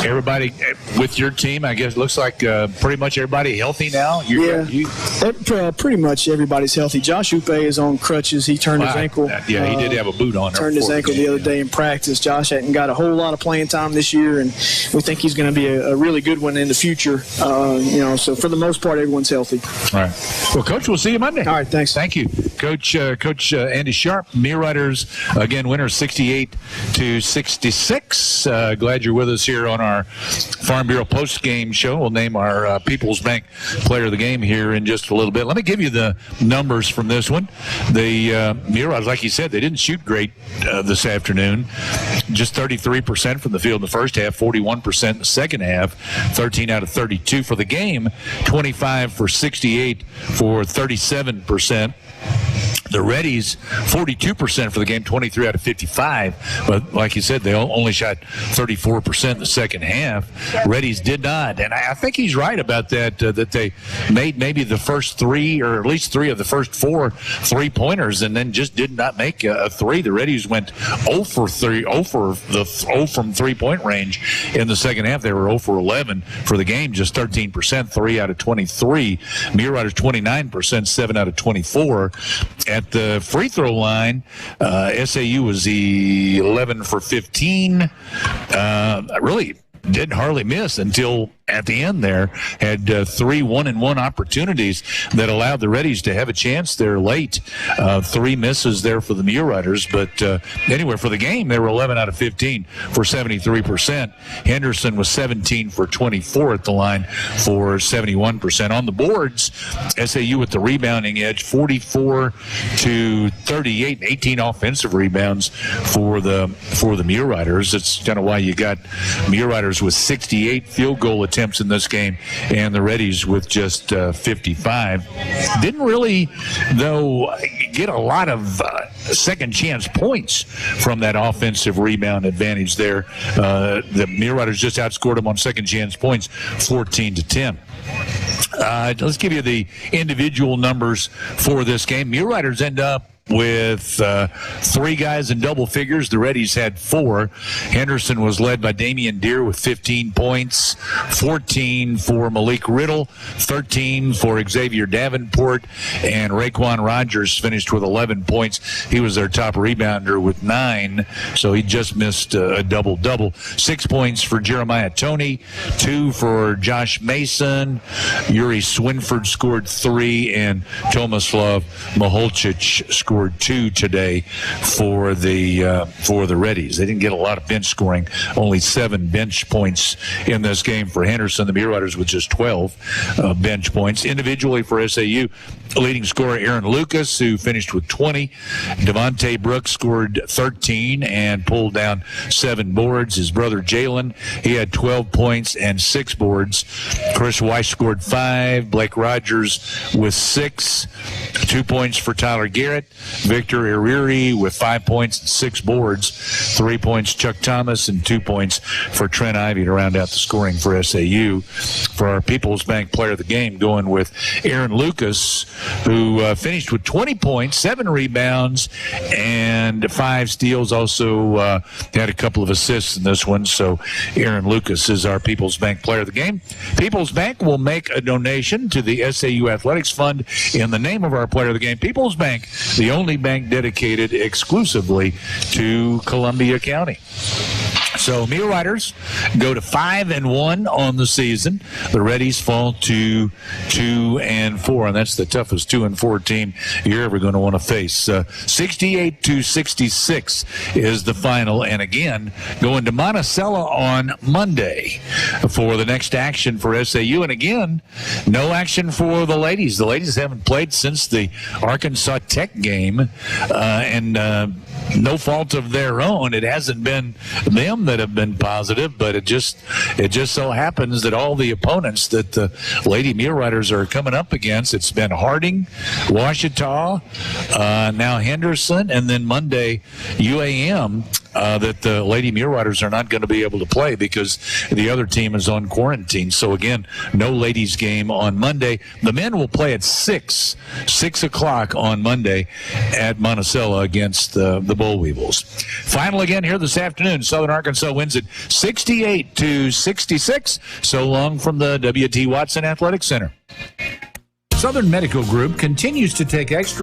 Everybody with your team, I guess, looks like pretty much everybody healthy now. Pretty much everybody's healthy. Josh Upe is on crutches. He turned his ankle. Yeah, he did have a boot on. Turned his ankle the other day in practice. Josh hadn't got a whole lot of playing time this year, and we think he's going to be a really good one in the future. So for the most part, everyone's healthy. All right. Well, Coach, we'll see you Monday. All right, thanks. Thank you, Coach Andy Sharp. Muleriders again, winners 68-66. Glad you're with us here on our Farm Bureau post-game show. We'll name our People's Bank player of the game here in just a little bit. Let me give you the numbers from this one. The Muleriders, like you said, they didn't shoot great this afternoon. Just 33% from the field in the first half, 41% in the second half, 13 out of 32 for the game, 25 for 68 for 37%. The Reddies, 42% for the game, 23 out of 55. But like you said, they only shot 34% in the second half. Reddies did not. And I think he's right about that, that they made maybe the first 3 or at least 3 of the first 4 3-pointers and then just did not make a 3. The Reddies went 0 from 3-point range in the second half. They were 0 for 11 for the game, just 13%, 3 out of 23. Muleriders 29%, 7 out of 24. At the free throw line, SAU was 11 for 15. Really didn't hardly miss until at the end there, had 3 1-and-1 opportunities that allowed the Reddies to have a chance there late. 3 misses there for the Muleriders, but anyway, for the game, they were 11 out of 15 for 73%. Henderson was 17 for 24 at the line for 71%. On the boards, SAU with the rebounding edge, 44 to 38, 18 offensive rebounds for the Muleriders. That's kind of why you got Muleriders with 68 field goal attempts in this game, and the Reddies with just 55. Didn't really, though, get a lot of second chance points from that offensive rebound advantage there. The Muleriders just outscored them on second chance points, 14-10. Let's give you the individual numbers for this game. Muleriders end up with 3 guys in double figures. The Reddies had 4. Henderson was led by Damian Deere with 15 points, 14 for Malik Riddle, 13 for Xavier Davenport, and Raekwon Rogers finished with 11 points. He was their top rebounder with 9, so he just missed a double-double. 6 points for Jeremiah Toney, 2 for Josh Mason. Yuri Swinford scored 3, and Tomislav Maholčić scored 2 today for the Reddies. They didn't get a lot of bench scoring, only 7 bench points in this game for Henderson. The Muleriders with just 12 bench points. Individually for SAU, leading scorer Aaron Lucas, who finished with 20. Devontae Brooks scored 13 and pulled down 7 boards. His brother Jalen, he had 12 points and 6 boards. Chris Weiss scored 5. Blake Rogers with 6. 2 points for Tyler Garrett. Victor Iriri with 5 points and 6 boards. 3 points Chuck Thomas and 2 points for Trent Ivey to round out the scoring for SAU. For our People's Bank player of the game, going with Aaron Lucas, who finished with 20 points, 7 rebounds, and 5 steals. Also had a couple of assists in this one. So Aaron Lucas is our People's Bank player of the game. People's Bank will make a donation to the SAU Athletics Fund in the name of our player of the game. People's Bank, the only bank dedicated exclusively to Columbia County. So Muleriders go to 5-1 on the season. The Reddies fall to 2-4, and that's the toughest 2-4 team you're ever going to want to face. 68-66 is the final, and again, going to Monticello on Monday for the next action for SAU. And again, no action for the ladies. The ladies haven't played since the Arkansas Tech game, and no fault of their own. It hasn't been them that have been positive, but it just so happens that all the opponents that the Lady Muleriders are coming up against, it's been Harding, Ouachita, now Henderson, and then Monday UAM, that the Lady Muleriders are not going to be able to play because the other team is on quarantine. So again, no ladies game on Monday. The men will play at 6 o'clock on Monday at Monticello against the Bull Weevils. Final again here this afternoon. Southern Arkansas wins it 68-66. So long from the W.T. Watson Athletic Center. Southern Medical Group continues to take extra